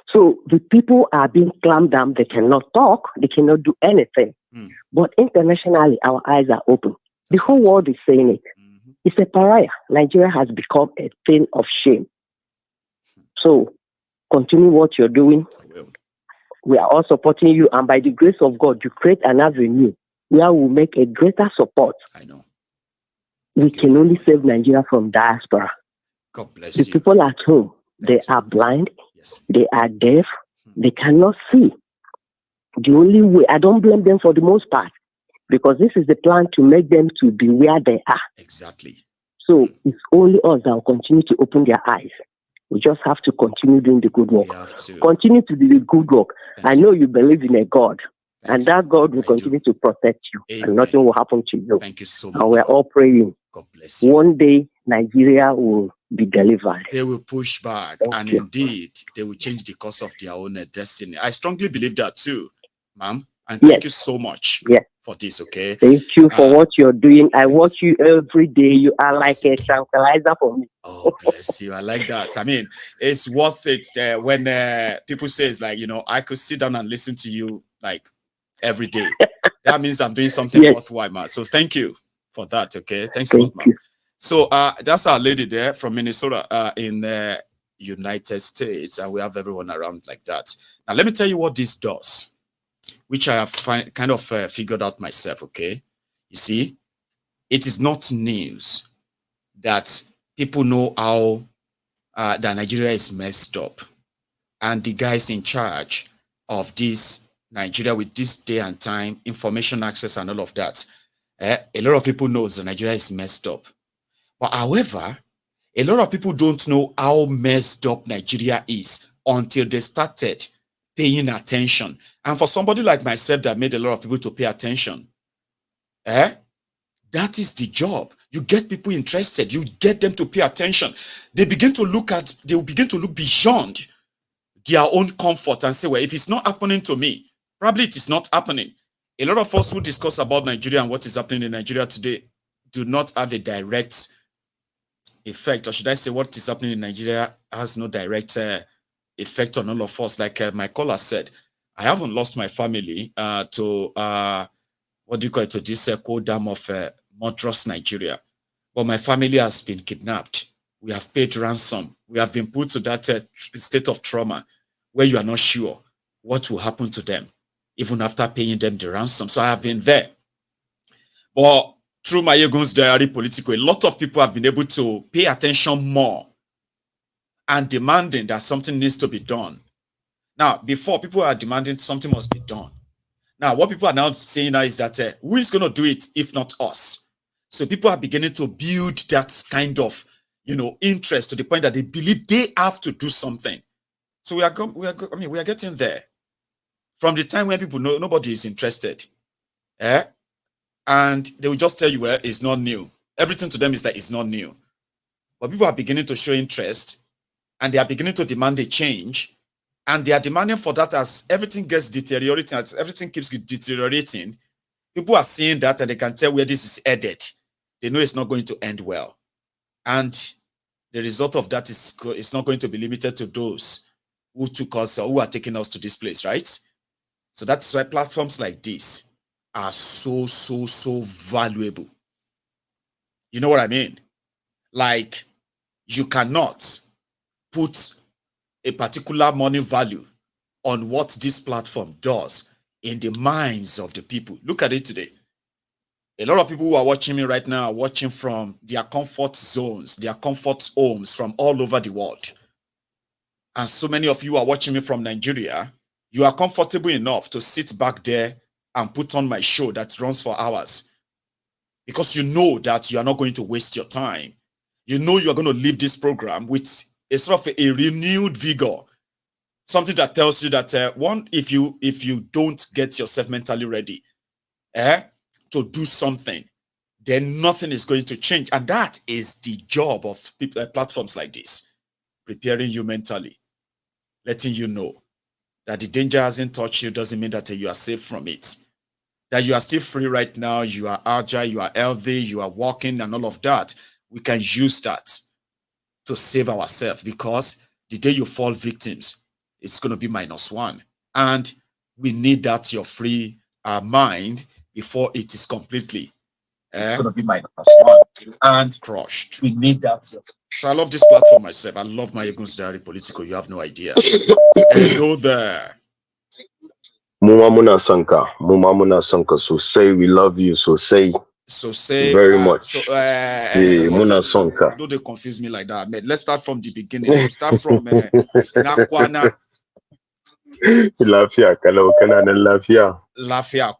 So the people are being clamped down. They cannot talk. They cannot do anything. But internationally, our eyes are open. The whole world is saying it. It's a pariah. Nigeria has become a thing of shame. So continue what you're doing. We are all supporting you. And by the grace of God, you create an avenue where we make a greater support. I know. We can only save Nigeria from diaspora. God bless the you. People at home, they are blind. Yes. They are deaf. They cannot see. The only way, I don't blame them for the most part, because this is the plan to make them to be where they are. Exactly. So it's only us that will continue to open their eyes. We just have to continue doing the good work. Continue to do the good work. I know you believe in a God, and that God will continue to protect you, and nothing will happen to you. Thank you so much. And we're all praying. God bless you. One day, Nigeria will be delivered. They will push back, and indeed, they will change the course of their own destiny. I strongly believe that too, ma'am. And thank you so much for this, okay? Thank you for what you're doing. I watch you every day. You are like a tranquilizer for me. Oh, bless you. I like that. I mean, it's worth it when people say it's like, you know, I could sit down and listen to you like every day. That means I'm doing something worthwhile, man. So thank you for that, okay? Thanks a lot, man. So that's our lady there from Minnesota in the United States, and we have everyone around like that. Now, let me tell you what this does, which I have kind of figured out myself, okay? You see, it is not news that people know how that Nigeria is messed up, and the guys in charge of this Nigeria with this day and time, information access and all of that, a lot of people know that Nigeria is messed up. But however, a lot of people don't know how messed up Nigeria is until they started paying attention. And for somebody like myself that made a lot of people to pay attention, that is the job. You get people interested. You get them to pay attention. They will begin to look beyond their own comfort and say, well, if it's not happening to me, probably it is not happening. A lot of us who discuss about Nigeria and what is happening in Nigeria today do not have a direct effect, or should I say what is happening in Nigeria has no direct effect on all of us. Like my caller said, I haven't lost my family to what do you call it, to this cold dam of Montrose, Nigeria. But my family has been kidnapped. We have paid ransom. We have been put to that state of trauma where you are not sure what will happen to them, even after paying them the ransom. So I have been there. But through MaiyegunsDiary Politico, a lot of people have been able to pay attention more and demanding that something needs to be done. Now, before, people are demanding something must be done. Now, what people are now saying now is that who is going to do it if not us? So people are beginning to build that kind of, you know, interest to the point that they believe they have to do something. So we are getting there. From the time when people know nobody is interested, and they will just tell you, well, it's not new. Everything to them is that it's not new. But people are beginning to show interest, and they are beginning to demand a change, and they are demanding for that as everything gets deteriorating, as everything keeps deteriorating. People are seeing that, and they can tell where this is headed. They know it's not going to end well. And the result of that is not going to be limited to those who took us or who are taking us to this place, right? So that's why platforms like this are so valuable. You know what I mean? Like, you cannot put a particular money value on what this platform does in the minds of the people. Look at it today. A lot of people who are watching me right now are watching from their comfort zones, their comfort homes from all over the world. And so many of you are watching me from Nigeria. You are comfortable enough to sit back there and put on my show that runs for hours because you know that you are not going to waste your time. You know you are going to leave this program with a sort of a renewed vigor, something that tells you that one, if you don't get yourself mentally ready to do something, then nothing is going to change. And that is the job of platforms like this, preparing you mentally, letting you know that the danger hasn't touched you doesn't mean that you are safe from it. That you are still free right now, you are agile, you are healthy, you are walking and all of that. We can use that to save ourselves, because the day you fall victims, it's going to be -1. And we need that your free mind before it is completely it's going to be -1 and crushed. We need that. So I love this platform myself. I love MaiyegunsDiary Politico. You have no idea. Hello there. Mumamuna Sanka. So say we love you. So say very much. Muna Sanka. Don't they confuse me like that, man. Let's start from the beginning. We'll start from Nakwana. Lafia kalau kana lafia. Lafia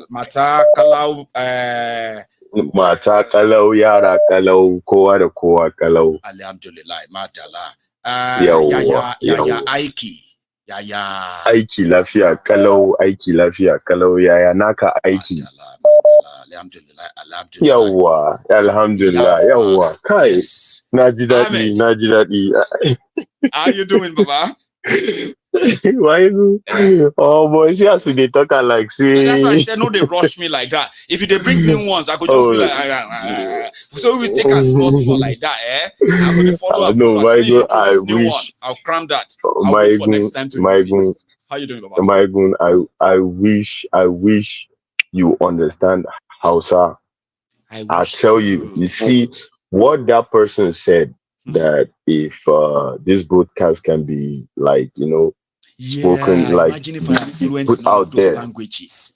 mata kalau mata kalau yara kalau kowa da kowa kalau. Alhamdulillah, madala. Yaya aiki. Aiki lafiya kalau yaya naka aiki. Alhamdulillah. Alhamdulillah. Kai. Naji daɗi. How you doing, Baba? Why you? Oh boy, see as they talk like say. That's why I said no, they rush me like that. If they bring new ones, I could just be like, so we take a small like that, I'm gonna follow. No, Maiyegun, I'll cram that. I'll wait for next time to use it. How you doing, Baba? Maiyegun, I wish you understand Hausa. I tell you, you see what that person said. That if this broadcast can be like, spoken, like imagine if I am fluent put in all out of those there. Languages.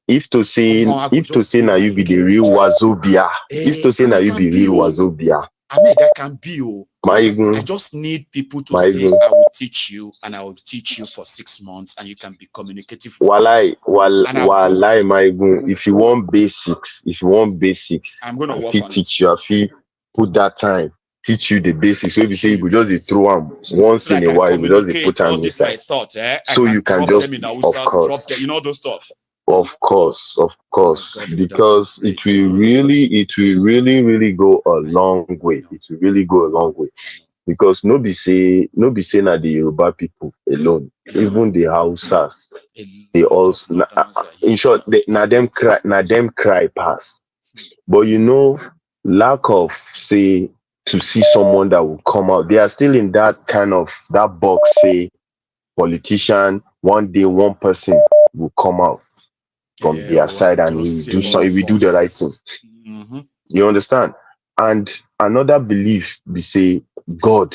If to say now you be the real Wazobia. If to say now you be real Wazobia. I mean, that can be. Maiyegun, I just need people to say, I will teach you, and I will teach you for 6 months, and you can be communicative. Walai, Maiyegun, if you want basics, I'm going to I work fit on teach you. I fit put that time. Teach you the basics. So if you say you could just throw them once in a while, you just put them inside. So you can just, of course, drop them, those stuff. Of course, because it will really go a long way. It will really go a long way. Because no be say na the Yoruba people alone, even the Hausas, they also, in short, na them cry pass. But lack of say to see someone that will come out. They are still in that kind of that box. Say politician, one day one person will come out from their side and he will do something. He will do the right thing. You understand? And another belief be say God.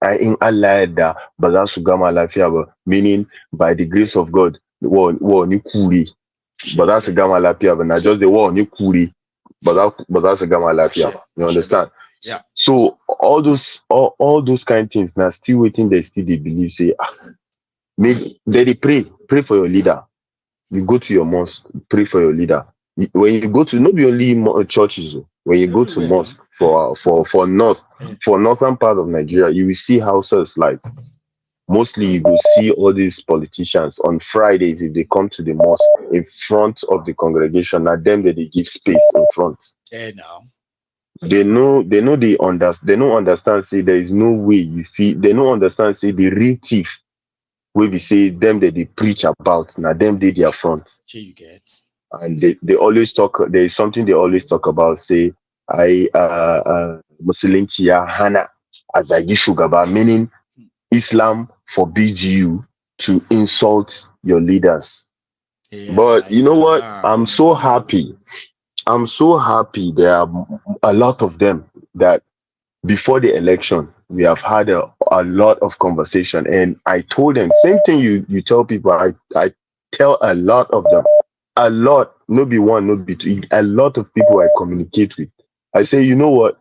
I in Allah da bazasugama lafiya, meaning by the grace of God, wo ni kuri. Bazasugama lafiya, but not just the wo ni kuri. Bazasugama lafiya. You understand? Yeah. So all those kind of things now still waiting. They believe say maybe they pray for your leader. You go to your mosque, pray for your leader. When you go to not be only churches, when you go to mosque for northern part of Nigeria, you will see houses like mostly you will see all these politicians on Fridays if they come to the mosque in front of the congregation. Now them that they give space in front. Now. They don't understand. Say there is no way you feel. They don't understand. Say the real thief, where we say them that they preach about. Now them they their front. You get. And they always talk. There is something they always talk about. Say Musulunci ya hana a zagi shugaba, meaning Islam forbids you to insult your leaders. But you know what? I'm so happy. I'm so happy there are a lot of them that before the election, we have had a lot of conversation. And I told them, same thing you tell people, I tell a lot of them, a lot, no be one, no be two, a lot of people I communicate with. I say, you know what?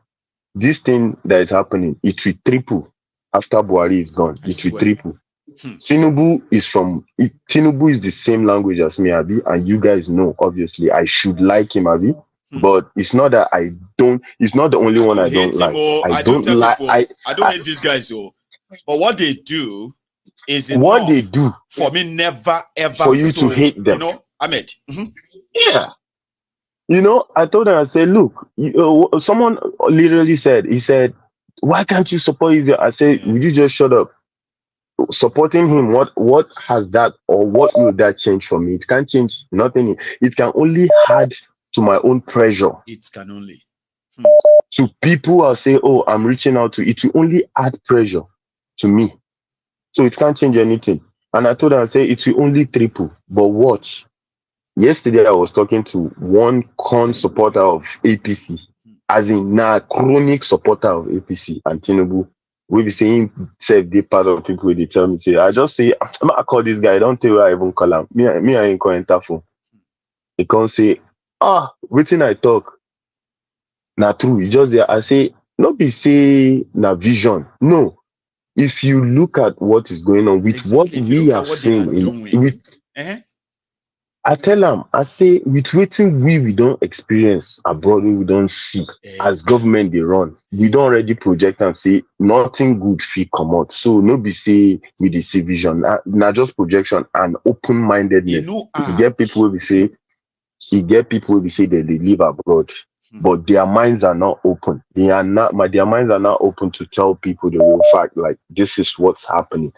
This thing that is happening, it will triple after Buhari is gone. It will triple. Thiefnubu is the same language as me, Abi, and you guys know, obviously, I should like him, Abi. But it's not that I don't. It's not the only one I don't like. I don't like. I don't hate these guys, though. But what they do is enough what they do for me. Never ever for you to hate them. You know, Ahmed. Yeah. You know, I told them. I said, look. Someone literally said. He said, "Why can't you support Israel?" I said, "Would you just shut up?" Supporting him, what has that or what will that change for me? It can't change nothing. It can only add to my own pressure. It can only. To people I'll say, oh, I'm reaching out to it will only add pressure to me. So it can't change anything. And I told her, I say it will only triple. But watch. Yesterday I was talking to one con supporter of APC, as in now chronic supporter of APC and Thiefnubu. We be saying say they part of people they tell me say I just say I call this guy, don't tell where I even call him. Me I ain't calling phone. He can't say, waiting I talk. Na true, it's just there. I say, not be say na vision. No. If you look at what is going on with what we have seen I tell them, I say, with waiting we don't experience abroad, we don't see as government they run. We don't already project and say nothing good fee come out. So no be say with the vision, not just projection and open-mindedness. You get people will say, that they live abroad, but their minds are not open. Their minds are not open to tell people the real fact, like this is what's happening,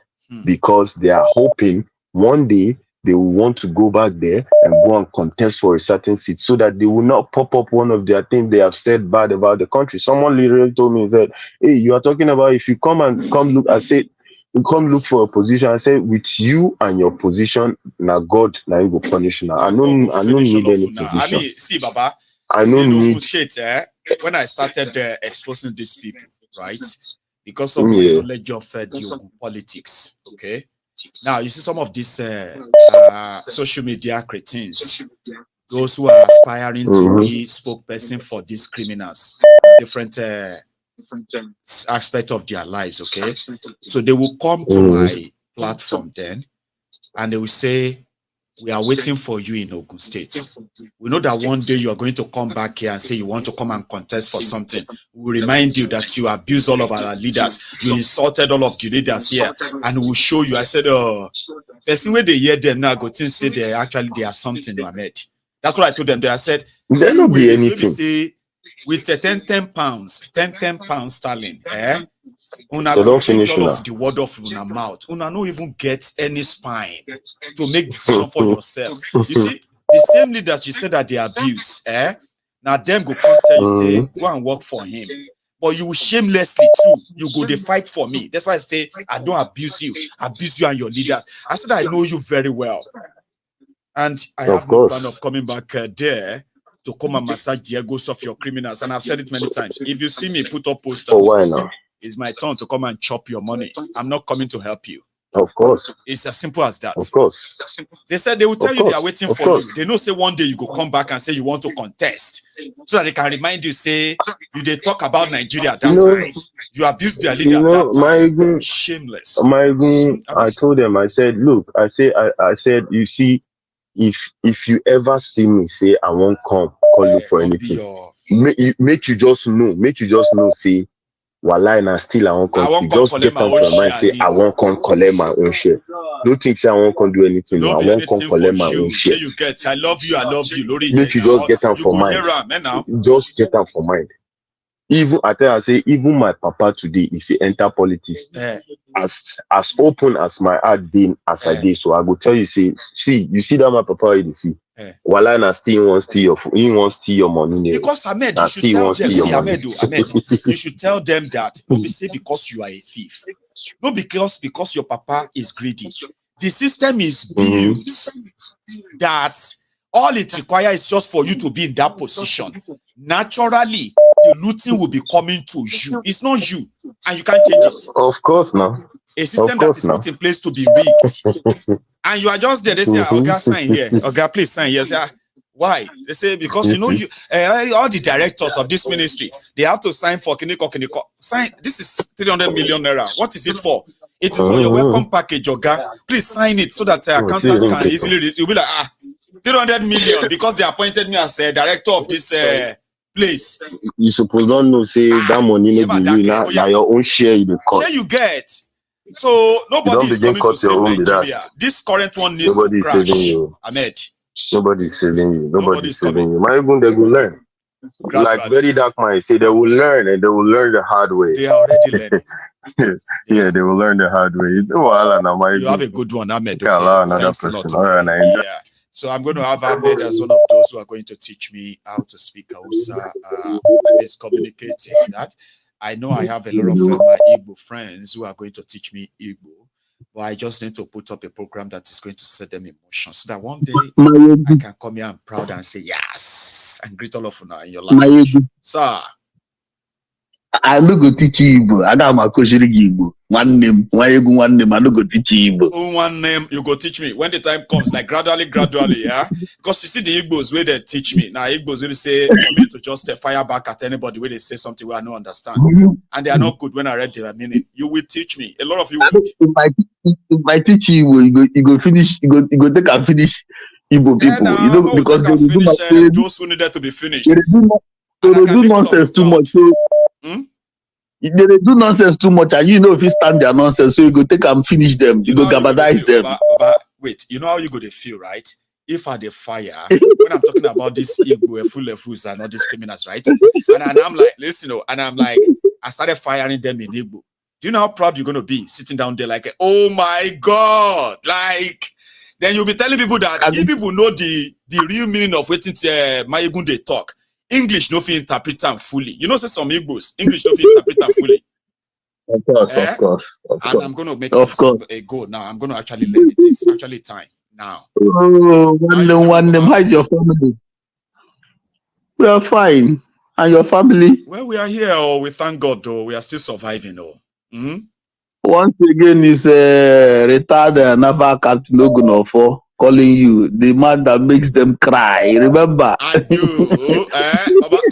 because they are hoping one day they will want to go back there and go and contest for a certain seat so that they will not pop up one of their things they have said bad about the country. Someone literally told me, said, hey, you are talking about if you come look, I said, you come look for a position. I said, with you and your position, now God, now you go punish now. I don't need any position. I mean, see, Baba, I don't need state, when I started exposing these people, right? Because of my knowledge of geopolitics, okay? Now, you see some of these social media cretins, those who are aspiring to be spokesperson for these criminals, different aspects of their lives, okay? So they will come to my platform then, and they will say, we are waiting for you in Ogun State. We know that one day you are going to come back here and say you want to come and contest for something. We will remind you that you abused all of our leaders. You insulted all of the leaders here. And we will show you. I said, person where they hear them now, go to say they are something you made. That's what I told them. I said, there will be anything. Say, with 10 pounds sterling, una don't go change finish all now. of the word of una mouth. Una no even get any spine to make decision for yourselves. You see, the same leaders you said that they abuse, now them go come tell you, say, go and work for him. But you will shamelessly too. You go they fight for me. That's why I say I don't abuse you and your leaders. I said I know you very well. And I have no plan of coming back there to come and massage the egos of your criminals. And I've said it many times. If you see me put up posters, why not? It's my turn to come and chop your money. I'm not coming to help you. Of course. It's as simple as that. Of course. They said they will tell you they are waiting for you. They know say one day you go come back and say you want to contest. So that they can remind you, say, you they talk about Nigeria at that time. You abuse their leader at that time. Maiyegun, shameless. Maiyegun, I told them, I said, look, I said, you see, if you ever see me say I won't call you for anything, make you just know, say, Walai na still I won't come. Just get out your mind, say I won't come collect my own share. Don't think say I won't come do anything. I won't come collect my own share. You get, I love you. Make you just get out for mind. Just get out for mind. Even I say, even my papa today, if he enter politics, as open as my heart been as I did, so I go tell you, say, see, you see that my papa already see. Wala na still wants to your money. Because Ahmed, you should tell them, see Ahmed, you should tell them that don't be say because you are a thief. Not because your papa is greedy. The system is built that all it requires is just for you to be in that position. Naturally, the looting will be coming to you. It's not you, and you can't change it. Of course, no. A system that is put in place to be rigged. And you are just there. They say, "Oga, sign here. Oga, please sign here." Say, why? They say because you know you all the directors of this ministry, they have to sign for Kiniko. Sign. This is 300 million naira. What is it for? It is for your welcome package, Oga. Please sign it so that accountants can easily read. You'll be like, 300 million because they appointed me as a director of this place. You suppose don't know say that money may be you now your own share you the cost. Share you get. So nobody is coming to save Nigeria. This current one needs to crash. Ahmed. Nobody is saving you. Nobody is saving you. Maiyegun, they will learn. Gradually. Like very dark mind say they will learn and they will learn the hard way. They are already learning. Yeah, they will learn the hard way. You have a good one, Ahmed. Okay. Allow another person. All right, yeah. So I'm going to have Ahmed as one of those who are going to teach me how to speak Hausa and is communicating that. I know I have a lot of my Igbo friends who are going to teach me Igbo, but I just need to put up a program that is going to set them in motion so that one day I can come here and proud and say yes and greet all of you now in your language. Sir. I no go teach you Igbo. I got my koshiri Igbo. One name, Maiyegun, I no go teach you Igbo. One name, you go teach me when the time comes, like gradually, yeah. Because you see the Igbos where they teach me. Now Igbos will say for me to just fire back at anybody where they say something where I don't understand, and they are not good when I read their meaning. You will teach me. A lot of you will. If I teach you, you go finish. You go take and finish Igbo people. Yeah, you know because they finish those who needed to be finished. They do nonsense too much. So, they do nonsense too much, and you know if you stand their nonsense, so you go take and finish them. You go gabadize them. But wait, you know how you go to feel, right? If I the fire, when I'm talking about this Igbo, full and all these criminals, right? And I'm like, listen, and I'm like, I started firing them in Igbo. Do you know how proud you're gonna be sitting down there like, oh my God, like. Then you'll be telling people that if people know the real meaning of waiting to Maiyegun they talk. English no fit interpret them fully. You know, say some Igbos, English no fit interpret them fully. Of course. And I'm going to make it a goal now. I'm going to actually learn it. It's actually time now. Oh, one name. How's your family? We are fine. And your family? Well, we are here. Oh, we thank God. Though we are still surviving. Oh. Once again, is retired naval captain Ogunofo calling you, the man that makes them cry. Remember? And you,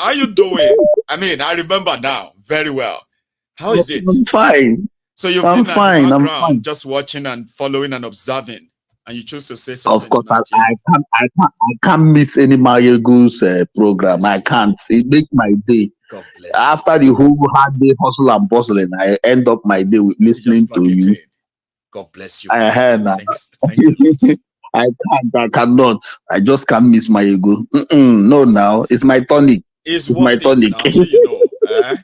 how you doing? I mean, I remember now very well. How is it? I'm fine. So you've been in the background, just watching and following and observing, and you choose to say something. Of course, I can't miss any Maiyegun's program. I can't. It makes my day. God bless. After the whole hard day hustle and bustling, I end up my day with listening to you. God bless you. I heard that. Thanks I cannot. I just can't miss Maiyegun. No, now it's my tonic. It's my tonic. Now, so you know,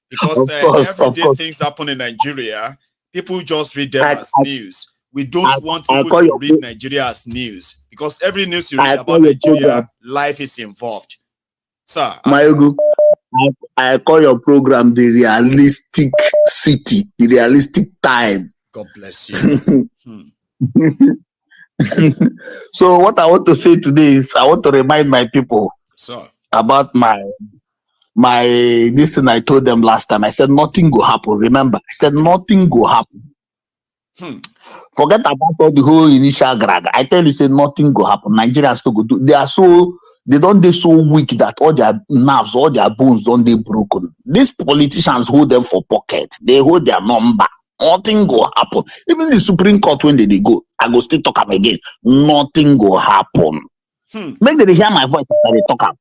because everyday things happen in Nigeria. People just read them as news. We don't want people to read Nigeria as news because every news you read about Nigeria, life is involved. Sir, Maiyegun, I call your program the realistic city, the realistic time. God bless you. So what I want to say today is I want to remind my people about my this thing I told them last time. I said nothing will happen. Remember, I said nothing will happen. Forget about all the whole initial drag. I tell you, say nothing will happen. Nigerians still go do. They don't they so weak that all their nerves, all their bones don't they broken. These politicians hold them for pockets. They hold their number. Nothing go happen. Even the Supreme Court when they go, I go still talk them again. Nothing go happen. Make them hear my voice as they talk.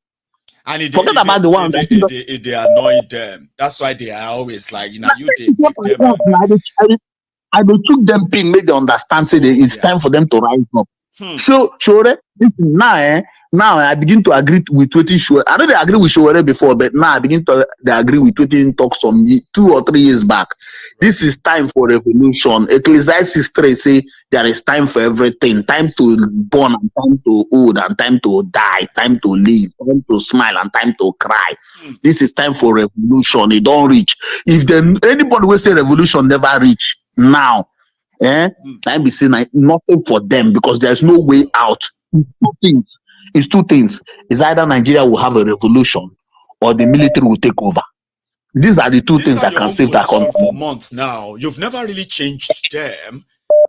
And forget about the one that they annoy them. That's why they are always like, you know, I took them pin, make them understand. Say it's time for them to rise up. So now I begin to agree with what Showore. I know they agree with Showore before, but now I begin to agree with what he talked some 2 or 3 years back. This is time for revolution. Ecclesiastes 3 say there is time for everything. Time to born and time to old and time to die. Time to live. Time to smile and time to cry. This is time for revolution. It don't reach. If then anybody will say revolution never reach now, time be saying nothing for them because there's no way out. It's two things. It's either Nigeria will have a revolution or the military will take over. These are the two things that can save that country. For months now, you've never really changed them,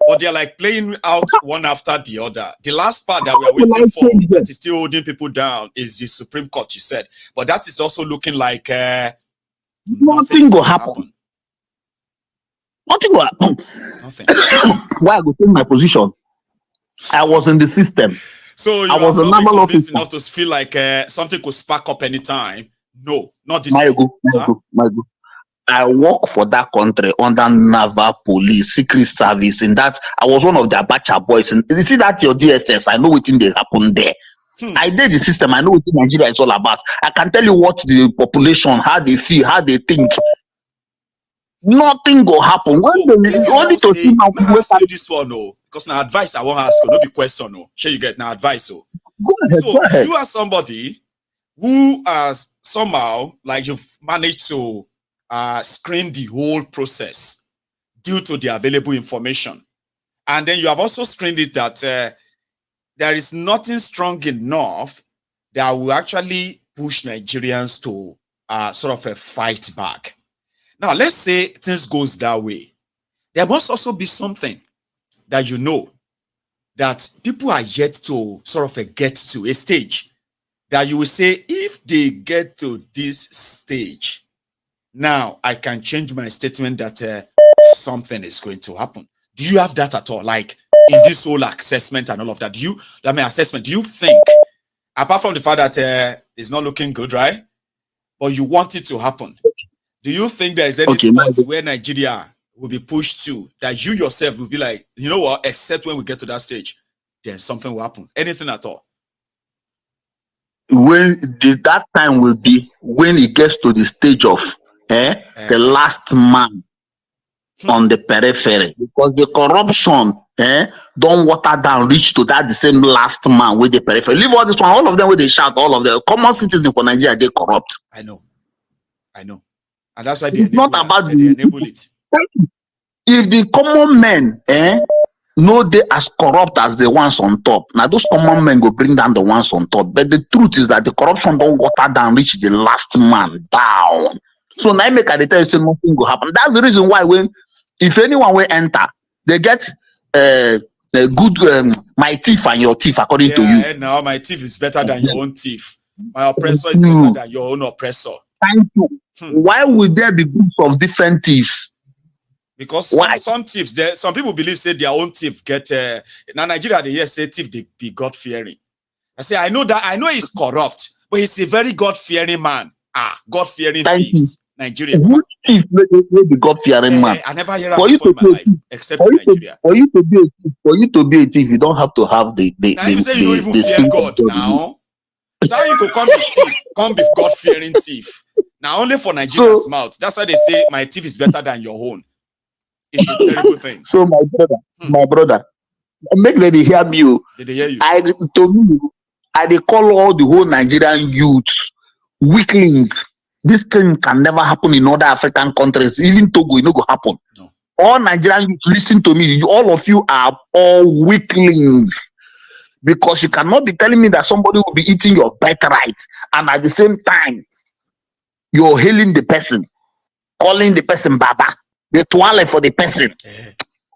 but they're like playing out one after the other. The last part that we are waiting for that is still holding people down is the Supreme Court, you said, but that is also looking like nothing will happen. Nothing will happen. Nothing. Why I go take my position? I was in the system. So you I was are a not normal convinced officer. enough to feel like something could spark up anytime. No, not this. Maiyegun. I work for that country under naval police, secret service. In that, I was one of the Abacha boys. And you see that your DSS, I know what thing they happen there. I did the system. I know what Nigeria is all about. I can tell you what the population, how they feel, how they think. Nothing will happen. So, When they only to see now. May I ask you this one, no? Because now advice I won't ask you, no be question, no. Sure, you get now advice, so. Go ahead. You are somebody who has somehow, like you've managed to screen the whole process due to the available information. And then you have also screened it that there is nothing strong enough that will actually push Nigerians to sort of a fight back. Now, let's say things goes that way. There must also be something that you know that people are yet to sort of get to a stage that you will say, if they get to this stage, now I can change my statement that something is going to happen. Do you have that at all? Like in this whole assessment and all of that, do you think, apart from the fact that it's not looking good, right? But you want it to happen. Do you think there is any spot where Nigeria will be pushed to that you yourself will be like, you know what, except when we get to that stage, then something will happen? Anything at all? That time will be when it gets to the stage of the last man on the periphery, because the corruption don't water down, reach to that the same last man with the periphery. Leave all this one, all of them where they shout, all of the common citizens for Nigeria, they corrupt. I know. And that's why it's not about they enable it. If the common men no they as corrupt as the ones on top, now those common men go bring down the ones on top. But the truth is that the corruption don't water down, reach the last man down. So now make I tell you, say nothing will happen. That's the reason why if anyone will enter, they get a good my thief and your thief according to you. Now my thief is better than your own thief. My oppressor is better than your own oppressor. Thank you. Why would there be groups of different thieves? Because some thieves, some people believe say their own thief get now Nigeria they say thief they be God fearing. I say I know he's corrupt, but he's a very God fearing man. God fearing thieves. Nigeria. Who thief may be God fearing man? I never hear that before in my life, except in Nigeria. For you to be a thief, you don't have to have the now you say you don't even fear God now. So how you could come be thief, come be God fearing thief. Now only for Nigerians' mouth. That's why they say my thief is better than your own. It's a terrible thing. So my brother, make them hear me. Did they hear you? I call all the whole Nigerian youths weaklings. This thing can never happen in other African countries. Even Togo, it no go happen. No. All Nigerian youths, listen to me. All of you are all weaklings. Because you cannot be telling me that somebody will be eating your birthright and at the same time you're hailing the person, calling the person Baba, the toilet for the person.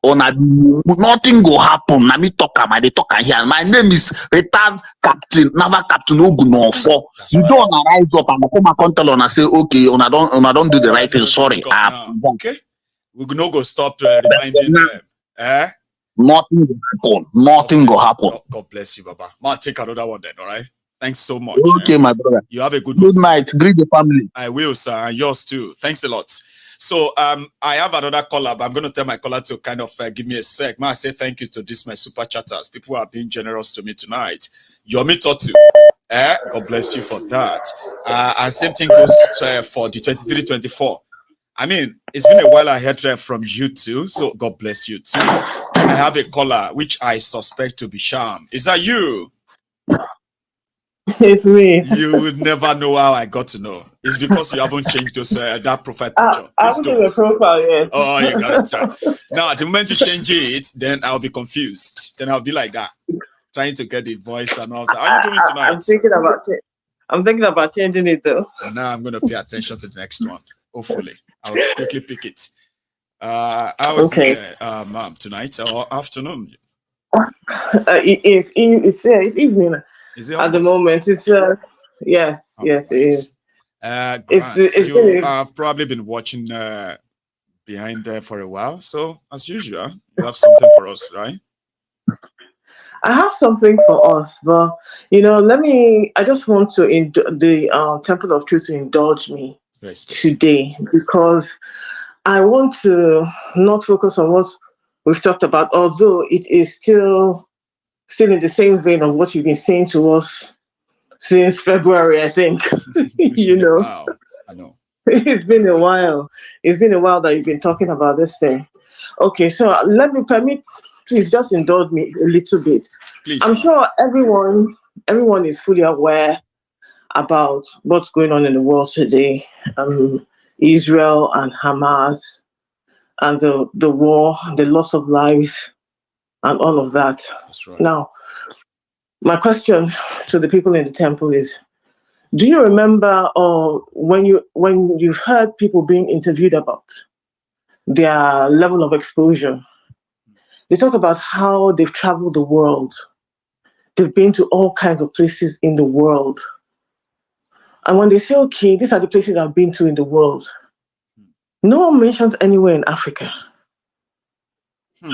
Nothing will happen. Let me talk about the talk here. My name is retired captain, naval captain Ogunofo. You don't rise up and come and tell and say, okay, I don't do the right thing. Sorry. Okay. We're gonna go stop reminding them. Nothing will happen. Nothing will happen. God bless you, Baba. Man, take another one then, all right? Thanks so much. Okay, my brother. You have a good night. Greet the family. I will, sir. And yours too. Thanks a lot. So I have another caller, but I'm going to tell my caller to kind of give me a sec. I say thank you to this, my super chatters. People are being generous to me tonight. Yomi Totu, God bless you for that. And same thing goes for the 23-24. I mean, it's been a while I heard from you too, so God bless you too. And I have a caller, which I suspect to be Sham. Is that you? It's me. You would never know how I got to know. It's because you haven't changed those that profile picture. I haven't done a profile yet. Oh, you got it. Now, the moment you change it, then I'll be confused. Then I'll be like that, trying to get the voice and all that. How are you doing tonight? I'm thinking about changing it though. Now I'm going to pay attention to the next one. Hopefully, I'll quickly pick it. How is it, ma'am, tonight or afternoon? It's evening. Is it at the moment? It's yes, it is. You have probably been watching behind there for a while, so as usual, you have something for us, right? I have something for us, but I just want to the Temple of Truth to indulge me today, because I want to not focus on what we've talked about, although it is still in the same vein of what you've been saying to us since February, I think. Wow, I know. It's been a while. It's been a while that you've been talking about this thing. Okay, so please just indulge me a little bit. Please. I'm sure everyone is fully aware about what's going on in the world today. Israel and Hamas and the war, the loss of lives, and all of that. That's right. Now, my question to the people in the temple is, do you remember when you've heard people being interviewed about their level of exposure? They talk about how they've traveled the world. They've been to all kinds of places in the world. And when they say, okay, these are the places I've been to in the world, no one mentions anywhere in Africa.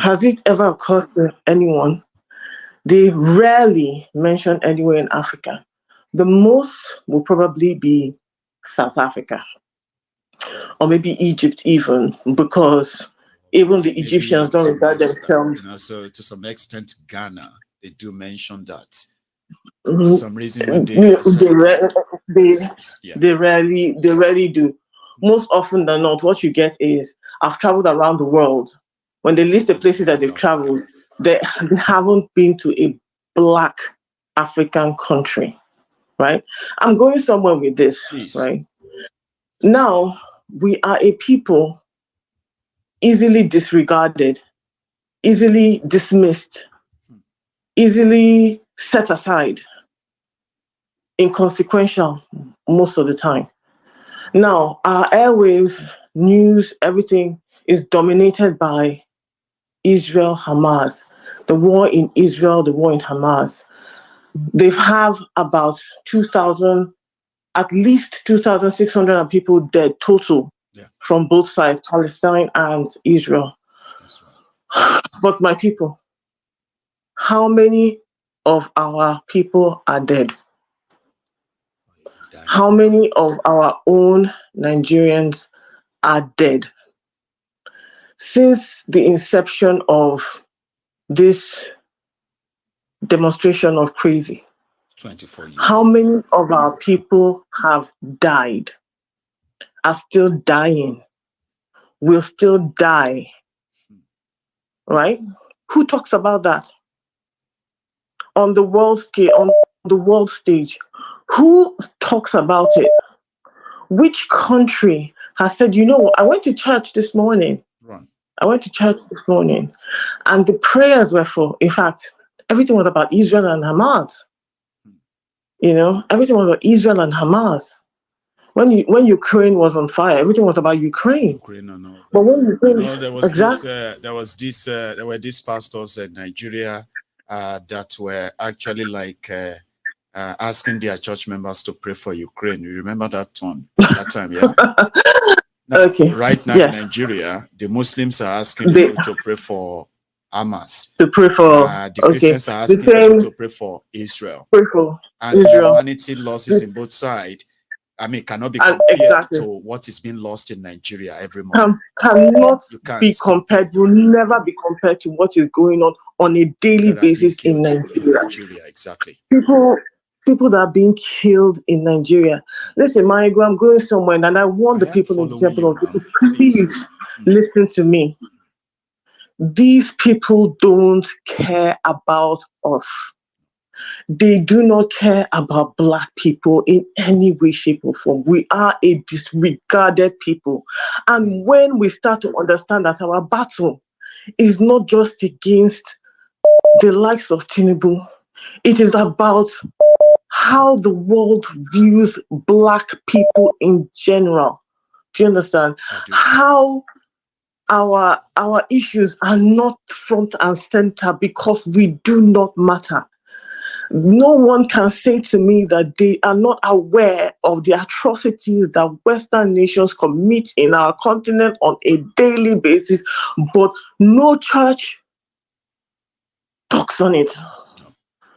Has it ever occurred to anyone? They rarely mention anywhere in Africa. The most will probably be South Africa, or maybe Egypt even, because even the Egyptians don't regard themselves. So to some extent, Ghana, they do mention that. For some reason, when they rarely do. Most often than not, what you get is, I've traveled around the world. When they list the places that they've traveled, they haven't been to a Black African country, right? I'm going somewhere with this, right? Now, we are a people easily disregarded, easily dismissed, easily set aside, inconsequential most of the time. Now, our airwaves, news, everything is dominated by Israel, Hamas, the war in Israel, the war in Hamas. They have about 2,000, at least 2,600 people dead total from both sides, Palestine and Israel. But my people, how many of our people are dead? How many of our own Nigerians are dead? Since the inception of this demonstration of crazy, 24 years. How many of our people have died, are still dying, will still die, right? Who talks about that? On the world scale, on the world stage, who talks about it? Which country has said, you know what, I went to church this morning. I went to church this morning, and the prayers were for, in fact, everything was about Israel and Hamas. Everything was about Israel and Hamas. When Ukraine was on fire, everything was about Ukraine. But when Ukraine, there were these pastors in Nigeria that were actually like asking their church members to pray for Ukraine. You remember that one? That time, yeah. Now, right now in Nigeria, the Muslims are asking people to pray for Hamas. To pray for the Christians are asking people to pray for Israel. Pray for and Israel. humanity losses in both sides. I mean, cannot be compared to what is being lost in Nigeria every month. Cannot be compared, will never be compared to what is going on a daily basis in Nigeria. Exactly. People that are being killed in Nigeria. Listen, Maiyegun, I'm going somewhere, and I want the people in the temple of people, please listen to me. These people don't care about us. They do not care about Black people in any way, shape, or form. We are a disregarded people. And when we start to understand that our battle is not just against the likes of Thiefnubu, it is about how the world views Black people in general. Do you understand? How our issues are not front and center because we do not matter. No one can say to me that they are not aware of the atrocities that Western nations commit in our continent on a daily basis, but no church talks on it.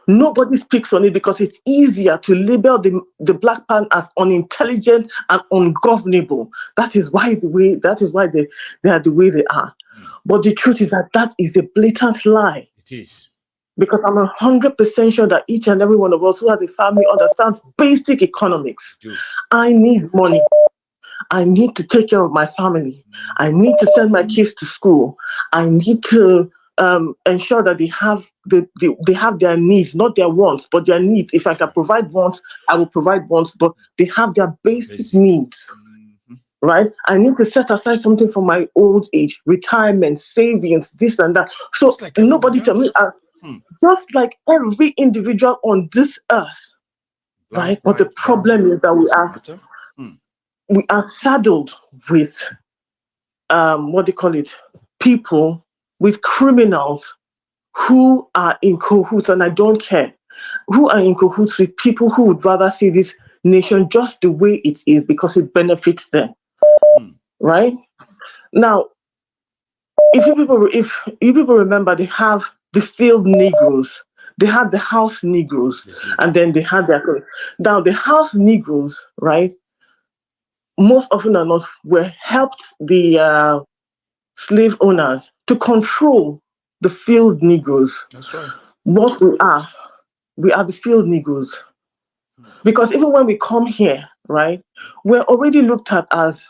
Nobody speaks on it because it's easier to label the Black man as unintelligent and ungovernable. That is why they are the way they are. But the truth is that is a blatant lie. It is. Because I'm 100% sure that each and every one of us who has a family understands basic economics. I need money. I need to take care of my family. I need to send my kids to school. I need to ensure that they have their needs, not their wants, but their needs. If I can provide wants, I will provide wants, but they have their basic needs. Right? I need to set aside something for my old age, retirement, savings, this and that. So nobody tell me, just like every individual on this earth, right? But the problem is that we are saddled with people, with criminals who are in cahoots, and I don't care, who are in cahoots with people who would rather see this nation just the way it is because it benefits them. Right? Now, if you people remember, they have the field Negroes, they had the house Negroes, and then they had their... Now, the house Negroes, right, most often than not, were helped the slave owners to control the field Negroes. That's right. What we are the field Negroes. Because even when we come here, right, we're already looked at as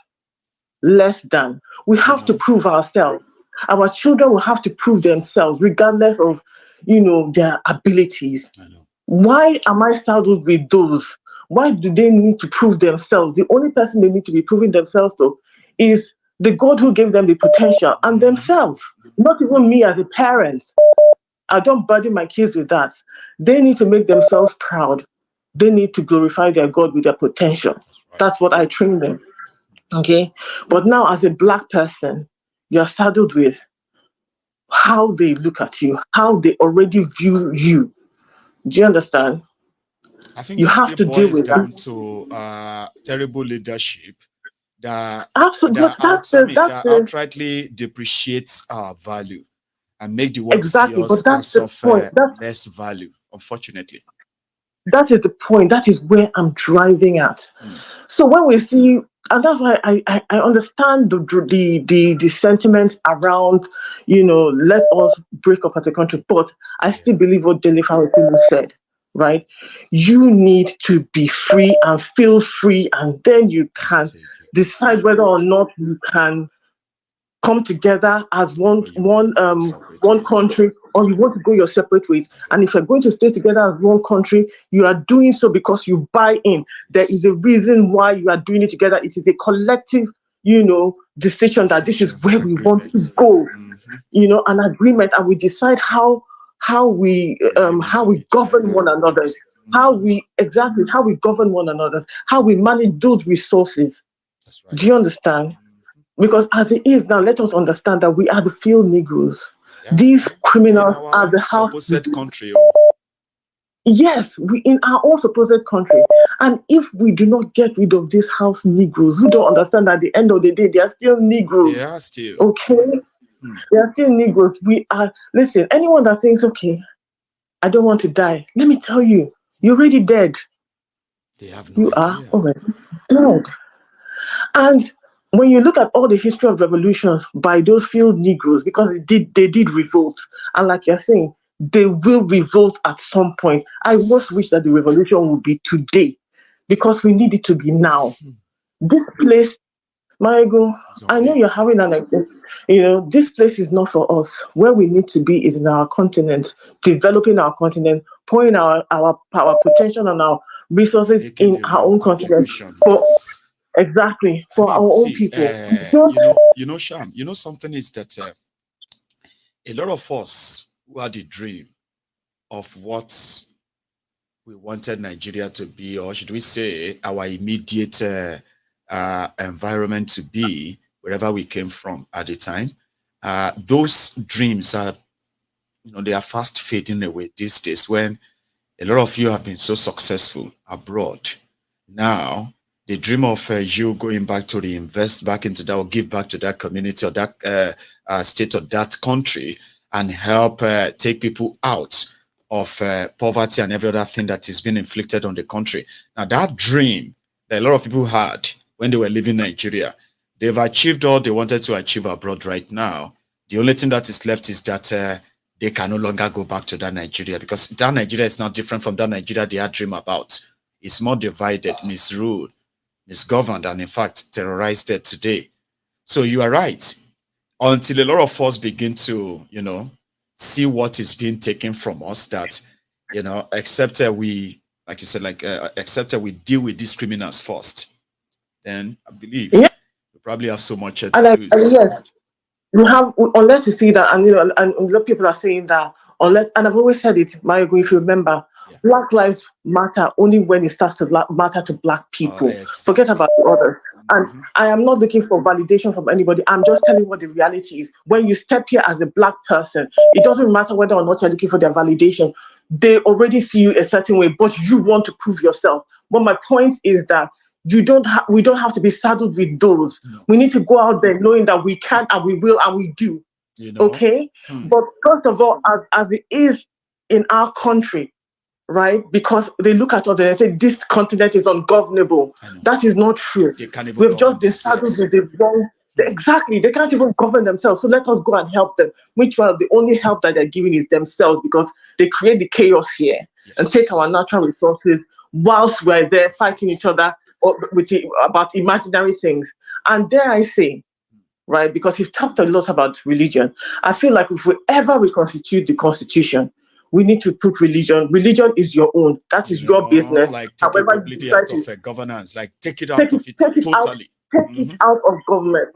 less than. We have to prove ourselves. Our children will have to prove themselves regardless of, their abilities. Why am I saddled with those? Why do they need to prove themselves? The only person they need to be proving themselves to is the God who gave them the potential and themselves. Not even me as a parent. I don't burden my kids with that. They need to make themselves proud. They need to glorify their God with their potential. That's what I train them. Okay? But now as a Black person, you're saddled with how they look at you, how they already view you. Do you understand? I think you have to deal with down to terrible leadership that outrightly depreciates our value and make the world see us as of less value, unfortunately. That is the point. That is where I'm driving at. So when we see, and that's why I understand the sentiments around, let us break up as a country, but I still believe what Dele Farisimu said, right? You need to be free and feel free, and then you can decide whether or not you can come together as one country, or you want to go your separate ways. And if you're going to stay together as one country, you are doing so because you buy in. There is a reason why you are doing it together. It is a collective, decision that this is where we want to go. An agreement, and we decide how we govern one another, how we govern one another, how we manage those resources. Do you understand? Because as it is now, let us understand that we are the field Negroes. Yeah. These criminals are the supposed country. Yes, we in our own supposed country. And if we do not get rid of these house Negroes, who don't understand that at the end of the day, they are still Negroes. They are still. Okay? They are still Negroes. Listen, anyone that thinks, okay, I don't want to die, let me tell you, you're already dead. They have no you idea. Are already. dead. And when you look at all the history of revolutions by those field Negroes, because they did revolt, and like you're saying, they will revolt at some point. I just wish that the revolution would be today, because we need it to be now. This place, Maiyegun, I know you're having this place is not for us. Where we need to be is in our continent, developing our continent, pouring our potential and our resources in our own continent. Exactly, for our own people. Sham, something is that a lot of us who had the dream of what we wanted Nigeria to be, or should we say our immediate environment to be, wherever we came from at the time, those dreams are, they are fast fading away these days when a lot of you have been so successful abroad. Now, the dream of you going back to reinvest back into that or give back to that community or that state or that country and help take people out of poverty and every other thing that is being inflicted on the country. Now, that dream that a lot of people had when they were leaving Nigeria, they've achieved all they wanted to achieve abroad right now. The only thing that is left is that they can no longer go back to that Nigeria, because that Nigeria is not different from that Nigeria they had dream about. It's more divided, misruled, misgoverned, and in fact terrorized today. So you are right. Until a lot of us begin to, see what is being taken from us, that, except we, like you said, except we deal with these criminals first, then I believe we probably have so much to lose. Yes, we have, unless you see that, and and a lot of people are saying that, unless, and I've always said it, Maiyegun, if you remember, Black lives matter only when it starts to matter to Black people. Forget about the others. And I am not looking for validation from anybody. I'm just telling you what the reality is. When you step here as a Black person, it doesn't matter whether or not you're looking for their validation. They already see you a certain way, but you want to prove yourself. But my point is that we don't have to be saddled with those. No. We need to go out there knowing that we can and we will and we do. Okay? But first of all, as it is in our country, right? Because they look at us and they say this continent is ungovernable. That is not true. We've just been saddled with the wrong. Exactly, they can't even govern themselves. So let us go and help them. Which the only help that they're giving is themselves, because they create the chaos here and take our natural resources whilst we're there fighting each other about imaginary things. And dare I say, right? Because we've talked a lot about religion. I feel like if we ever reconstitute the Constitution, we need to put religion. Religion is your own. That is your business. Like take it completely out of governance. Like take it out of it totally. Take it out of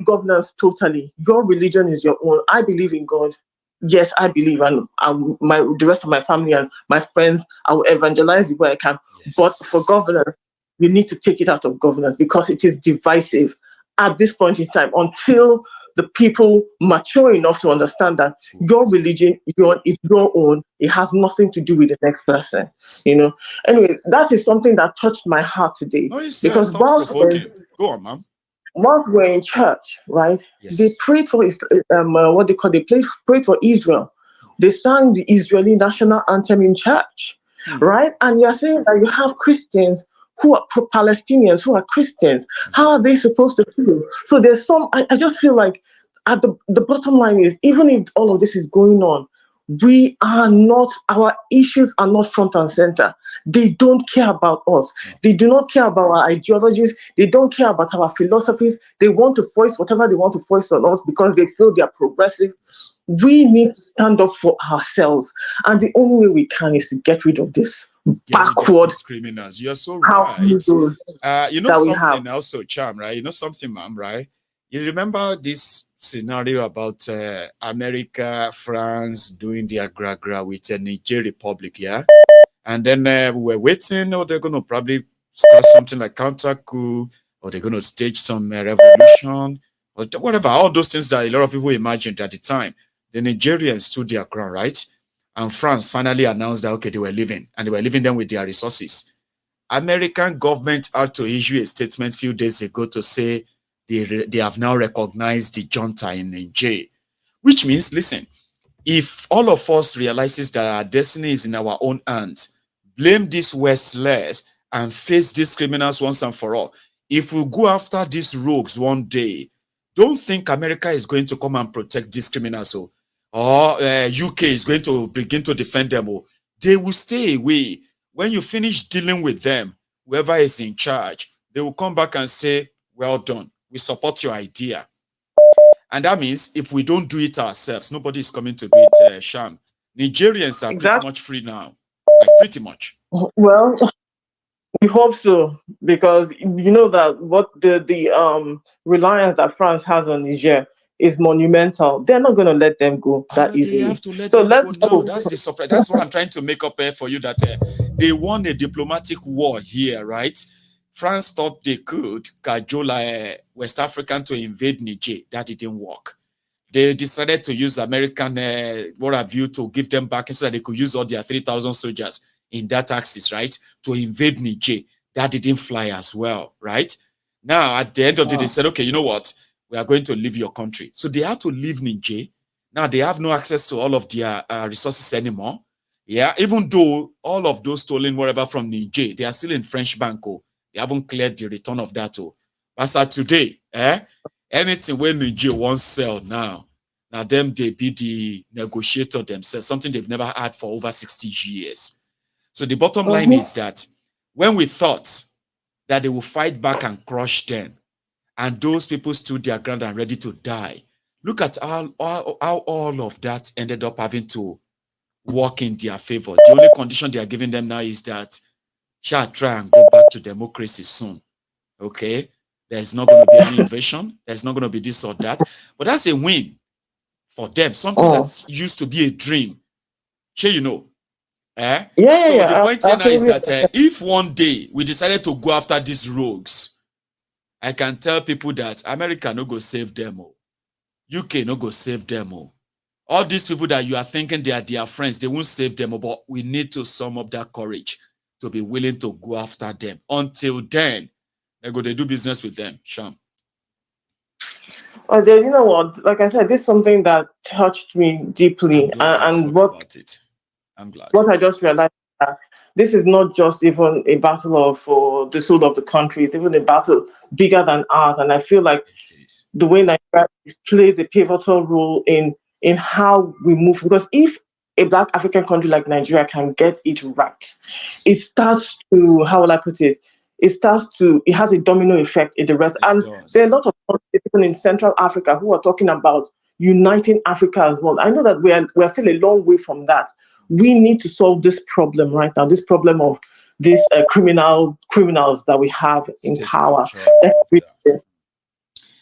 governance totally. Your religion is your own. I believe in God. Yes, I believe, and the rest of my family and my friends, I will evangelize the way I can. Yes. But for governance, you need to take it out of governance, because it is divisive at this point in time, until the people mature enough to understand that your religion is your own. It has nothing to do with the next person. Anyway, that is something that touched my heart today. Because once we're in church, right? Yes. They prayed for prayed for Israel. They sang the Israeli national anthem in church, right? And you're saying that you have Christians who are Palestinians, who are Christians. How are they supposed to feel? So there's I just feel like at the bottom line is, even if all of this is going on, our issues are not front and center. They don't care about us. They do not care about our ideologies. They don't care about our philosophies. They want to voice whatever they want to voice on us because they feel they are progressive. We need to stand up for ourselves. And the only way we can is to get rid of this backward criminals. You're so right. Something also, Charm, right? You know something, ma'am, right? You remember this scenario about America, France doing their gra with the Niger Republic, yeah? And then we were waiting, or they're going to probably start something like counter-coup, or they're going to stage some revolution, or whatever, all those things that a lot of people imagined at the time. The Nigerians stood their ground, right? And France finally announced that, okay, they were leaving, and they were leaving them with their resources. American government had to issue a statement a few days ago to say they have now recognized the junta in Niger, which means, listen, if all of us realizes that our destiny is in our own hands, blame these West less and face these criminals once and for all, if we go after these rogues one day, don't think America is going to come and protect these criminals, or UK is going to begin to defend them. Or they will stay away. When you finish dealing with them, whoever is in charge, they will come back and say, well done, we support your idea. And that means if we don't do it ourselves, nobody is coming to do it, Sham. Nigerians are pretty much free now, like pretty much. Well, we hope so, because you know that what the reliance that France has on Niger is monumental. They're not going to let them go that easily. They have to let them go now. That's the surprise. That's what I'm trying to make up for you, that they won a diplomatic war here, right? France thought they could cajole West African to invade Niger. That didn't work. They decided to use American what have you to give them back so that they could use all their 3,000 soldiers in that axis, right, to invade Niger. That didn't fly as well, right? Now, at the end of the day, they said, okay, you know what? We are going to leave your country. So they had to leave Niger. Now they have no access to all of their resources anymore. Yeah, even though all of those stolen whatever from Niger, they are still in French Banco. They haven't cleared the return of that. As of today, anything when Niger won't sell now them they be the negotiator themselves, something they've never had for over 60 years. So the bottom line is that when we thought that they will fight back and crush them, and those people stood their ground and ready to die, look at how all of that ended up having to work in their favor. The only condition they are giving them now is that shall try and go back to democracy soon. Okay? There's not going to be any invasion. There's not going to be this or that. But that's a win for them. Something that used to be a dream. Sure, you know. So the point here now is that if one day we decided to go after these rogues, I can tell people that America no go save them. UK no go save them. All these people that you are thinking they are their friends, they won't save them. But we need to sum up that courage to be willing to go after them. Until then, they're going to do business with them. Sham. You know what? Like I said, this is something that touched me deeply. And what about it? I'm glad. What I just realized is that this is not just even a battle for the soul of the country. It's even a battle bigger than ours. And I feel like the way Nigeria plays a pivotal role in how we move. Because if a Black African country like Nigeria can get it right, it starts to, how will I put it? It has a domino effect in the rest. And there are a lot of people in Central Africa who are talking about uniting Africa as well. I know that we're still a long way from that. We need to solve this problem right now, this problem of these criminals that we have in power.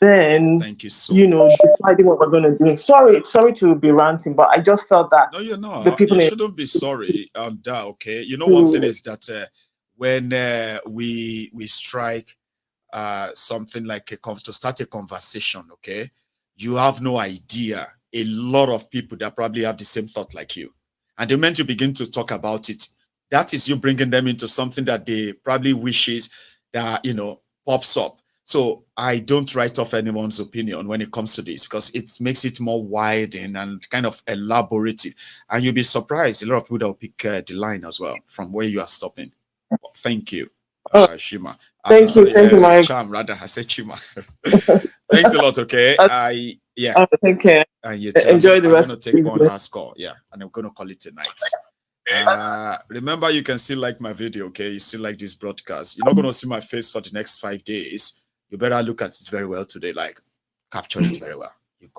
Then, thank you so deciding what we're going to do. Sorry to be ranting, but I just felt that. No, you're not. You shouldn't be sorry on that, okay? You know, one thing is that when we strike something like to start a conversation, okay, you have no idea a lot of people that probably have the same thought like you. And the moment you begin to talk about it, that is you bringing them into something that they probably wishes that, pops up. So I don't write off anyone's opinion when it comes to this, because it makes it more widened and kind of elaborative. And you'll be surprised, a lot of people that will pick the line as well from where you are stopping. Well, thank you, Shima. Thank you, Mike. Cham, rather, I said Shima. Thanks a lot, okay? Take care. Enjoy the rest. I'm going to take one last call, and I'm going to call it a night. Remember, you can still like my video, okay? You still like this broadcast. You're not going to see my face for the next 5 days. You better look at it very well today, like capture it very well. You're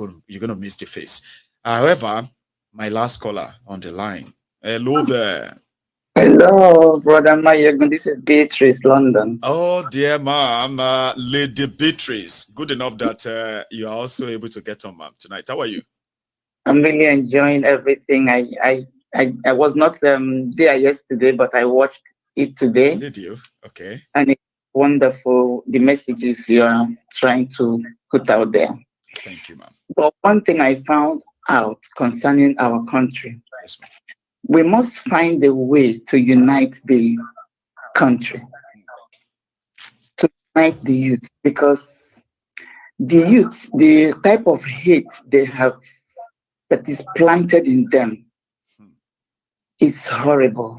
going to miss the face. However, my last caller on the line. Hello there. Hello, brother Maiyegun. This is Beatrice, London. Oh, dear, ma'am. Lady Beatrice. Good enough that you are also able to get on, ma'am, tonight. How are you? I'm really enjoying everything. I was not there yesterday, but I watched it today. Did you? Okay. And it's wonderful, the messages you are trying to put out there. Thank you, ma'am. But one thing I found out concerning our country, yes, ma'am. We must find a way to unite the country, to unite the youth, because the youth, the type of hate they have that is planted in them is horrible.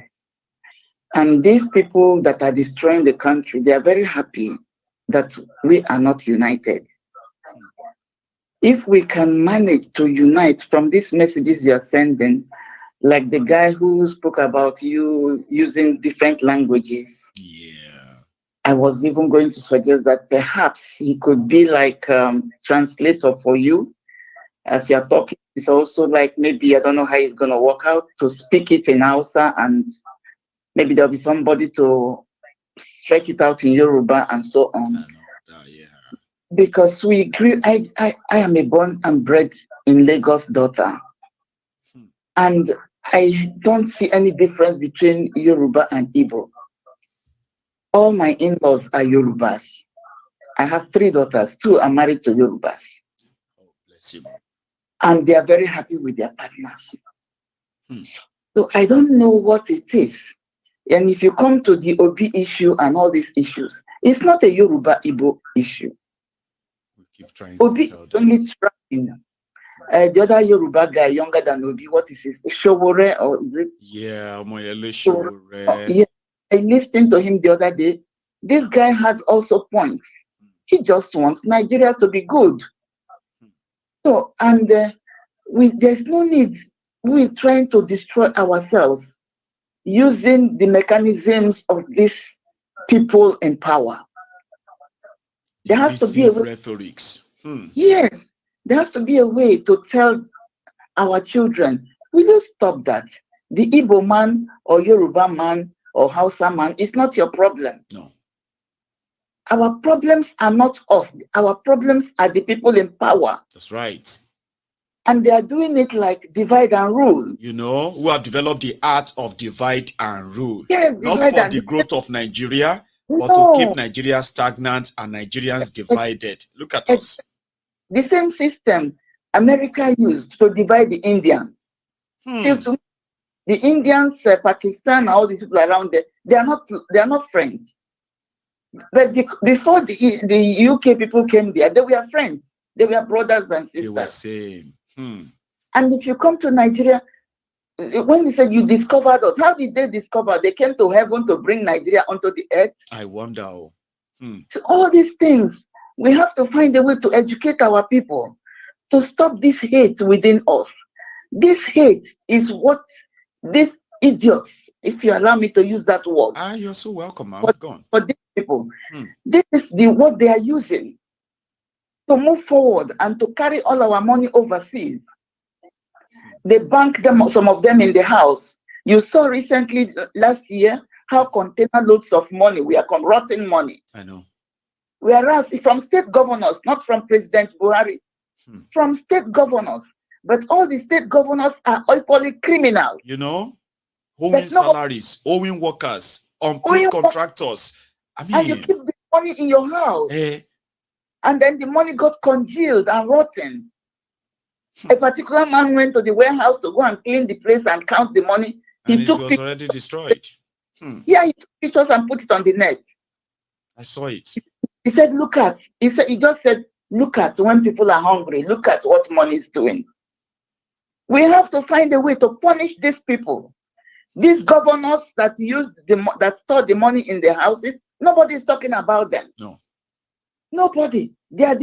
And these people that are destroying the country, they are very happy that we are not united. If we can manage to unite from these messages you're sending, like the guy who spoke about you using different languages. I was even going to suggest that perhaps he could be like translator for you as you're talking. It's also like maybe, I don't know how it's going to work out, to speak it in Hausa, and maybe there'll be somebody to stretch it out in Yoruba and so on. Because we grew, I am a born and bred in Lagos daughter. And I don't see any difference between Yoruba and Igbo. All my in-laws are Yorubas. I have 3 daughters, 2 are married to Yorubas. Bless you. And they are very happy with their partners. So I don't know what it is. And if you come to the Obi issue and all these issues, it's not a Yoruba Igbo issue. We keep trying Obi to tell them. only trying. The other Yoruba guy, younger than Obi, what is his? Showore, or is it? Yeah, Moyele Showore. Yeah, I listened to him the other day. This guy has also points. He just wants Nigeria to be good. So, and there's no need. We're trying to destroy ourselves using the mechanisms of these people in power. There has to be a way. Rhetorics. Yes, there has to be a way to tell our children, will you stop that? The Igbo man or Yoruba man or Hausa man is not your problem. No. Our problems are not us. Our problems are the people in power. That's right. And they are doing it like divide and rule. You know, who have developed the art of divide and rule. Yes, not for the growth of Nigeria, but to keep Nigeria stagnant and Nigerians divided. Look at us. The same system America used to divide the Indians. Still, the Indians, Pakistan, all these people around there, they are not friends. But before the UK people came there, they were friends. They were brothers and sisters. They were same. And if you come to Nigeria, when they said you discovered us, how did they discover? They came to heaven to bring Nigeria onto the earth. I wonder. So all these things, we have to find a way to educate our people to stop this hate within us. This hate is what these idiots, if you allow me to use that word. You're so welcome, man. Go on. For these people, this is what they are using to move forward and to carry all our money overseas. They bank them, some of them in the house. You saw recently last year how container loads of money, we are rotten money. I know. Whereas from state governors, not from President Buhari, from state governors. But all the state governors are equally criminal. You know, owing salaries, owing workers, unpaid contractors. I mean, and you keep the money in your house. And then the money got congealed and rotten. A particular man went to the warehouse to go and clean the place and count the money. It was already destroyed. Yeah, he took pictures and put it on the net. I saw it. He said, look at, he just said, look at when people are hungry, look at what money is doing. We have to find a way to punish these people. These governors that store the money in their houses, nobody is talking about them. No. Nobody. They are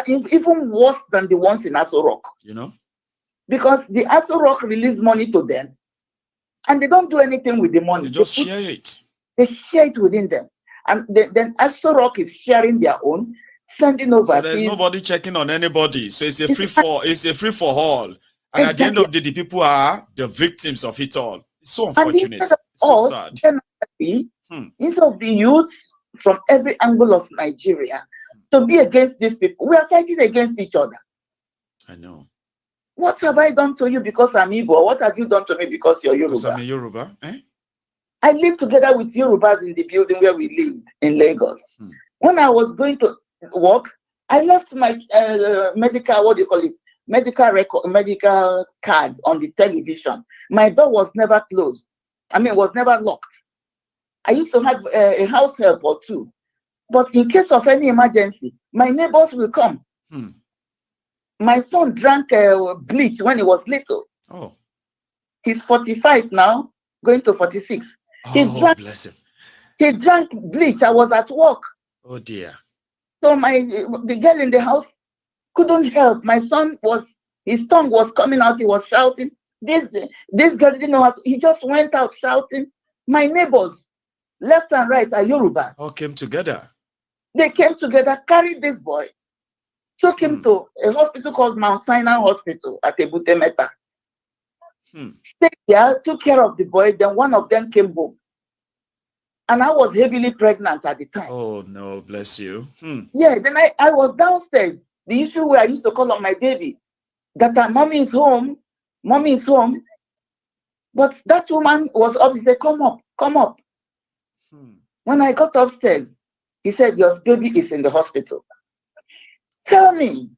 even worse than the ones in Aso Rock. You know? Because the Aso Rock release money to them, and they don't do anything with the money. They just share it. They share it within them. And then Aso Rock is sharing their own, sending over. So there's nobody checking on anybody. So it's a free for all. And at the end of the day, the people are the victims of it all. It's so unfortunate. It's so sad. Instead of the youths from every angle of Nigeria to be against these people, we are fighting against each other. I know. What have I done to you because I'm Igbo? Or what have you done to me because you're Yoruba? Because I'm a Yoruba. I lived together with Yorubas in the building where we lived in Lagos. When I was going to work, I left my medical card on the television. My door was never closed. Was never locked. I used to have a house help or two. But in case of any emergency, my neighbors will come. My son drank bleach when he was little. Oh. He's 45 now, going to 46. Oh, bless him. He drank bleach. I was at work. Oh, dear. So the girl in the house couldn't help. My son his tongue was coming out. He was shouting. This girl didn't know how to. He just went out shouting. My neighbors, left and right, are Yorubas. All came together. They came together, carried this boy, took him to a hospital called Mount Sinai Hospital at Ebutemeta. Stayed there, took care of the boy. Then one of them came home. And I was heavily pregnant at the time. Oh, no, bless you. Yeah, then I was downstairs. The issue where I used to call on my baby, that mommy is home. Mommy is home. But that woman was up. He said, come up, come up. When I got upstairs, he said, your baby is in the hospital. Tell me,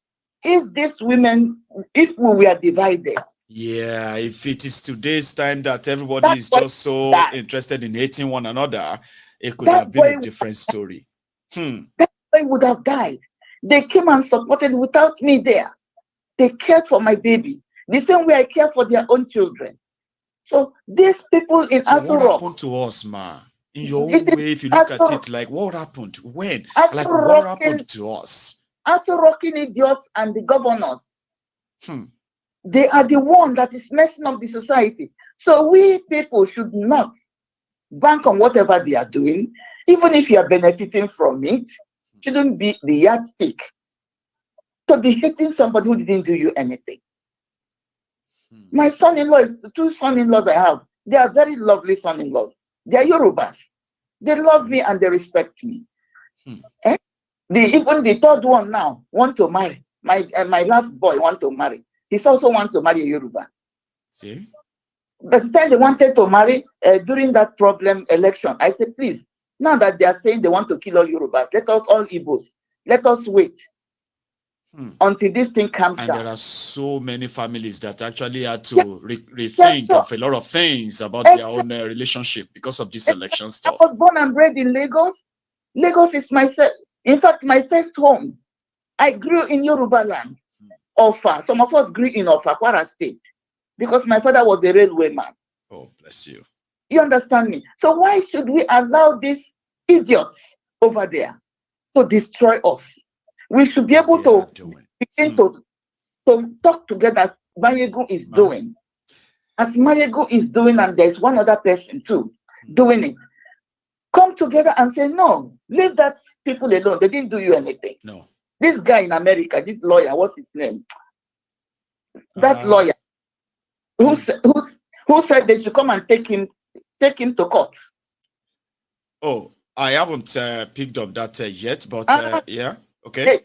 if these women, if we were divided. Yeah, if it is today's time that everybody is just so interested in hating one another, it could have been a different story. That boy would have died. They came and supported without me there. They cared for my baby the same way I care for their own children. So these people in Aso what Rock, happened to us, ma? In your own way, if you look at it, like what happened? When? Like what happened to us? Aso Rocking idiots and the governors. They are the one that is messing up the society. So we people should not bank on whatever they are doing, even if you are benefiting from it. Shouldn't be the yardstick to be hating somebody who didn't do you anything. My son-in-law, two son-in-laws I have, they are very lovely son-in-laws. They are Yorubas. They love me and they respect me. Even the third one now want to marry. My last boy want to marry. He also wants to marry a Yoruba. See? But the time they wanted to marry during that problem election, I said, please, now that they are saying they want to kill all Yorubas, let us all Igbos, let us wait until this thing comes down. And there are so many families that actually had to rethink of a lot of things about their own relationship because of this election stuff. I was born and bred in Lagos. Lagos is in fact, my first home. I grew in Yoruba land, Ofa. Some of us grew in Ofa, Kwara State, because my father was a railway man. Oh, bless you. You understand me? So why should we allow these idiots over there to destroy us? We should be able to begin to talk together as Maiyegun is doing. As Maiyegun is doing, and there's one other person too doing it. Come together and say, no, leave that people alone. They didn't do you anything. No. This guy in America, this lawyer, what's his name? That lawyer who said they should come and take him to court. Oh, I haven't picked up that yet, but yeah, okay.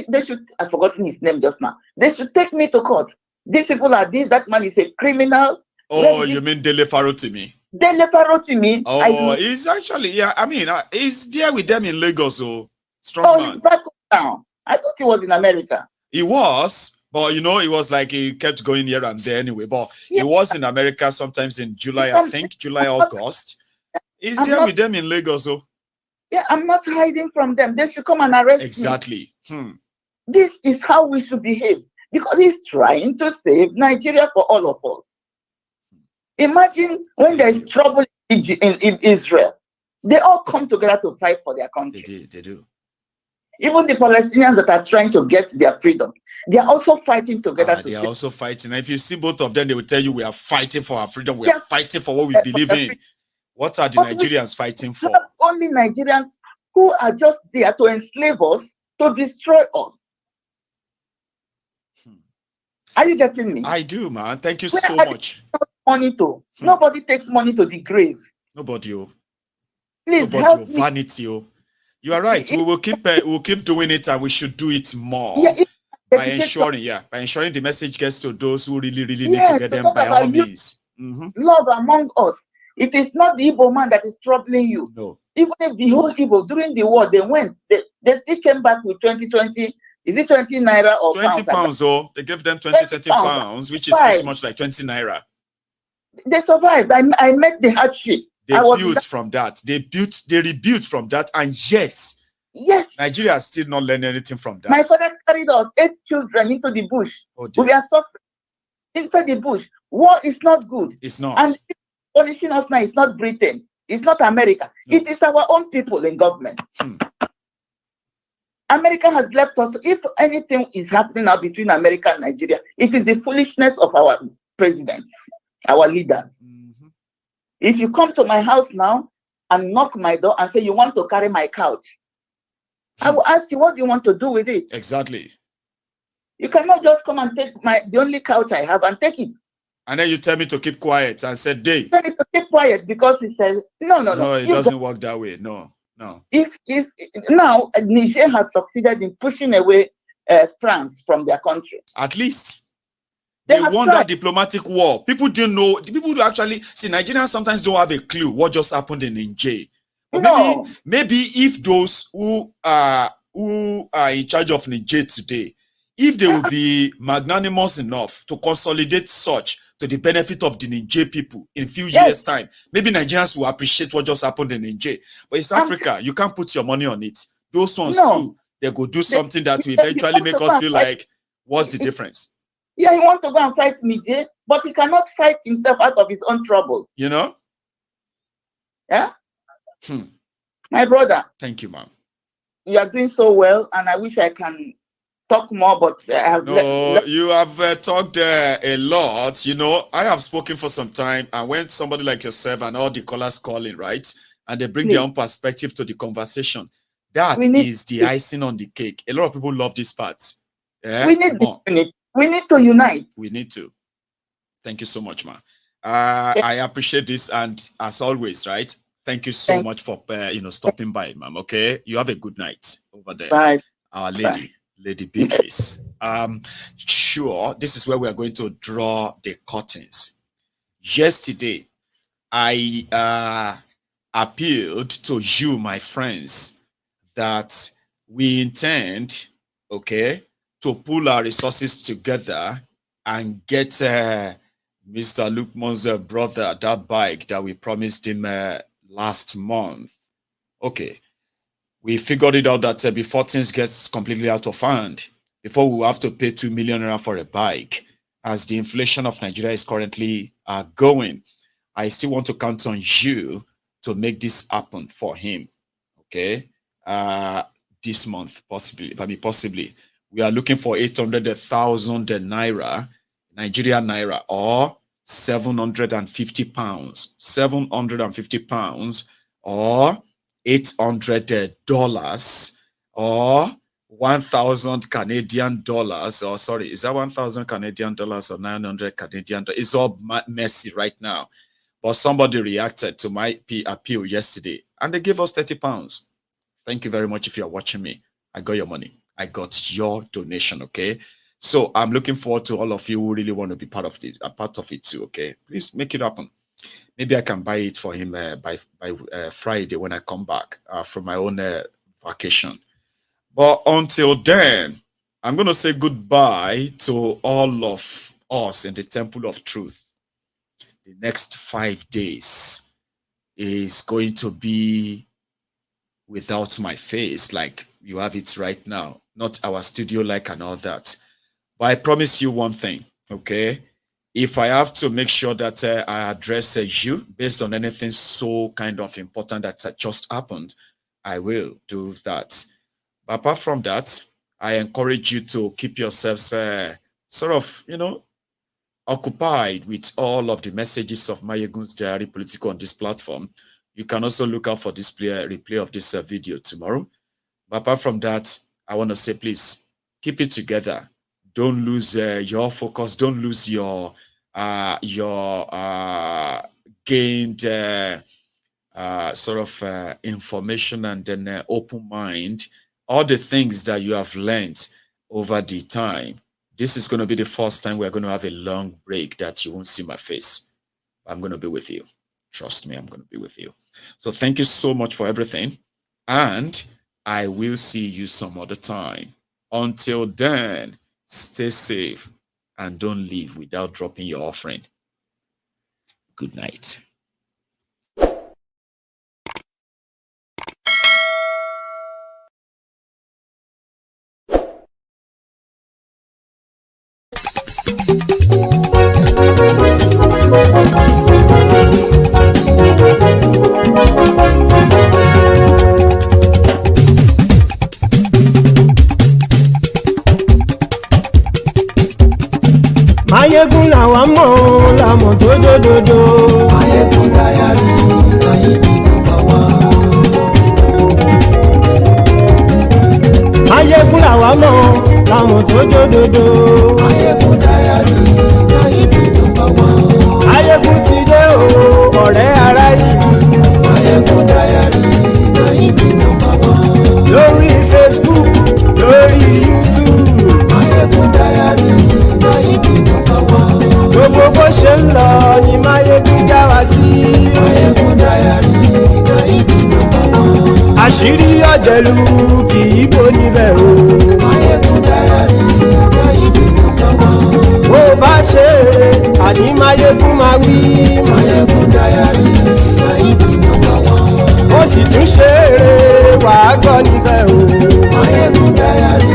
They should, I've forgotten his name just now. They should take me to court. These people are this, that man is a criminal. Oh, you mean Dele Farotimi? Dele Farotimi. Oh, he's actually, yeah, I mean, he's there with them in Lagos, so strong man. He's back now. I thought he was in America. He was, but you know, it was like he kept going here and there anyway. But he was in America sometimes in July, I think, July, August. He's there with them in Lagos, so. Yeah, I'm not hiding from them. They should come and arrest me. Exactly. This is how we should behave, because he's trying to save Nigeria for all of us. Imagine when there is trouble in Israel, they all come together to fight for their country. They do. Even the Palestinians that are trying to get their freedom, they are also fighting together. They are also fighting. And if you see both of them, they will tell you we are fighting for our freedom. We are fighting for what we believe in. What are the Nigerians fighting for? Only Nigerians who are just there to enslave us, to destroy us. Are you getting me? I do, man. Thank you so much. Money to nobody takes money to the grave. Nobody. Please nobody. help me. Vanity. You are right. We will keep doing it, and we should do it more by ensuring the message gets to those who really need to get them by all means. Love among us. It is not the Igbo man that is troubling you. No. Even if the whole Igbo during the war they still came back with 20. Is it 20 naira or 20 pounds? Oh, they gave them 20 pounds, which is pretty much like 20 naira. They survived. I met the hardship. They built from that. They rebuilt from that, and yet, Nigeria has still not learned anything from that. My father carried us 8 children into the bush. We are suffering inside the bush. War is not good. It's not. And punishing us now is not Britain. It's not America. No. It is our own people in government. America has left us. If anything is happening now between America and Nigeria, it is the foolishness of our presidents, our leaders. If you come to my house now and knock my door and say you want to carry my couch, I will ask you, what do you want to do with it? Exactly. You cannot just come and take the only couch I have and take it. And then you tell me to keep quiet and say, "Day." Tell me to keep quiet because he says, no. No, it doesn't work that way. No. If now Niger has succeeded in pushing away France from their country. At least they won that diplomatic war. People didn't know. People do actually see. Nigerians sometimes don't have a clue what just happened in Niger. But maybe if those who are in charge of Niger today, if they will be magnanimous enough to consolidate such to the benefit of the Niger people in a few years' time, maybe Nigerians will appreciate what just happened in Niger. But it's Africa, you can't put your money on it. Those ones too, they go do something that will eventually make us feel like, what's the difference? Yeah, he wants to go and fight Niger, but he cannot fight himself out of his own troubles. You know? Yeah? My brother. Thank you, ma'am. You are doing so well, and I wish I can talk more, but I have you have talked a lot. You know, I have spoken for some time, and when somebody like yourself and all the callers call in, right, and they bring their own perspective to the conversation, that is the icing on the cake. A lot of people love this part. Yeah? We need to unite. We need to. Thank you so much, man. I appreciate this, and as always, right, thank you so much for stopping by, ma'am. Okay, you have a good night over there. Bye. Our lady. Bye. Lady Beatrice. Sure, this is where we are going to draw the curtains. Yesterday, I appealed to you, my friends, that we intend, okay, to pull our resources together and get Mr. Lukman's brother that bike that we promised him last month. Okay. We figured it out that before things get completely out of hand, before we will have to pay 2 million naira for a bike, as the inflation of Nigeria is currently going, I still want to count on you to make this happen for him. Okay, this month possibly. We are looking for 800,000 naira, Nigerian naira, or 750 pounds. 750 pounds, or $800 or 1,000 Canadian dollars, or sorry, is that 1,000 Canadian dollars or 900 Canadian dollars? It's all messy right now. But somebody reacted to my appeal yesterday and they gave us 30 pounds. Thank you very much. If you're watching me, I got your money. I got your donation. Okay. So I'm looking forward to all of you who really want to be part of it too. Okay. Please make it happen. Maybe I can buy it for him by Friday when I come back from my own vacation. But until then, I'm going to say goodbye to all of us in the Temple of Truth. The next 5 days is going to be without my face, like you have it right now. Not our studio like and all that. But I promise you one thing, okay? If I have to make sure that I address you based on anything so kind of important that just happened, I will do that. But apart from that, I encourage you to keep yourselves sort of, occupied with all of the messages of MaiyegunsDiary Politico on this platform. You can also look out for this replay of this video tomorrow. But apart from that, I want to say, please, keep it together. Don't lose your focus. Don't lose your gained sort of information, and then open mind. All the things that you have learned over the time. This is going to be the first time we're going to have a long break that you won't see my face. I'm going to be with you. Trust me, I'm going to be with you. So thank you so much for everything. And I will see you some other time. Until then, stay safe and don't leave without dropping your offering. Good night. Maiyegun làwa mọ̀ làmọ̀ tó dòdòdò. Maiyegun Diary láyé bí nọ́mbà wá. Maiyegun làwa mọ̀ làmọ̀ tó dòdòdò. Maiyegun Diary láyé bí nọ́mbà wá. Maiyegun ti dé o ọ̀rẹ́ ara yìí. Maiyegun Diary láyé bí nọ́mbà wá. Lórí Facebook lórí YouTube. Maiyegun Diary láyé bí nọ́mbà wá. Gbogbo bó ṣe ń lọ ni Maiyegun já wa sí. Maiyegun Diary láyé bí nọ́mbà wá. Àṣírí ọ̀jẹ̀lú kì í bò níbẹ̀ o. Maiyegun Diary láyé bí nọ́mbà wá. Bó bá ṣe eré àní Maiyegun máa wí. Maiyegun Diary láyé bí nọ́mbà wá. Ó sì tún ṣe eré wàá gbọ́ níbẹ̀ o. Maiyegun Diary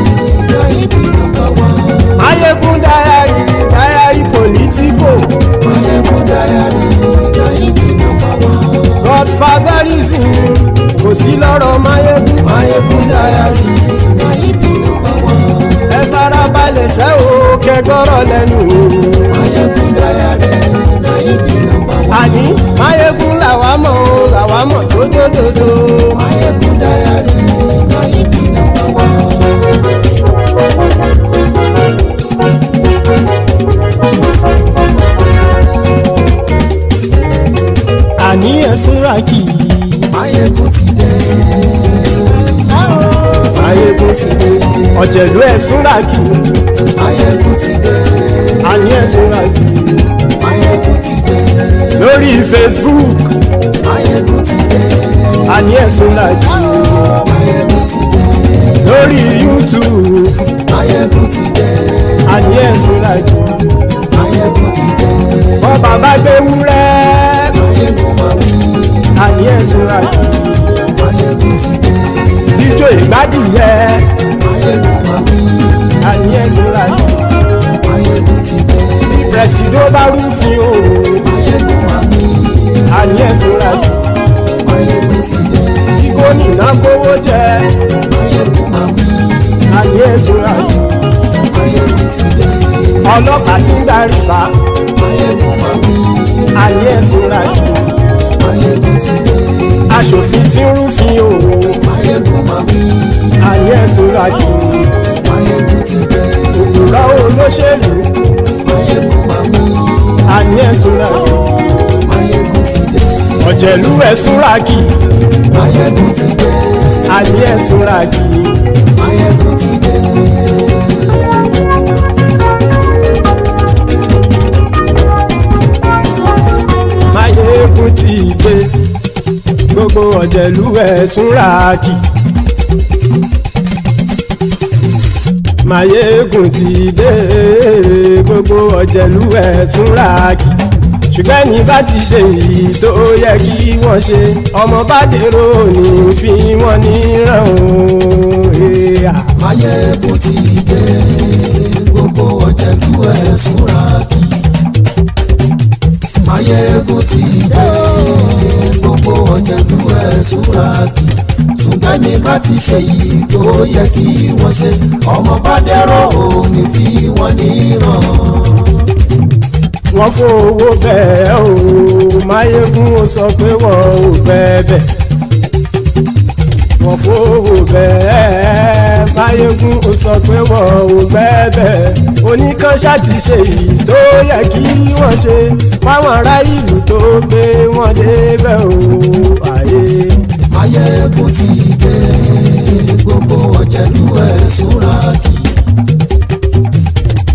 láyé bí nọ́mbà wá. Maiyegun Diary Diary Politico. Maiyegun Diary láyé bí nọ́mbà wá. Godfatherism kò sí lọ́rọ̀ Maiyegun. Maiyegun Diary láyé bí nọ́mbà wá. Ẹ farabalẹ̀ sẹ́ o kẹgọ́rọ̀ lẹ́nu o. Maiyegun Diary láyé bí nọ́mbà wá. Àní Maiyegun làwa mọ̀ tó dòdòdò. Maiyegun Diary láyé bí nọ́mbà wá. Àní ẹ̀sùn ràkì. Maiyegun ti dé. Maiyegun ti dé. Ọ̀jẹ̀lú ẹ̀sùn ràkì. Maiyegun ti dé. Àní ẹ̀sùn ràkì. Maiyegun ti dé. Lórí Facebook. Maiyegun ti dé. Àní ẹ̀sùn ràkì. Maiyegun ti dé. Lórí YouTube. Maiyegun ti dé. Àní ẹ̀sùn ràkì. Maiyegun ti dé. Bọ́ba bá gbé wúrẹ́. Maiyegun máa wí. Àní ẹ̀sùn ràkì. Maiyegun ti dé. Ijó ìgbádìyẹ. Maiyegun máa wí. Àní ẹ̀sùn ràkì. Maiyegun ti dé. Presido bá rúfin o. Maiyegun máa wí. Àní ẹ̀sùn ràkì. Maiyegun ti dé. Kíkó nìna kówó jẹ. Maiyegun máa wí. Àní ẹ̀sùn ràkì. Maiyegun ti dé. Ọlọ́pàá ti ń darí bá. Maiyegun máa wí. Àní ẹ̀sùn ràkì. Maiyegun ti dé. Aṣòfin ti ń rúfin o. Maiyegun máa wí. Àní ẹ̀sùn ràkì. Maiyegun ti dé. Òkúra olóṣèlú. Maiyegun máa wí. Àní ẹ̀sùn ràkì. Maiyegun ti dé. Ọ̀jẹ̀lú ẹ̀sùn ràkì. Maiyegun ti dé. Àní ẹ̀sùn ràkì. Maiyegun ti dé. Maiyegun ti dé. Gbogbo ọ̀jẹ̀lú ẹ̀sùn ràkì. Maiyegun ti dé. Gbogbo ọ̀jẹ̀lú ẹ̀sùn ràkì. Ṣùgbọ́n ní bá ti ṣe èyí tó yẹ kí wọ́n ṣe, ọmọ bá dèrò ní fi wọ́n níran o. Maiyegun ti dé. Gbogbo ọ̀jẹ̀lú ẹ̀sùn ràkì. Maiyegun ti dé. Gbogbo ọ̀jẹ̀lú ẹ̀sùn ràkì. Ṣùgbọ́n ní bá ti ṣe èyí tó yẹ kí wọ́n ṣe, ọmọ bá dèrò ní fi wọ́n níran. Wọ́n fowó bẹ́ẹ̀ o. Maiyegun ó sọ pé wọ́n ò fẹ́ bẹ̀. Wọ́n fowó bẹ́ẹ̀. Maiyegun ó sọ pé wọ́n ò fẹ́ bẹ̀. Oníkanṣá ti ṣe èyí tó yẹ kí wọ́n ṣe. Fáwọn ará ìlú tó gbé wọn débẹ̀ o. Ayé. Maiyegun ti dé. Gbogbo ọ̀jẹ̀lú ẹ̀sùn ràkì.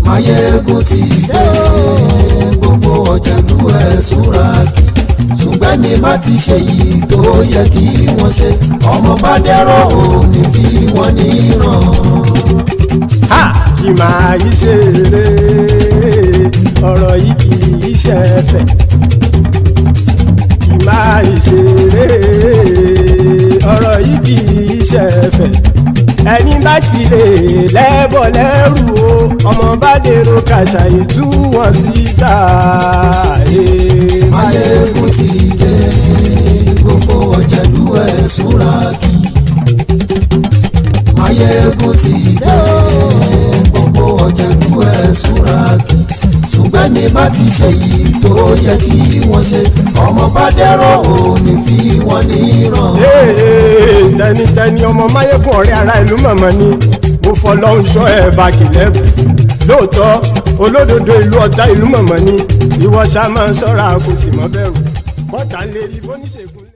Maiyegun ti dé. Gbogbo ọ̀jẹ̀lú ẹ̀sùn ràkì. Ṣùgbọ́n ní bá ti ṣe yìí tó yẹ kí wọ́n ṣe, ọmọ bá dẹ́rọ̀ ò ní fi wọ́n níran. Ha! Kì máa yí ṣe eré. Ọ̀rọ̀ yìí kì í ṣe ẹ̀fẹ̀. Kì máa yí ṣe eré. Ọ̀rọ̀ yìí kì í ṣe ẹ̀fẹ̀. Ẹni bá ti lè lẹ́bọ̀ lẹ́rù o, ọmọ bá dèrò kàṣàyè tú wọn síta. Maiyegun ti dé. Gbogbo ọ̀jẹ̀lú ẹ̀sùn ràkì. Maiyegun ti dé. Gbogbo ọ̀jẹ̀lú ẹ̀sùn ràkì. Ṣùgbọ́n ní má ti ṣe yìí tó yẹ kí wọ́n ṣe ọmọ bá dẹ́rọ̀ ò ní fi wọ́n níran. tẹnitẹni ọmọ Máyégún ọ̀rẹ́ ara ìlú mọ̀mọ́ ni mo fọlọ́run sọ ẹ̀ bá kìlẹ́bù lóòótọ́ olódodo ìlú ọ̀tá ìlú mọ̀mọ́ ni ìwọ ṣá máa ń ṣọ́ra kò sì mọ́ bẹ̀rù bọ́tà ń lè rí bóníṣègùn.